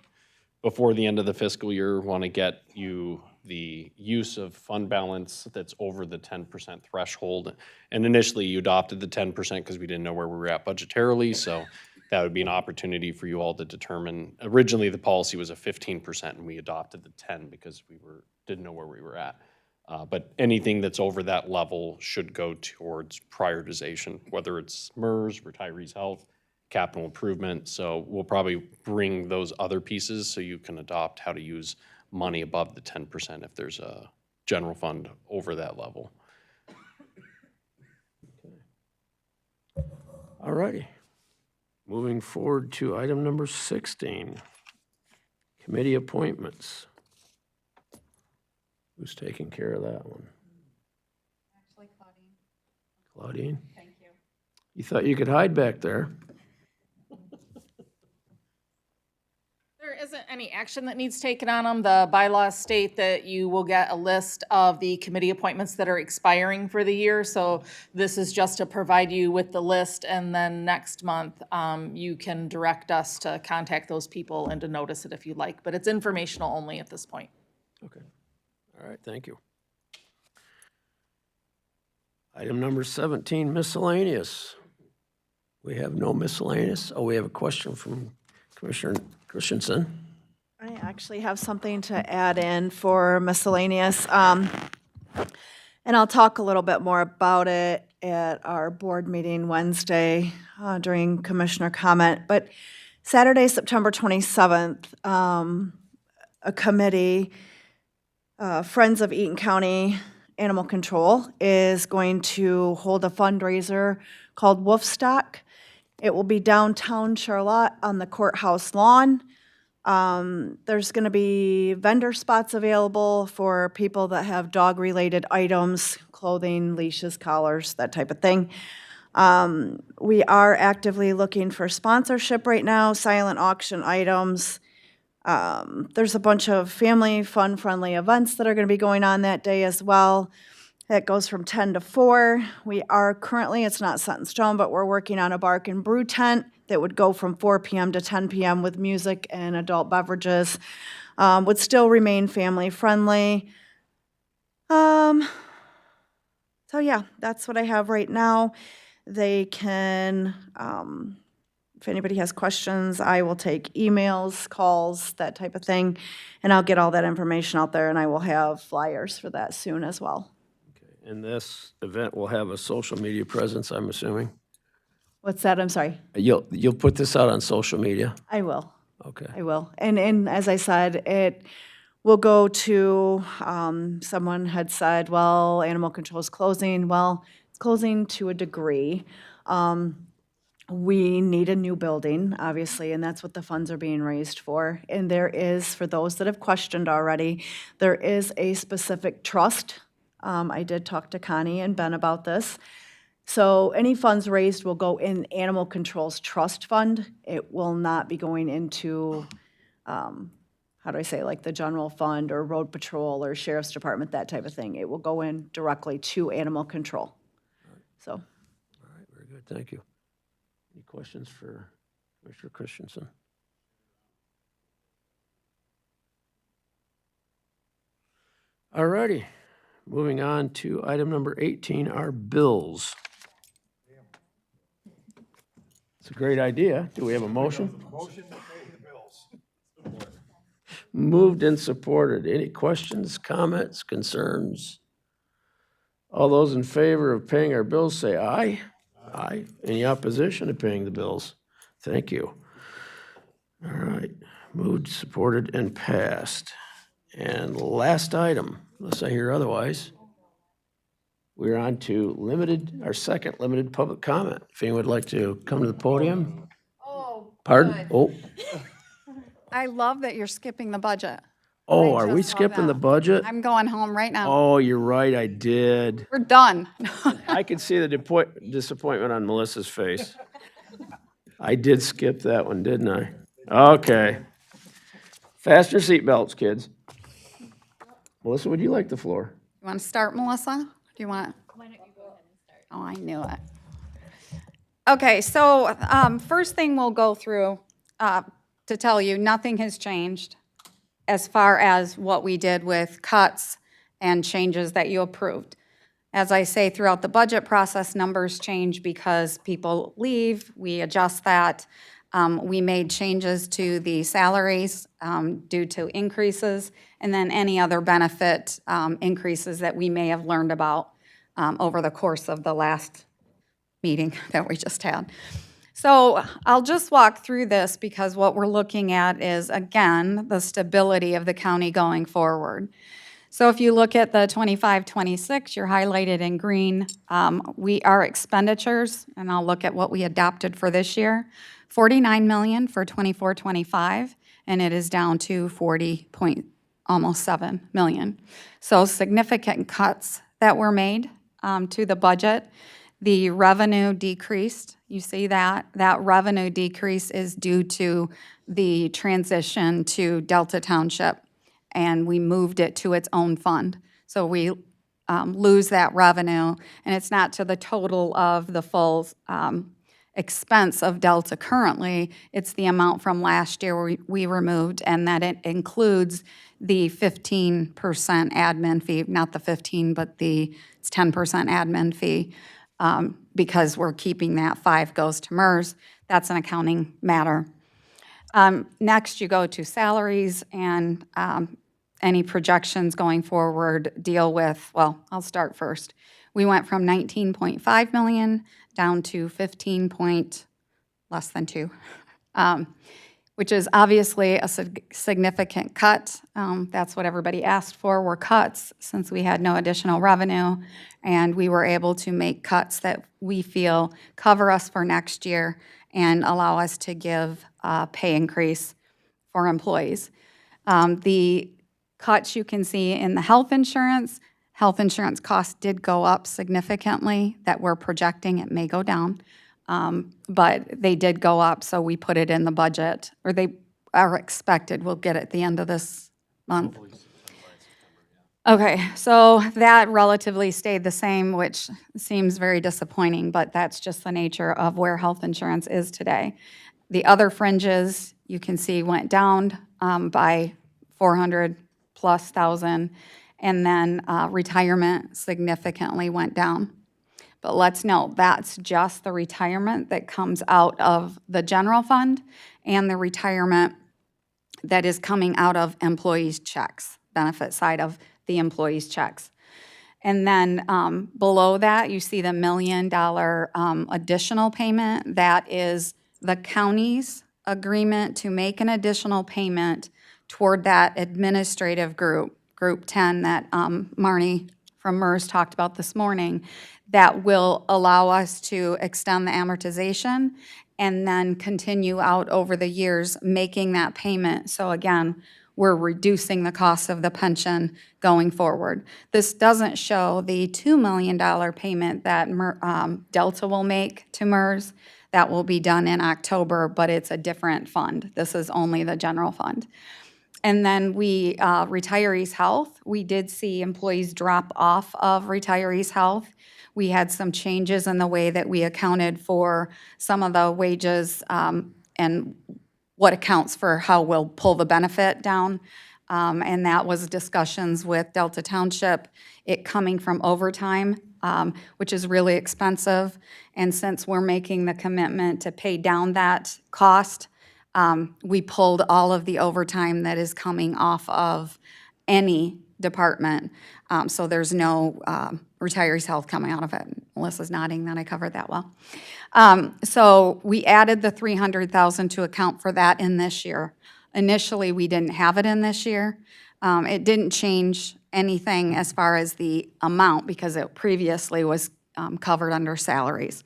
before the end of the fiscal year, want to get you the use of fund balance that's over the 10% threshold. And initially, you adopted the 10% because we didn't know where we were at budgetarily, so that would be an opportunity for you all to determine. Originally, the policy was a 15%, and we adopted the 10 because didn't know where we were at. But anything that's over that level should go towards prioritization, whether it's MERS, retirees' health, capital improvement. So we'll probably bring those other pieces so you can adopt how to use money above the 10% if there's a general fund over that level. All righty. Moving forward to item number 16, committee appointments. Who's taking care of that one? Actually, Claudine. Claudine? Thank you. You thought you could hide back there? There isn't any action that needs taken on them. The bylaws state that you will get a list of the committee appointments that are expiring for the year. So this is just to provide you with the list, and then next month, you can direct us to contact those people and to notice it if you'd like. But it's informational only at this point. Okay. All right, thank you. Item number 17, miscellaneous. We have no miscellaneous. Oh, we have a question from Commissioner Christensen. I actually have something to add in for miscellaneous. And I'll talk a little bit more about it at our board meeting Wednesday during commissioner comment. But Saturday, September 27th, a committee, Friends of Eaton County Animal Control, is going to hold a fundraiser called Wolfstock. It will be downtown Charlotte on the courthouse lawn. There's going to be vendor spots available for people that have dog-related items, clothing, leashes, collars, that type of thing. We are actively looking for sponsorship right now, silent auction items. There's a bunch of family, fun-friendly events that are going to be going on that day as well. It goes from 10 to 4. We are currently, it's not set in stone, but we're working on a bark and brew tent that would go from 4 p.m. to 10 p.m. with music and adult beverages. Would still remain family-friendly. So yeah, that's what I have right now. They can, if anybody has questions, I will take emails, calls, that type of thing, and I'll get all that information out there, and I will have flyers for that soon as well. And this event will have a social media presence, I'm assuming? What's that? I'm sorry. You'll put this out on social media? I will. Okay. I will. And as I said, it will go to, someone had said, well, animal control is closing. Well, it's closing to a degree. We need a new building, obviously, and that's what the funds are being raised for. And there is, for those that have questioned already, there is a specific trust. I did talk to Connie and Ben about this. So any funds raised will go in Animal Control's trust fund. It will not be going into, how do I say, like the general fund or road patrol or sheriff's department, that type of thing. It will go in directly to Animal Control. So. All right, very good, thank you. Any questions for Commissioner Christensen? All righty, moving on to item number 18, our bills. It's a great idea. Do we have a motion? Motion to pay the bills. Moved and supported. Any questions, comments, concerns? All those in favor of paying our bills say aye. Aye. Any opposition to paying the bills? Thank you. All right, moved, supported, and passed. And last item, unless I hear otherwise, we're on to our second limited public comment. If anyone would like to come to the podium. Pardon? Oh, I love that you're skipping the budget. oh, I are we just love skipping the that. budget? I'm going home right now. Oh, you're right, I did. We're done. I could see the disappointment on Melissa's face. I did skip that one, didn't I? Okay. Fasten your seatbelts, kids. Melissa, would you like the floor? You want to start, Melissa? Do you want? Why don't you go ahead and start? Oh, I knew it. Okay, so first thing we'll go through to tell you, nothing has changed as far as what we did with cuts and changes that you approved. As I say, throughout the budget process, numbers change because people leave. We adjust that. We made changes to the salaries due to increases, and then any other benefit increases that we may have learned about over the course of the last meeting that we just had. So I'll just walk through this because what we're looking at is, again, the stability of the county going forward. So if you look at the 25-26, you're highlighted in green. Our expenditures, and I'll look at what we adopted for this year, $49 million for 24-25, and it is down to almost $7 million. So significant cuts that were made to the budget. The revenue decreased. You see that? That revenue decrease is due to the transition to Delta Township, and we moved it to its own fund. So we lose that revenue, and it's not to the total of the full expense of Delta currently. It's the amount from last year we removed, and that it includes the 15% admin fee, not the 15, but it's 10% admin fee, because we're keeping that 5 goes to MERS. That's an accounting matter. Next, you go to salaries, and any projections going forward deal with, well, I'll start first. We went from 19.5 million down to 15 point, less than 2, which is obviously a significant cut. That's what everybody asked for, were cuts, since we had no additional revenue, and we were able to make cuts that we feel cover us for next year and allow us to give a pay increase for employees. The cuts you can see in the health insurance costs did go up significantly, that we're projecting. It may go down, but they did go up, so we put it in the budget, or they are expected. We'll get it at the end of this month. Okay, so that relatively stayed the same, which seems very disappointing, but that's just the nature of where health insurance is today. The other fringes, you can see, went down by 400+ thousand, and then retirement significantly went down. But let's note, that's just the retirement that comes out of the general fund and the retirement that is coming out of employees' checks, benefit side of the employees' checks. And then below that, you see the $1 million additional payment. That is the county's agreement to make an additional payment toward that administrative group, Group 10, that Marnie from MERS talked about this morning, that will allow us to extend the amortization and then continue out over the years making that payment. So again, we're reducing the cost of the pension going forward. This doesn't show the $2 million payment that Delta will make to MERS. That will be done in October, but it's a different fund. This is only the general fund. And then retirees' health, we did see employees drop off of retirees' health. We had some changes in the way that we accounted for some of the wages and what accounts for how we'll pull the benefit down. And that was discussions with Delta Township, it coming from overtime, which is really expensive. And since we're making the commitment to pay down that cost, we pulled all of the overtime that is coming off of any department. So there's no retirees' health coming out of it. Melissa's nodding that I covered that well. So we added the $300,000 to account for that in this year. Initially, we didn't have it in this year. It didn't change anything as far as the amount because it previously was covered under salaries.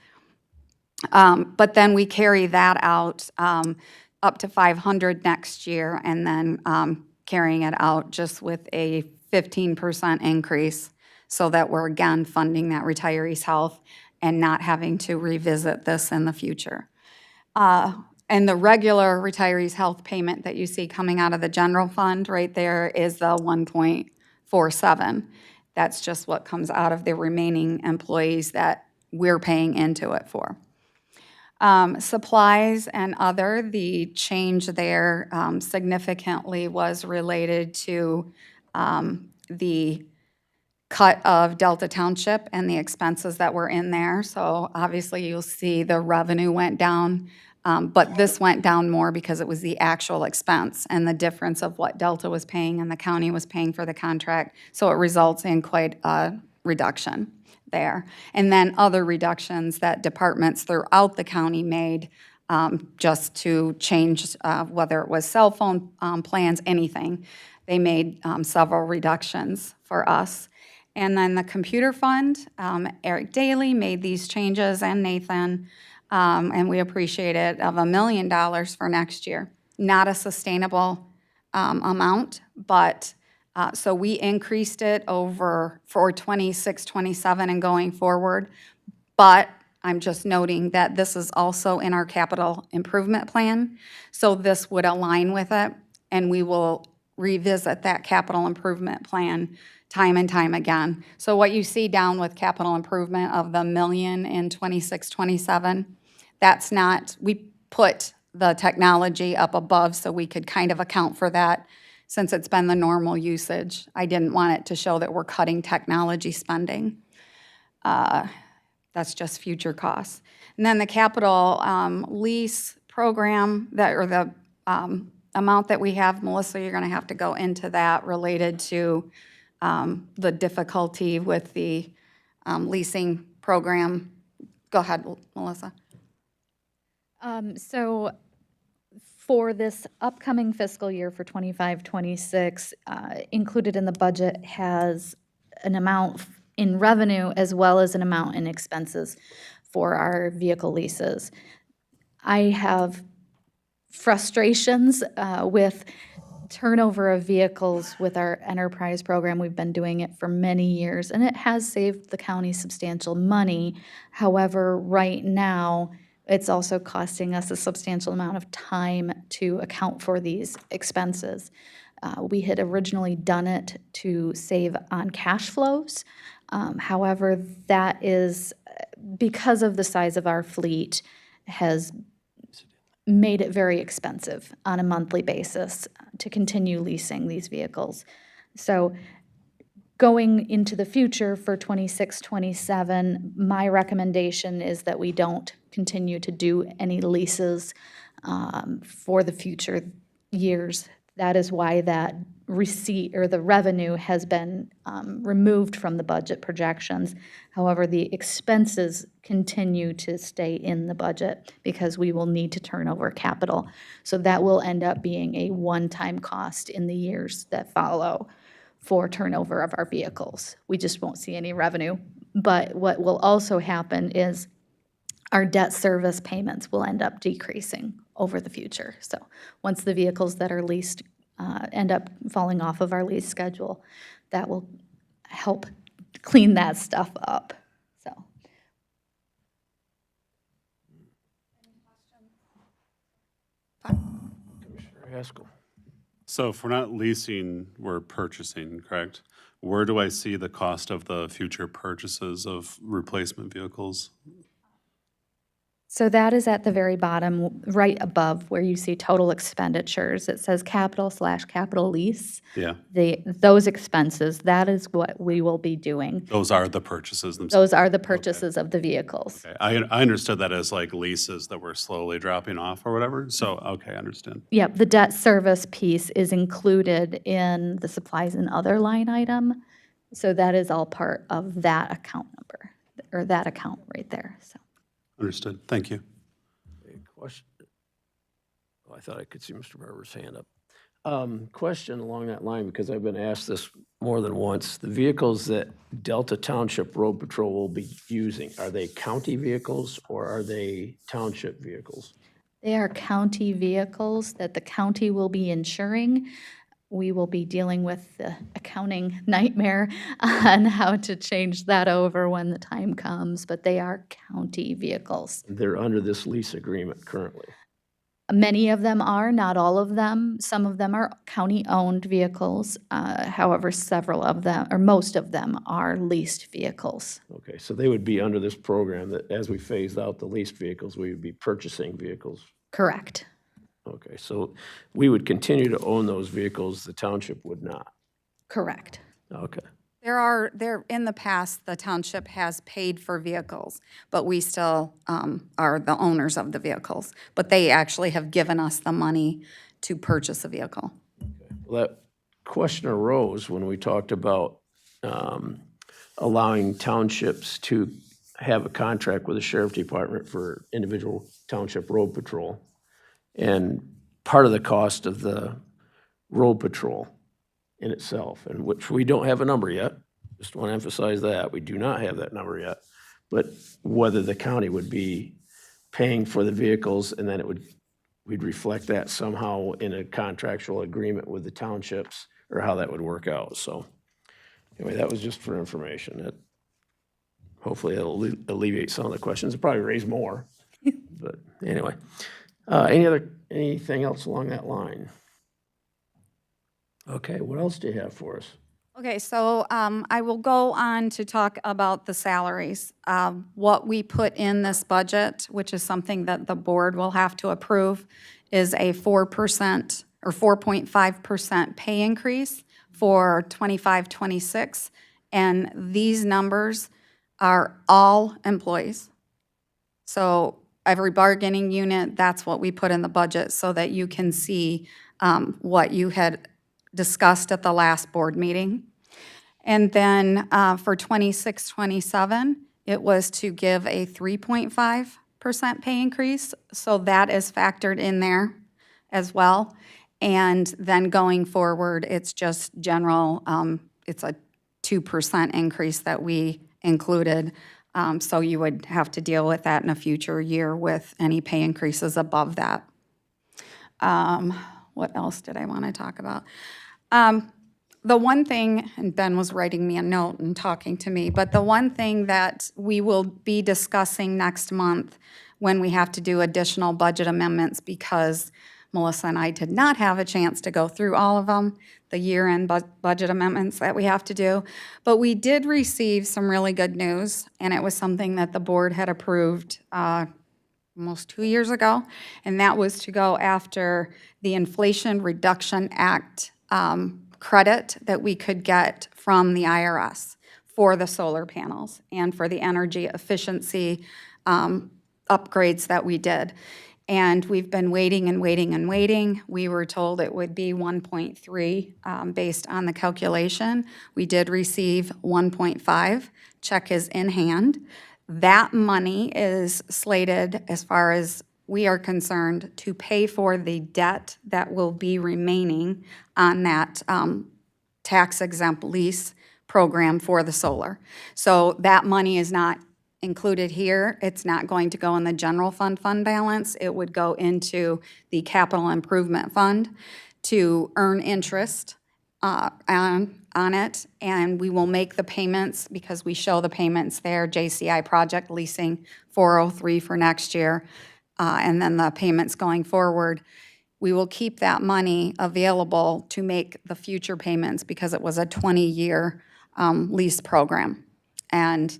But then we carry that out up to 500 next year, and then carrying it out just with a 15% increase, so that we're again funding that retirees' health and not having to revisit this in the future. And the regular retirees' health payment that you see coming out of the general fund right there is the 1.47. That's just what comes out of the remaining employees that we're paying into it for. Supplies and other, the change there significantly was related to the cut of Delta Township and the expenses that were in there. So obviously you'll see the revenue went down, but this went down more because it was the actual expense and the difference of what Delta was paying and the county was paying for the contract. So it results in quite a reduction there. And then other reductions that departments throughout the county made just to change whether it was cell phone plans, anything. They made several reductions for us. And then the computer fund, Eric Daly made these changes, and Nathan, and we appreciate it, of $1 million for next year. Not a sustainable amount, but so we increased it over for 26, 27 and going forward. But I'm just noting that this is also in our capital improvement plan. So this would align with it, and we will revisit that capital improvement plan time and time again. So what you see down with capital improvement of the $1 million in 26, 27, that's not, we put the technology up above so we could kind of account for that since it's been the normal usage. I didn't want it to show that we're cutting technology spending. That's just future costs. And then the capital lease program, that, or the amount that we have, Melissa, you're gonna have to go into that related to the difficulty with the leasing program. Go ahead, Melissa. So for this upcoming fiscal year for 25, 26, included in the budget has an amount in revenue as well as an amount in expenses for our vehicle leases. I have frustrations with turnover of vehicles with our enterprise program. We've been doing it for many years, and it has saved the county substantial money. However, right now, it's also costing us a substantial amount of time to account for these expenses. We had originally done it to save on cash flows. However, that is, because of the size of our fleet, has made it very expensive on a monthly basis to continue leasing these vehicles. So going into the future for 26, 27, my recommendation is that we don't continue to do any leases for the future years. That is why that receipt or the revenue has been removed from the budget projections. However, the expenses continue to stay in the budget because we will need to turn over capital. So that will end up being a one-time cost in the years that follow for turnover of our vehicles. We just won't see any revenue. But what will also happen is our debt service payments will end up decreasing over the future. So once the vehicles that are leased end up falling off of our lease schedule, that will help clean that stuff up. So. Commissioner Haskell. So if we're not leasing, we're purchasing, correct? Where do I see the cost of the future purchases of replacement vehicles? So that is at the very bottom, right above where you see total expenditures. It says capital/capital lease. Yeah. Those expenses, that is what we will be doing. Those are the purchases themselves? Those are the purchases of the vehicles. Okay. I understood that as like leases that were slowly dropping off or whatever, so, okay, I understand. Yep, the debt service piece is included in the supplies and other line item. So that is all part of that account number, or that account right there, so. Understood, thank you. A question? Oh, I thought I could see Mr. Barber's hand up. Question along that line, because I've been asked this more than once. The vehicles that Delta Township Road Patrol will be using, are they county vehicles or are they township vehicles? They are county vehicles that the county will be insuring. We will be dealing with the accounting nightmare on how to change that over when the time comes, but they are county vehicles. They're under this lease agreement currently. Many of them are, not all of them. Some of them are county-owned vehicles. However, several of them, or most of them, are leased vehicles. Okay, so they would be under this program that as we phase out the leased vehicles, we would be purchasing vehicles. Correct. Okay, so we would continue to own those vehicles, the township would not. Correct. Okay, In the past, the township has paid for vehicles, but we still are the owners of the vehicles. But they actually have given us the money to purchase a vehicle. well, that question arose when we talked about allowing townships to have a contract with the sheriff department for individual township road patrol. And part of the cost of the road patrol in itself, and which we don't have a number yet, just want to emphasize that, we do not have that number yet, but whether the county would be paying for the vehicles and then we'd reflect that somehow in a contractual agreement with the townships, or how that would work out. So anyway, that was just for information. That hopefully it'll alleviate some of the questions. It'll probably raise more, but anyway. Anything else along that line? Okay, what else do you have for us? Okay, so I will go on to talk about the salaries. What we put in this budget, which is something that the board will have to approve, is a 4% or 4.5% pay increase for 25-26. And these numbers are all employees. So every bargaining unit, that's what we put in the budget so that you can see what you had discussed at the last board meeting. And then for 26-27, it was to give a 3.5% pay increase. So that is factored in there as well. And then going forward, it's just general, it's a 2% increase that we included. So you would have to deal with that in a future year with any pay increases above that. What else did I want to talk about? The one thing, and Ben was writing me a note and talking to me, but the one thing that we will be discussing next month when we have to do additional budget amendments, because Melissa and I did not have a chance to go through all of them, the year-end budget amendments that we have to do. But we did receive some really good news, and it was something that the board had approved almost 2 years ago, and that was to go after the Inflation Reduction Act credit that we could get from the IRS for the solar panels and for the energy efficiency upgrades that we did. And we've been waiting and waiting and waiting. We were told it would be 1.3 based on the calculation. We did receive 1.5. Check is in hand. That money is slated, as far as we are concerned, to pay for the debt that will be remaining on that tax-exempt lease program for the solar. So that money is not included here. It's not going to go in the general fund balance. It would go into the capital improvement fund to earn interest on it, and we will make the payments because we show the payments there, JCI project leasing 403 for next year, and then the payments going forward. We will keep that money available to make the future payments because it was a 20-year lease program. And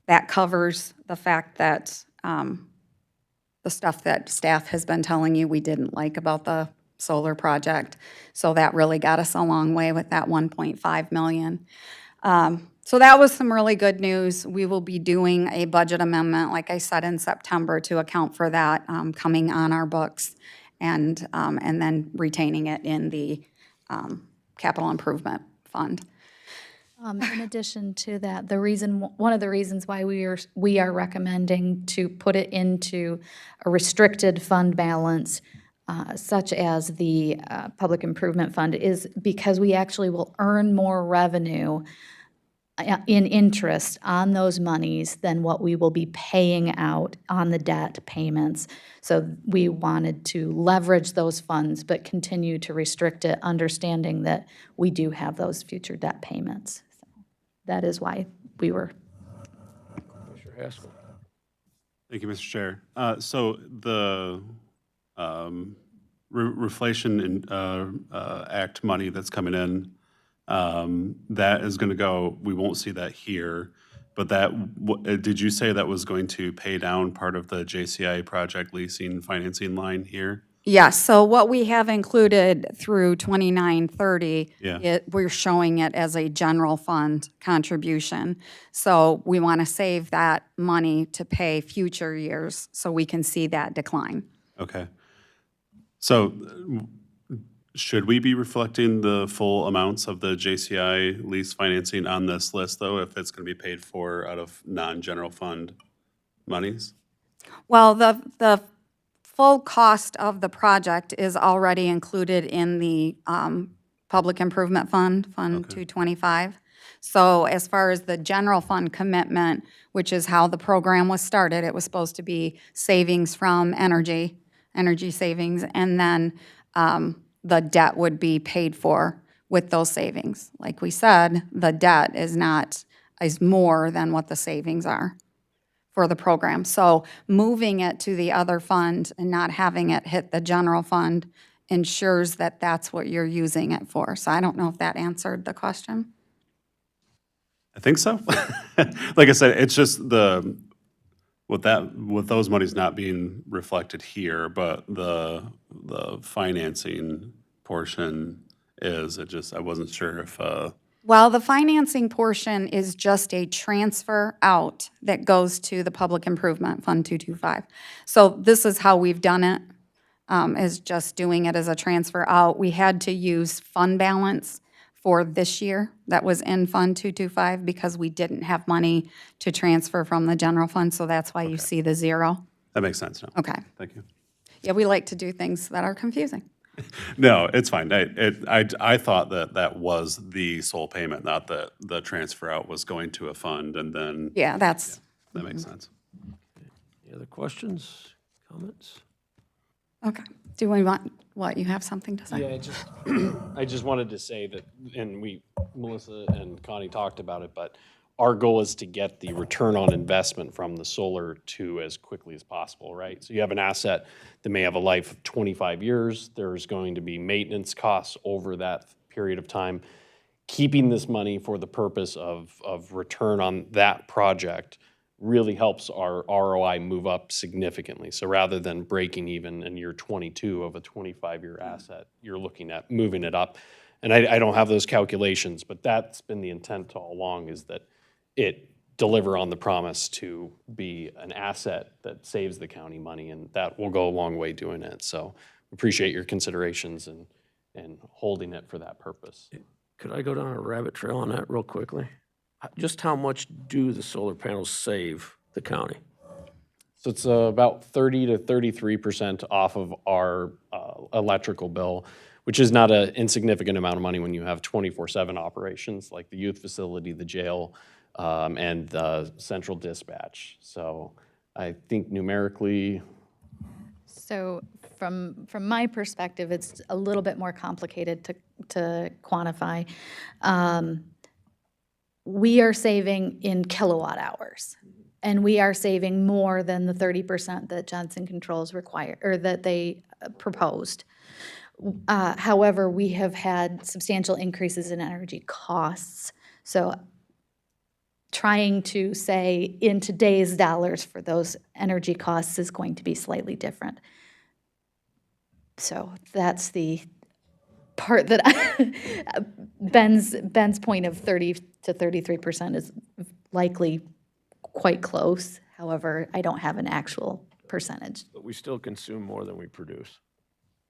that covers the fact that the stuff that staff has been telling you we didn't like about the solar project. So that really got us a long way with that 1.5 million. So that was some really good news. We will be doing a budget amendment, like I said, in September to account for that coming on our books and then retaining it in the capital improvement fund. In addition to that, one of the reasons why we are recommending to put it into a restricted fund balance such as the Public Improvement Fund, is because we actually will earn more revenue in interest on those monies than what we will be paying out on the debt payments. So we wanted to leverage those funds, but continue to restrict it, understanding that we do have those future debt payments. So that is why we were. Commissioner Haskell. Thank you, Mr. Chair. So the Reflation Act money that's coming in, that is going to go, we won't see that here, but did you say that was going to pay down part of the JCI project leasing financing line here? Yes, so what we have included through 2930, Yeah. we're showing it as a general fund contribution. So we want to save that money to pay future years so we can see that decline. Okay. So should we be reflecting the full amounts of the JCI lease financing on this list, though, if it's going to be paid for out of non-general fund monies? Well, the full cost of the project is already included in the Public Improvement Fund, Fund 225. So as far as the general fund commitment, which is how the program was started, it was supposed to be savings from energy savings, and then the debt would be paid for with those savings. Like we said, the debt is more than what the savings are for the program. So moving it to the other fund and not having it hit the general fund ensures that that's what you're using it for. So I don't know if that answered the question. I think so. Like I said, it's just with those monies not being reflected here, but the financing portion is, I wasn't sure if, Well, the financing portion is just a transfer out that goes to the Public Improvement Fund 225. So this is how we've done it, is just doing it as a transfer out. We had to use fund balance for this year that was in Fund 225 because we didn't have money to transfer from the general fund, so that's why you see the zero. that makes sense now. Okay. Thank you. Yeah, we like to do things that are confusing. No, it's fine. I thought that was the sole payment, not that the transfer out was going to a fund and then. Yeah, that's. That makes sense. Any other questions, comments? Okay. Do we want, you have something to say? Yeah, I just wanted to say that, and Melissa and Connie talked about it, but our goal is to get the return on investment from the solar to as quickly as possible, right? So you have an asset that may have a life of 25 years. There's going to be maintenance costs over that period of time. Keeping this money for the purpose of return on that project really helps our ROI move up significantly. So rather than breaking even in year 22 of a 25-year asset, you're looking at moving it up. And I don't have those calculations, but that's been the intent all along, is that it deliver on the promise to be an asset that saves the county money, and that will go a long way doing it. So appreciate your considerations and holding it for that purpose. Could I go down a rabbit trail on that real quickly? Just how much do the solar panels save the county? So it's about 30 to 33% off of our electrical bill, which is not an insignificant amount of money when you have 24/7 operations like the youth facility, the jail, and the central dispatch. So I think numerically. So from my perspective, it's a little bit more complicated to quantify. We are saving in kilowatt hours, and we are saving more than the 30% that Johnson Controls require, or that they proposed. However, we have had substantial increases in energy costs. So trying to say in today's dollars for those energy costs is going to be slightly different. So that's the part that Ben's point of 30 to 33% is likely quite close. However, I don't have an actual percentage. But we still consume more than we produce.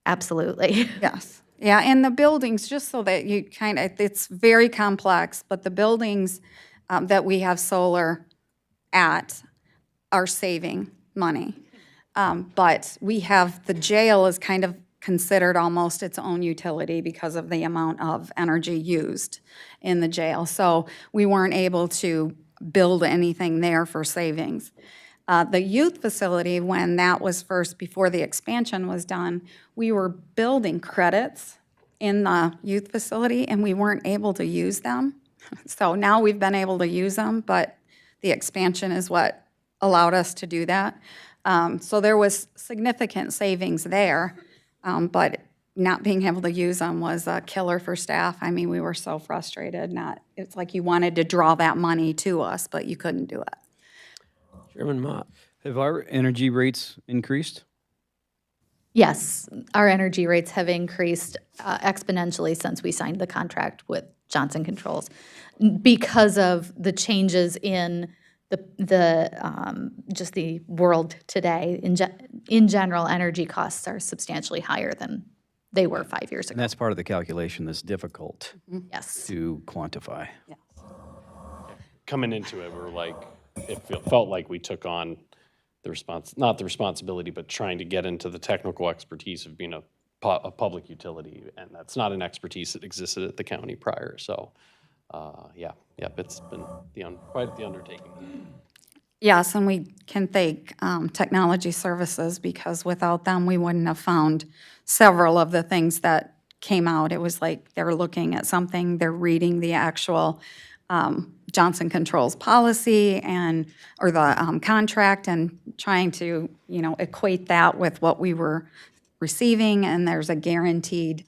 Absolutely. Yes. Yeah, and the buildings, just so that you it's very complex, but the buildings that we have solar at are saving money. But we have, the jail is kind of considered almost its own utility because of the amount of energy used in the jail. So we weren't able to build anything there for savings. The youth facility, when that was first, before the expansion was done, we were building credits in the youth facility and we weren't able to use them. So now we've been able to use them, but the expansion is what allowed us to do that. So there was significant savings there, but not being able to use them was a killer for staff. I mean, we were so frustrated. It's like you wanted to draw that money to us, but you couldn't do it. Chairman Mott. Have our energy rates increased? Yes, our energy rates have increased exponentially since we signed the contract with Johnson Controls because of the changes in just the world today. In general, energy costs are substantially higher than they were 5 years And ago. that's part of the calculation that's difficult Yes. to quantify. Coming into it, it felt like we took on not the responsibility, but trying to get into the technical expertise of being a public utility, and that's not an expertise that existed at the county prior. So, it's been quite the undertaking. Yes, and we can thank Technology Services because without them, we wouldn't have found several of the things that came out. It was like they're looking at something, they're reading the actual Johnson Controls policy or the contract and trying to, equate that with what we were receiving, and there's a guaranteed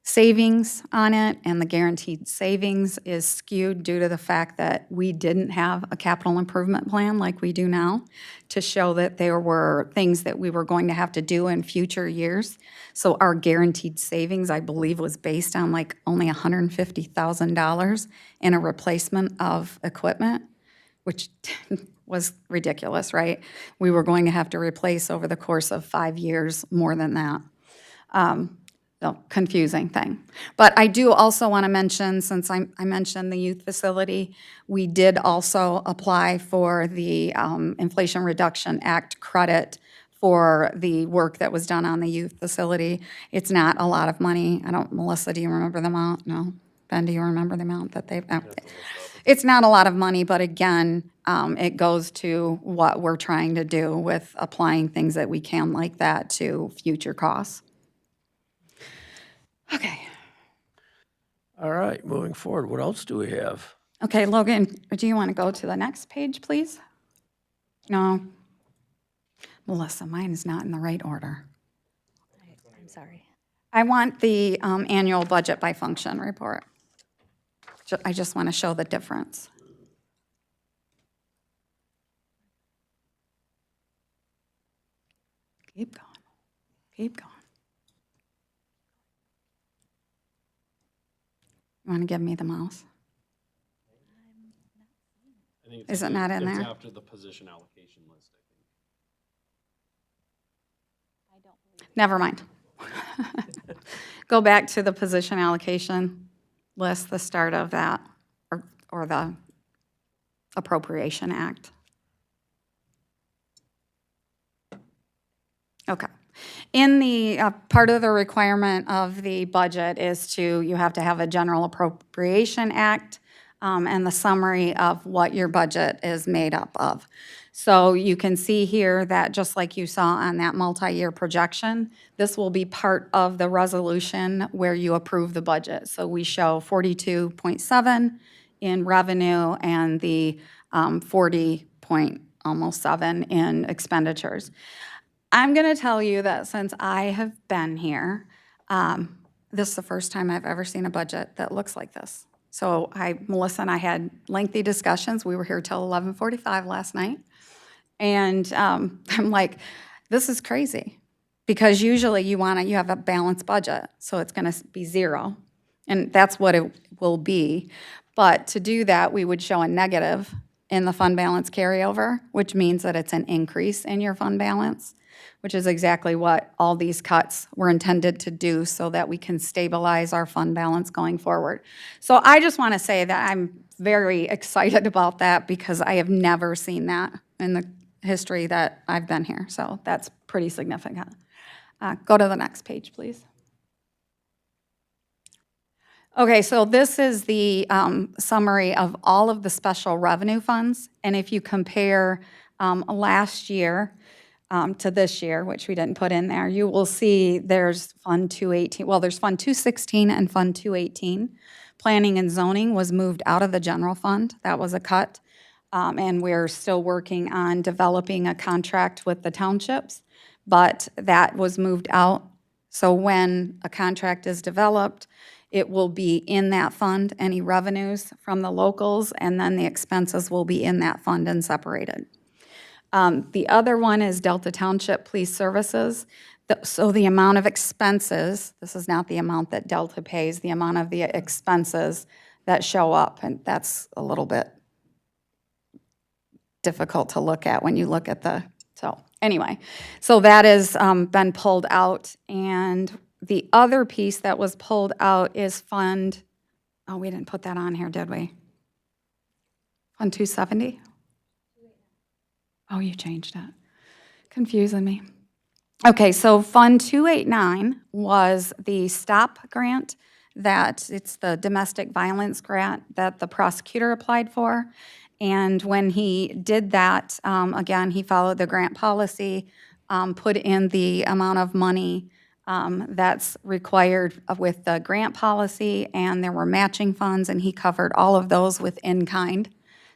savings on it, and the guaranteed savings is skewed due to the fact that we didn't have a capital improvement plan like we do now to show that there were things that we were going to have to do in future years. So our guaranteed savings, I believe, was based on like only $150,000 in a replacement of equipment, which was ridiculous, right? We were going to have to replace over the course of 5 years more than that. So confusing thing. But I do also want to mention, since I mentioned the youth facility, we did also apply for the Inflation Reduction Act credit for the work that was done on the youth facility. It's not a lot of money. Melissa, do you remember the amount? No? Ben, do you remember the amount that they've? It's not a lot of money, but again, it goes to what we're trying to do with applying things that we can like that to future costs. Okay. All right, moving forward, what else do we have? Okay, Logan, do you want to go to the next page, please? No. Melissa, mine is not in the right order. I'm sorry. I want the annual budget by function report. I just want to show the difference. Keep going. Keep going. You want to give me the mouse? Is it not in there? It's after the position allocation list, I think. Never mind. Go back to the position allocation list, the start of that, or the Appropriation Act. Okay. In the part of the requirement of the budget is you have to have a General Appropriation Act and the summary of what your budget is made up of. So you can see here that just like you saw on that multi-year projection, this will be part of the resolution where you approve the budget. So we show 42.7 in revenue and the 40.7 in expenditures. I'm going to tell you that since I have been here, this is the first time I've ever seen a budget that looks like this. So Melissa and I had lengthy discussions. We were here till 11:45 last night. And I'm like, this is crazy. Because usually you have a balanced budget, so it's going to be zero. And that's what it will be. But to do that, we would show a negative in the fund balance carryover, which means that it's an increase in your fund balance, which is exactly what all these cuts were intended to do so that we can stabilize our fund balance going forward. So I just want to say that I'm very excited about that because I have never seen that in the history that I've been here. So that's pretty significant. Go to the next page, please. Okay, so this is the summary of all of the special revenue funds. And if you compare last year to this year, which we didn't put in there, you will see there's Fund 218. Well, there's Fund 216 and Fund 218. Planning and zoning was moved out of the general fund. That was a cut. And we're still working on developing a contract with the townships, but that was moved out. So when a contract is developed, it will be in that fund, any revenues from the locals, and then the expenses will be in that fund and separated. The other one is Delta Township Police Services. So the amount of expenses, this is not the amount that Delta pays, the amount of the expenses that show up, and that's a little bit difficult to look at when you look at the, so anyway. So that has been pulled out, and the other piece that was pulled out is Fund, oh, we didn't put that on here, did we? Fund 270? Oh, you changed it. Confusing me. Okay, so Fund 289 was the STOP grant that, it's the domestic violence grant that the prosecutor applied for. And when he did that, again, he followed the grant policy, put in the amount of money that's required with the grant policy, and there were matching funds, and he covered all of those with in-kind.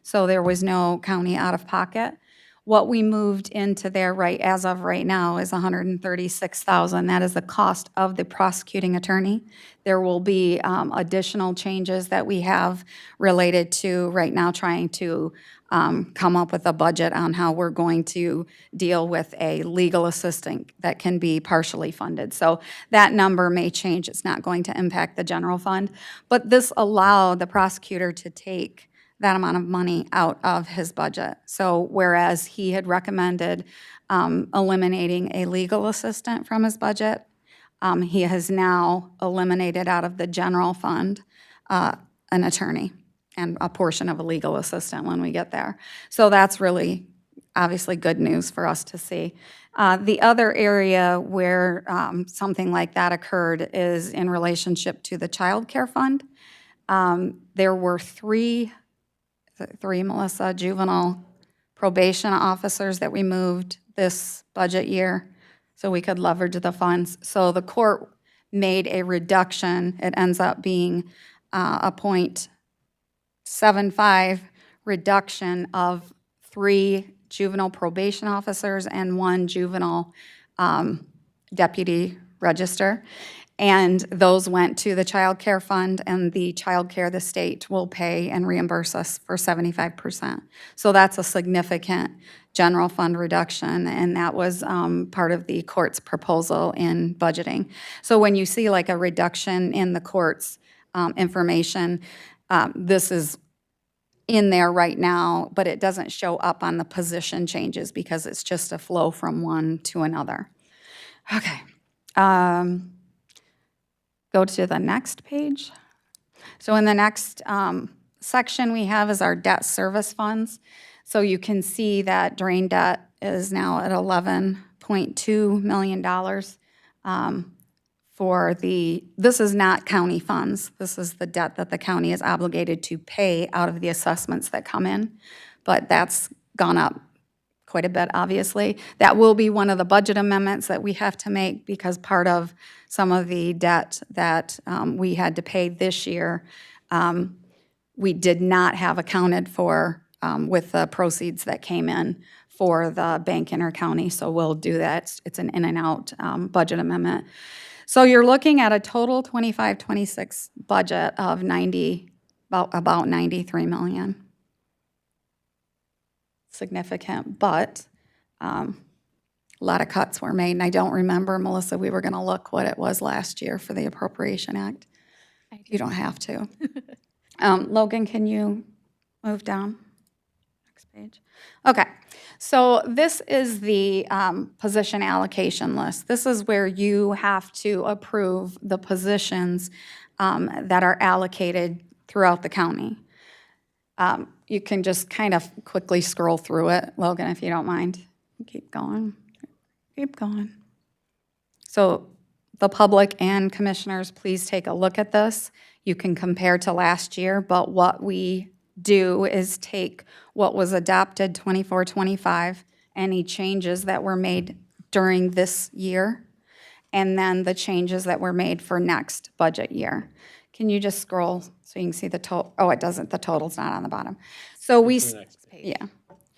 So there was no county out-of-pocket. What we moved into there right as of right now is $136,000. That is the cost of the prosecuting attorney. There will be additional changes that we have related to right now trying to come up with a budget on how we're going to deal with a legal assistant that can be partially funded. So that number may change. It's not going to impact the general fund. But this allowed the prosecutor to take that amount of money out of his budget. So whereas he had recommended eliminating a legal assistant from his budget, he has now eliminated out of the general fund an attorney and a portion of a legal assistant when we get there. So that's really obviously good news for us to see. The other area where something like that occurred is in relationship to the child care fund. There were three, Melissa, juvenile probation officers that we moved this budget year so we could leverage the funds. So the court made a reduction. It ends up being a 0.75 reduction of 3 juvenile probation officers and 1 juvenile deputy register. And those went to the child care fund, and the child care, the state will pay and reimburse us for 75%. So that's a significant general fund reduction, and that was part of the court's proposal in budgeting. So when you see like a reduction in the court's information, this is in there right now, but it doesn't show up on the position changes because it's just a flow from one to another. Okay. Go to the next page. So in the next section we have is our debt service funds. So you can see that drain debt is now at $11.2 million this is not county funds. This is the debt that the county is obligated to pay out of the assessments that come in, but that's gone up quite a bit, obviously. That will be one of the budget amendments that we have to make because part of some of the debt that we had to pay this year, we did not have accounted for with the proceeds that came in for the bank intercounty, so we'll do that. It's an in and out budget amendment. So you're looking at a total 25-26 budget of about $93 million. Significant, but a lot of cuts were made, and I don't remember, Melissa, we were going to look what it was last year for the Appropriation Act. You don't have to. Logan, can you move down? Next page. Okay, so this is the position allocation list. This is where you have to approve the positions that are allocated throughout the county. You can just kind of quickly scroll through it, Logan, if you don't mind. Keep going. Keep going. So the public and commissioners, please take a look at this. You can compare to last year, but what we do is take what was adopted 24-25, any changes that were made during this year, and then the changes that were made for next budget year. Can you just scroll so you can see the total? Oh, it doesn't, the total's not on the bottom. So we, yeah,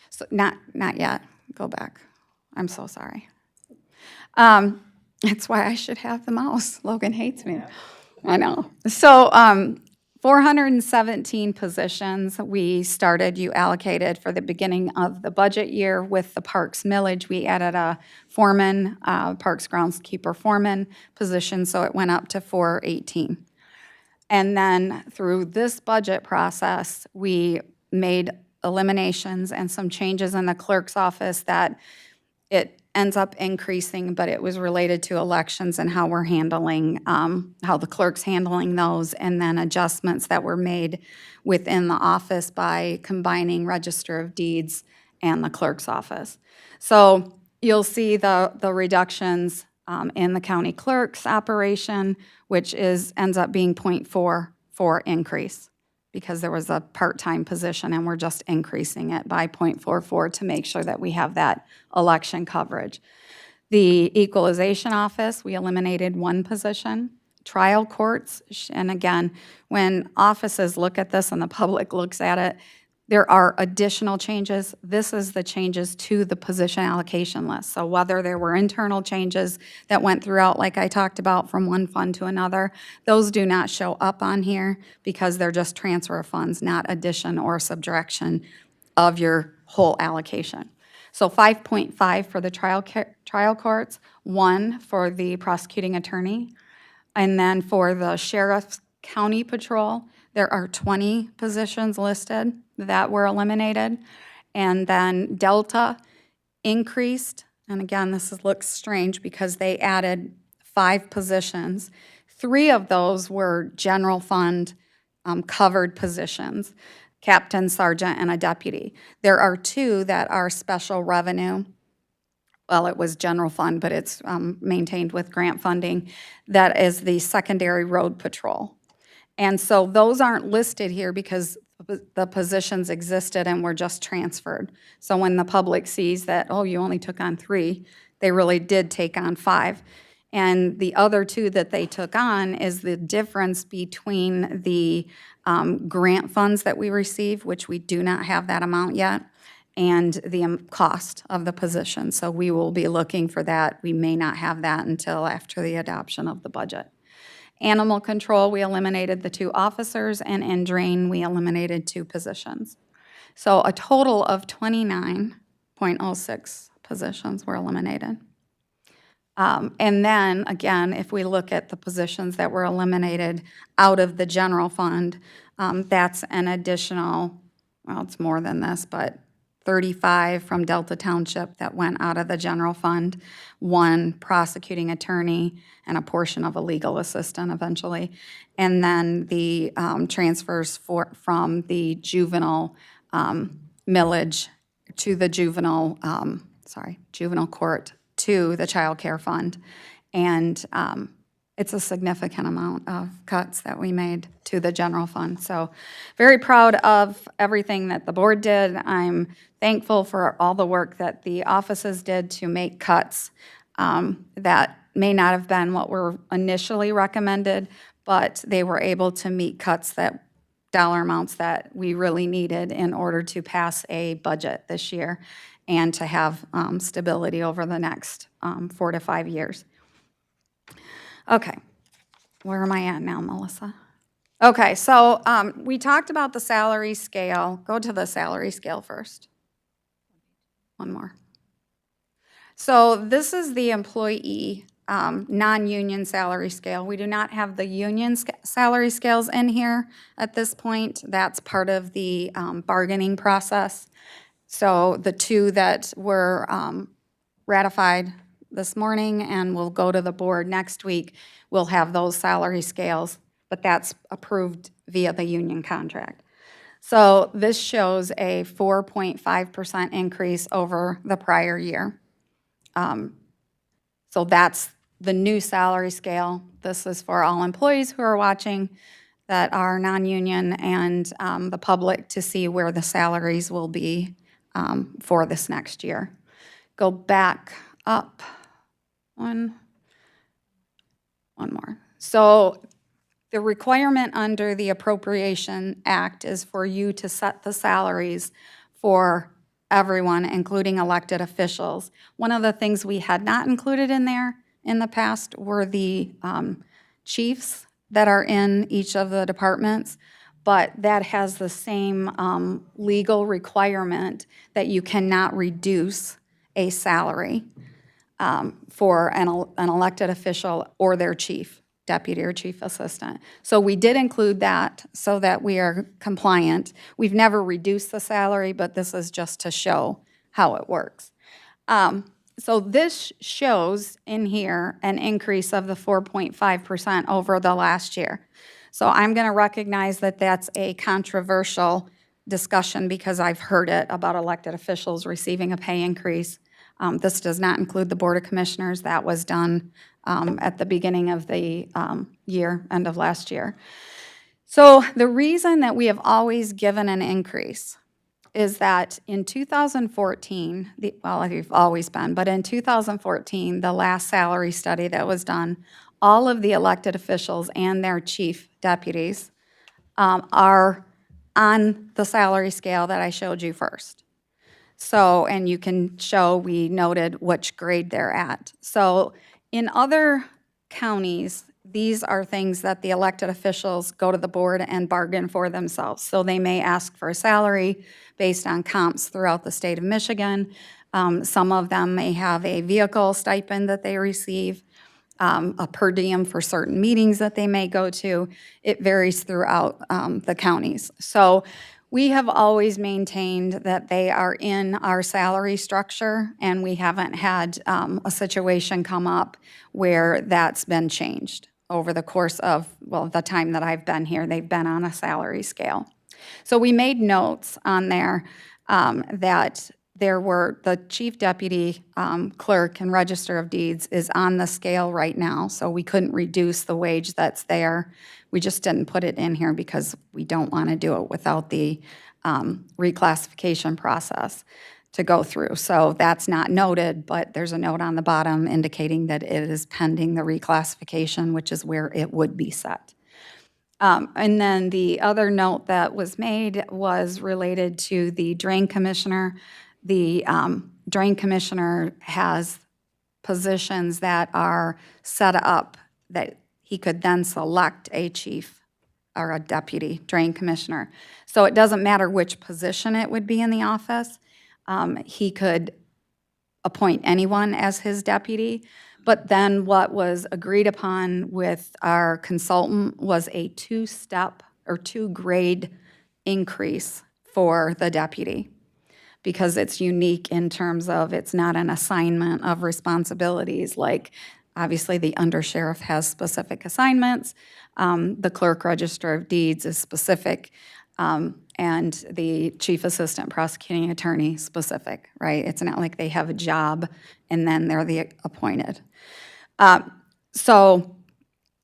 so not yet, go back. I'm so sorry. That's why I should have the mouse. Logan hates me. I know. So 417 positions we started, you allocated for the beginning of the budget year with the Parks millage. We added a foreman, Parks groundskeeper foreman position, so it went up to 418. And then through this budget process, we made eliminations and some changes in the clerk's office that it ends up increasing, but it was related to elections and how we're handling, how the clerk's handling those, and then adjustments that were made within the office by combining Register of Deeds and the clerk's office. So you'll see the reductions in the county clerk's operation, which ends up being 0.44 increase, because there was a part-time position and we're just increasing it by 0.44 to make sure that we have that election coverage. The equalization office, we eliminated one position. Trial courts, and again, when offices look at this and the public looks at it, there are additional changes. This is the changes to the position allocation list. So whether there were internal changes that went throughout, like I talked about, from one fund to another, those do not show up on here because they're just transfer of funds, not addition or subtraction of your whole allocation. So 5.5 for the trial courts, 1 for the prosecuting attorney, and then for the sheriff's county patrol, there are 20 positions listed that were eliminated. And then Delta increased, and again, looks strange because they added 5 positions. 3 of those were general fund covered positions, captain, sergeant, and a deputy. There are 2 that are special revenue. Well, it was general fund, but it's maintained with grant funding. That is the secondary road patrol. And so those aren't listed here because the positions existed and were just transferred. So when the public sees that, oh, you only took on 3, they really did take on 5. And the other 2 that they took on is the difference between the grant funds that we receive, which we do not have that amount yet, and the cost of the position. So we will be looking for that. We may not have that until after the adoption of the budget. Animal control, we eliminated the 2 officers, and in drain, we eliminated 2 positions. So a total of 29.06 positions were eliminated. And then, again, if we look at the positions that were eliminated out of the general fund, that's an additional, well, it's more than this, but 35 from Delta Township that went out of the general fund, 1 prosecuting attorney, and a portion of a legal assistant eventually. And then the transfers from the juvenile millage to the juvenile court to the child care fund. And it's a significant amount of cuts that we made to the general fund. So very proud of everything that the board did. I'm thankful for all the work that the offices did to make cuts that may not have been what were initially recommended, but they were able to meet cuts that dollar amounts that we really needed in order to pass a budget this year and to have stability over the next 4 to 5 years. Okay, where am I at now, Melissa? Okay, so we talked about the salary scale. Go to the salary scale first. One more. So this is the employee non-union salary scale. We do not have the union salary scales in here at this point. That's part of the bargaining process. So the 2 that were ratified this morning and will go to the board next week, we'll have those salary scales, but that's approved via the union contract. So this shows a 4.5% increase over the prior year. So that's the new salary scale. This is for all employees who are watching that are non-union and the public to see where the salaries will be for this next year. Go back up one more. So the requirement under the Appropriation Act is for you to set the salaries for everyone, including elected officials. One of the things we had not included in there in the past were the chiefs that are in each of the departments, but that has the same legal requirement that you cannot reduce a salary for an elected official or their chief, deputy or chief assistant. So we did include that so that we are compliant. We've never reduced the salary, but this is just to show how it works. So this shows in here an increase of the 4.5% over the last year. So I'm going to recognize that that's a controversial discussion because I've heard it about elected officials receiving a pay increase. This does not include the Board of Commissioners. That was done at the beginning of the year, end of last year. So the reason that we have always given an increase is that in 2014, well, you've always been, but in 2014, the last salary study that was done, all of the elected officials and their chief deputies are on the salary scale that I showed you first. So, and you can show we noted which grade they're at. So in other counties, these are things that the elected officials go to the board and bargain for themselves. So they may ask for a salary based on comps throughout the state of Michigan. Some of them may have a vehicle stipend that they receive, a per diem for certain meetings that they may go to. It varies throughout the counties. So we have always maintained that they are in our salary structure, and we haven't had a situation come up where that's been changed over the course of, well, the time that I've been here. They've been on a salary scale. So we made notes on there that there were, the chief deputy clerk and register of deeds is on the scale right now, so we couldn't reduce the wage that's there. We just didn't put it in here because we don't want to do it without the reclassification process to go through. So that's not noted, but there's a note on the bottom indicating that it is pending the reclassification, which is where it would be set. And then the other note that was made was related to the drain commissioner. The drain commissioner has positions that are set up that he could then select a chief or a deputy drain commissioner. So it doesn't matter which position it would be in the office. He could appoint anyone as his deputy. But then what was agreed upon with our consultant was a two-step or two-grade increase for the deputy, because it's unique in terms of it's not an assignment of responsibilities. Like, obviously, the undersheriff has specific assignments. The clerk register of deeds is specific, and the chief assistant prosecuting attorney specific, right? It's not like they have a job and then they're the appointed. So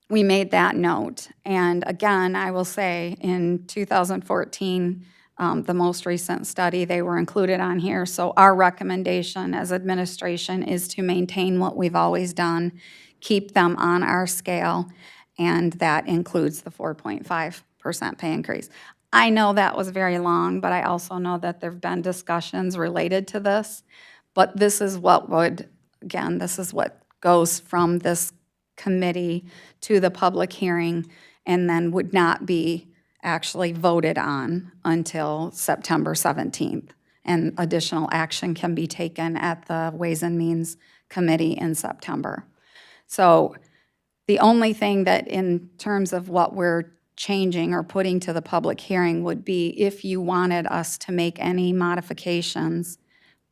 we made that note. And again, I will say in 2014, the most recent study, they were included on here. So our recommendation as administration is to maintain what we've always done, keep them on our scale, and that includes the 4.5% pay increase. I know that was very long, but I also know that there have been discussions related to this. But this is what would, again, this is what goes from this committee to the public hearing and then would not be actually voted on until September 17th. And additional action can be taken at the Ways and Means Committee in September. So the only thing that in terms of what we're changing or putting to the public hearing would be if you wanted us to make any modifications.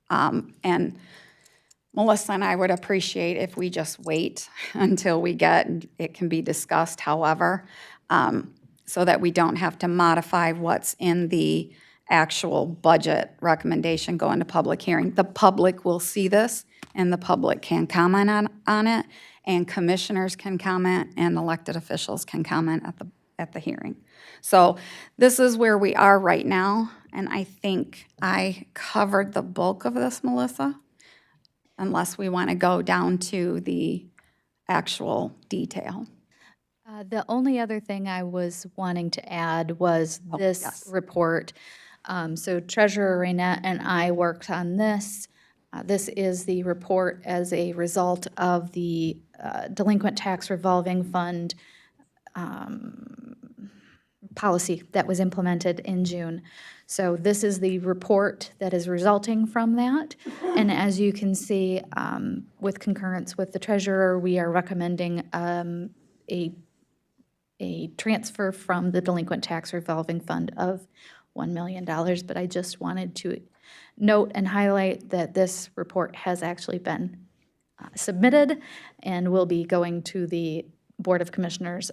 And Melissa and I would appreciate if we just wait until we get, it can be discussed however, so that we don't have to modify what's in the actual budget recommendation go into public hearing. The public will see this and the public can comment on it. and commissioners can comment, and elected officials can comment at the hearing. So this is where we are right now, and I think I covered the bulk of this, Melissa, unless we want to go down to the actual detail. The only other thing I was wanting to add was this yes. report. So Treasurer Rainette and I worked on this. This is the report as a result of the delinquent tax revolving fund policy that was implemented in June. So this is the report that is resulting from that. And as you can see, with concurrence with the treasurer, we are recommending a transfer from the delinquent tax revolving fund of $1 million. But I just wanted to note and highlight that this report has actually been submitted and will be going to the Board of Commissioners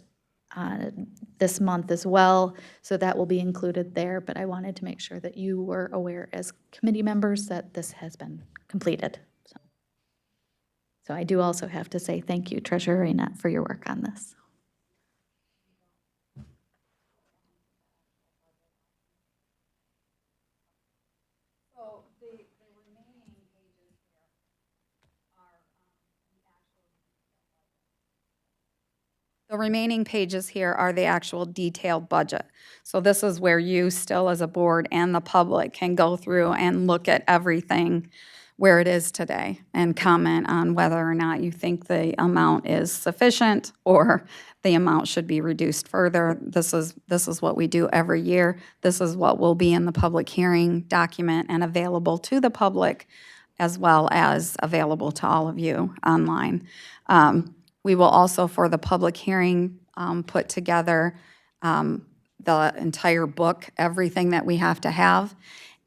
this month as well, so that will be included there, but I wanted to make sure that you were aware as committee members that this has been completed. So I do also have to say thank you, Treasurer Rainette, for your work on this. The remaining pages here are the actual detailed budget. So this is where you still as a board and the public can go through and look at everything where it is today and comment on whether or not you think the amount is sufficient or the amount should be reduced further. This is what we do every year. This is what will be in the public hearing document and available to the public as well as available to all of you online. We will also, for the public hearing, put together the entire book, everything that we have to have,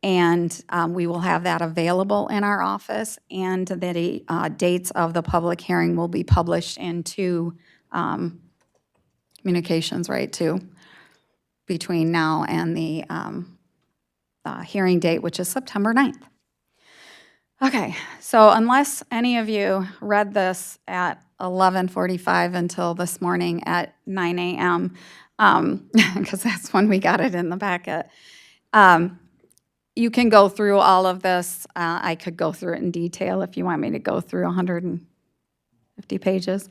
and we will have that available in our office, and the dates of the public hearing will be published into communications, right, too, between now and the hearing date, which is September 9th. Okay, so unless any of you read this at 11:45 until this morning at 9 a.m., because that's when we got it in the packet, you can go through all of this. I could go through it in detail if you want me to go through 150 pages.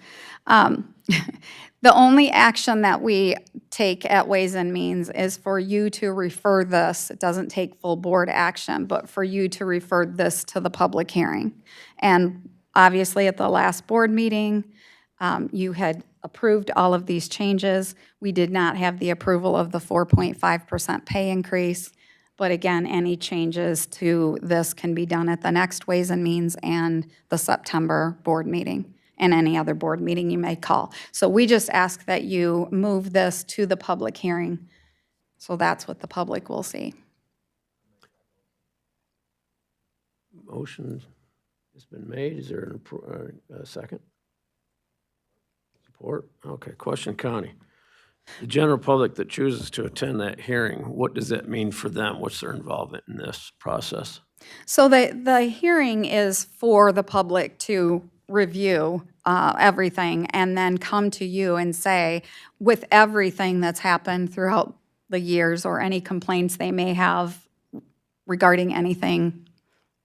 The only action that we take at Ways and Means is for you to refer this. It doesn't take full board action, but for you to refer this to the public hearing. And obviously, at the last board meeting, you had approved all of these changes. We did not have the approval of the 4.5% pay increase. But again, any changes to this can be done at the next Ways and Means and the September board meeting, and any other board meeting you may call. So we just ask that you move this to the public hearing, so that's what the public will see. Motion has been made. Is there a second? Support? Okay, question, Connie. The general public that chooses to attend that hearing, what does that mean for them? What's their involvement in this process? So the hearing is for the public to review everything and then come to you and say, with everything that's happened throughout the years or any complaints they may have regarding anything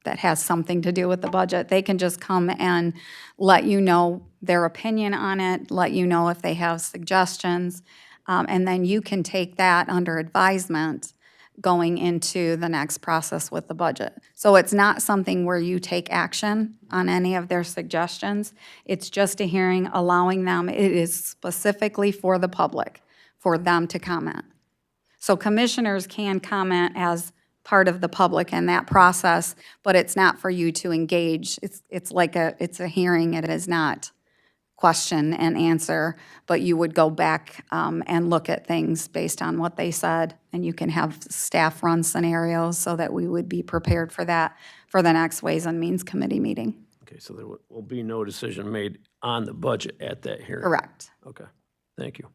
that has something to do with the budget, they can just come and let you know their opinion on it, let you know if they have suggestions, and then you can take that under advisement going into the next process with the budget. So it's not something where you take action on any of their suggestions. It's just a hearing allowing them, it is specifically for the public, for them to comment. So commissioners can comment as part of the public in that process, but it's not for you to engage. It's a hearing. It is not question and answer, but you would go back and look at things based on what they said, and you can have staff run scenarios so that we would be prepared for that for the next Ways and Means Committee meeting. Okay, so there will be no decision made on the budget at that hearing? Correct. Okay, thank you.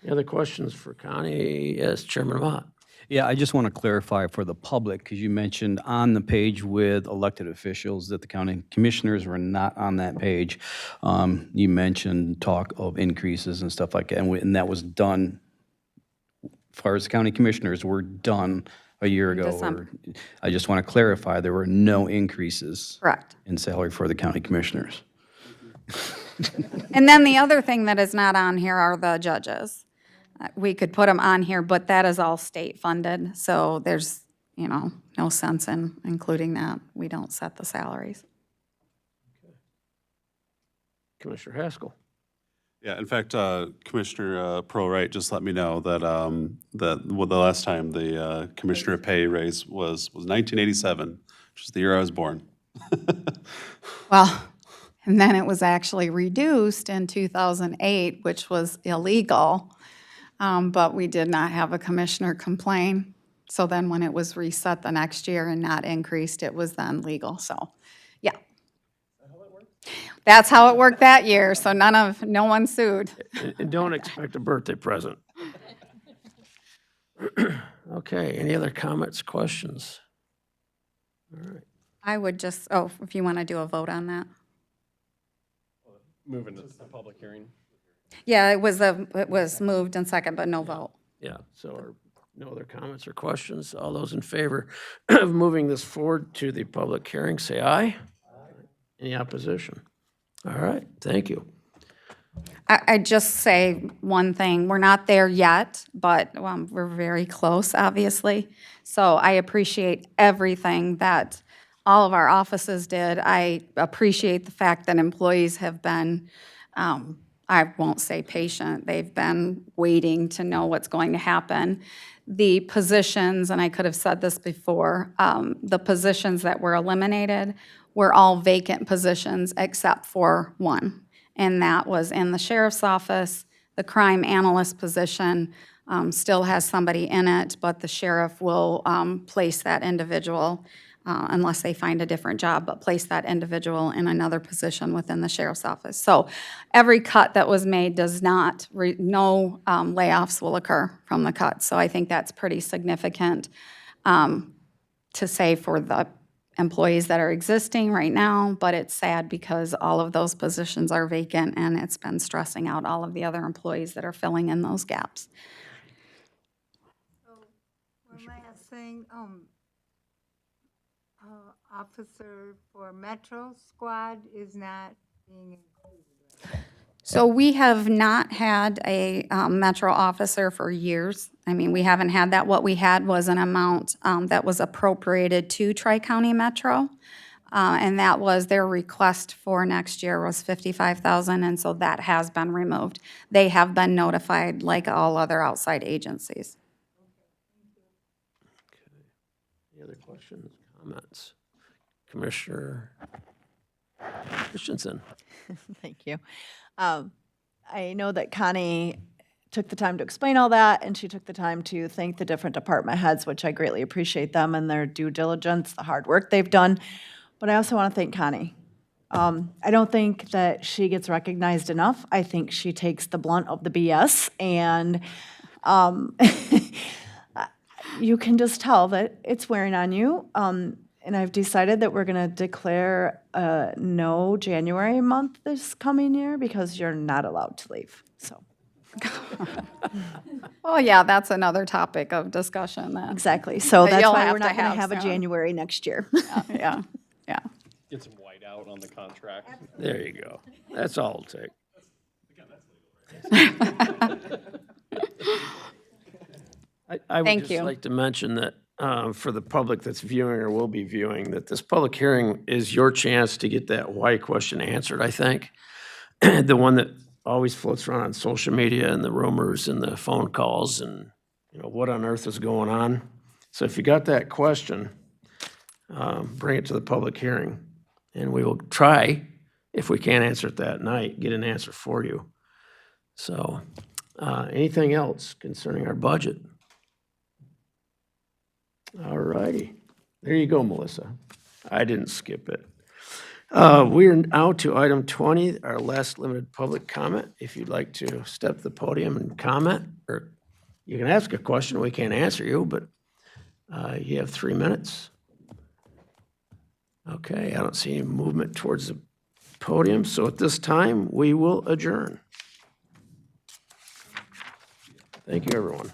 Any other questions for Connie? Yes, Chairman Mott. Yeah, I just want to clarify for the public, because you mentioned on the page with elected officials that the county commissioners were not on that page. You mentioned talk of increases and stuff like that, and that was done, as far as the county commissioners were done a year ago. December. I just want to clarify, there were no increases Correct. in salary for the county commissioners. And then the other thing that is not on here are the judges. We could put them on here, but that is all state funded, so there's, no sense in including that. We don't set the salaries. Commissioner Haskell. Yeah, in fact, Commissioner Pro-Wright just let me know that, the last time the commissioner pay raise was 1987, which is the year I was born. Well, and then it was actually reduced in 2008, which was illegal, but we did not have a commissioner complain. So then when it was reset the next year and not increased, it was then legal, so, yeah. That's how it worked that year, so no one sued. And don't expect a birthday present. Okay, any other comments, questions? All right. I would just, if you want to do a vote on that. Moving to the public hearing. Yeah, it was moved and second, but no vote. Yeah, so are no other comments or questions? All those in favor of moving this forward to the public hearing, say aye. Any opposition? All right, thank you. I just say one thing, we're not there yet, but we're very close, obviously. So I appreciate everything that all of our offices did. I appreciate the fact that employees have been, I won't say patient, they've been waiting to know what's going to happen. The positions, and I could have said this before, the positions that were eliminated were all vacant positions except for one, and that was in the sheriff's office. The crime analyst position still has somebody in it, but the sheriff will place that individual, unless they find a different job, but place that individual in another position within the sheriff's office. So every cut that was made does not, no layoffs will occur from the cut. So I think that's pretty significant to say for the employees that are existing right now, but it's sad because all of those positions are vacant and it's been stressing out all of the other employees that are filling in those gaps. One last thing, officer for Metro Squad is not being included. So we have not had a Metro officer for years. I mean, we haven't had that. What we had was an amount that was appropriated to Tri-County Metro, and that was their request for next year was $55,000, and so that has been removed. They have been notified like all other outside agencies. Any other questions, comments? Commissioner Christensen. Thank you. I know that Connie took the time to explain all that, and she took the time to thank the different department heads, which I greatly appreciate them and their due diligence, the hard work they've done. But I also want to thank Connie. I don't think that she gets recognized enough. I think she takes the blunt of the BS, and you can just tell that it's wearing on you. And I've decided that we're going to declare no January month this coming year because you're not allowed to leave, so. Oh, yeah, that's another topic of discussion then. Exactly, so That that's you'll why have we're to not going to have have a soon. January next year. Yeah, yeah. Get some white out on the contract. There you go. That's all it'll take. I would Thank just you. like to mention that for the public that's viewing or will be viewing, that this public hearing is your chance to get that why question answered, I think. The one that always floats around on social media and the rumors and the phone calls and, what on earth is going on. So if you got that question, bring it to the public hearing, and we will try, if we can't answer it that night, get an answer for you. So, anything else concerning our budget? All righty. There you go, Melissa. I didn't skip it. We are now to item 20, our last limited public comment. If you'd like to step to the podium and comment or You can ask a question, we can't answer you, but you have 3 minutes. Okay, I don't see any movement towards the podium, so at this time, we will adjourn. Thank you, everyone.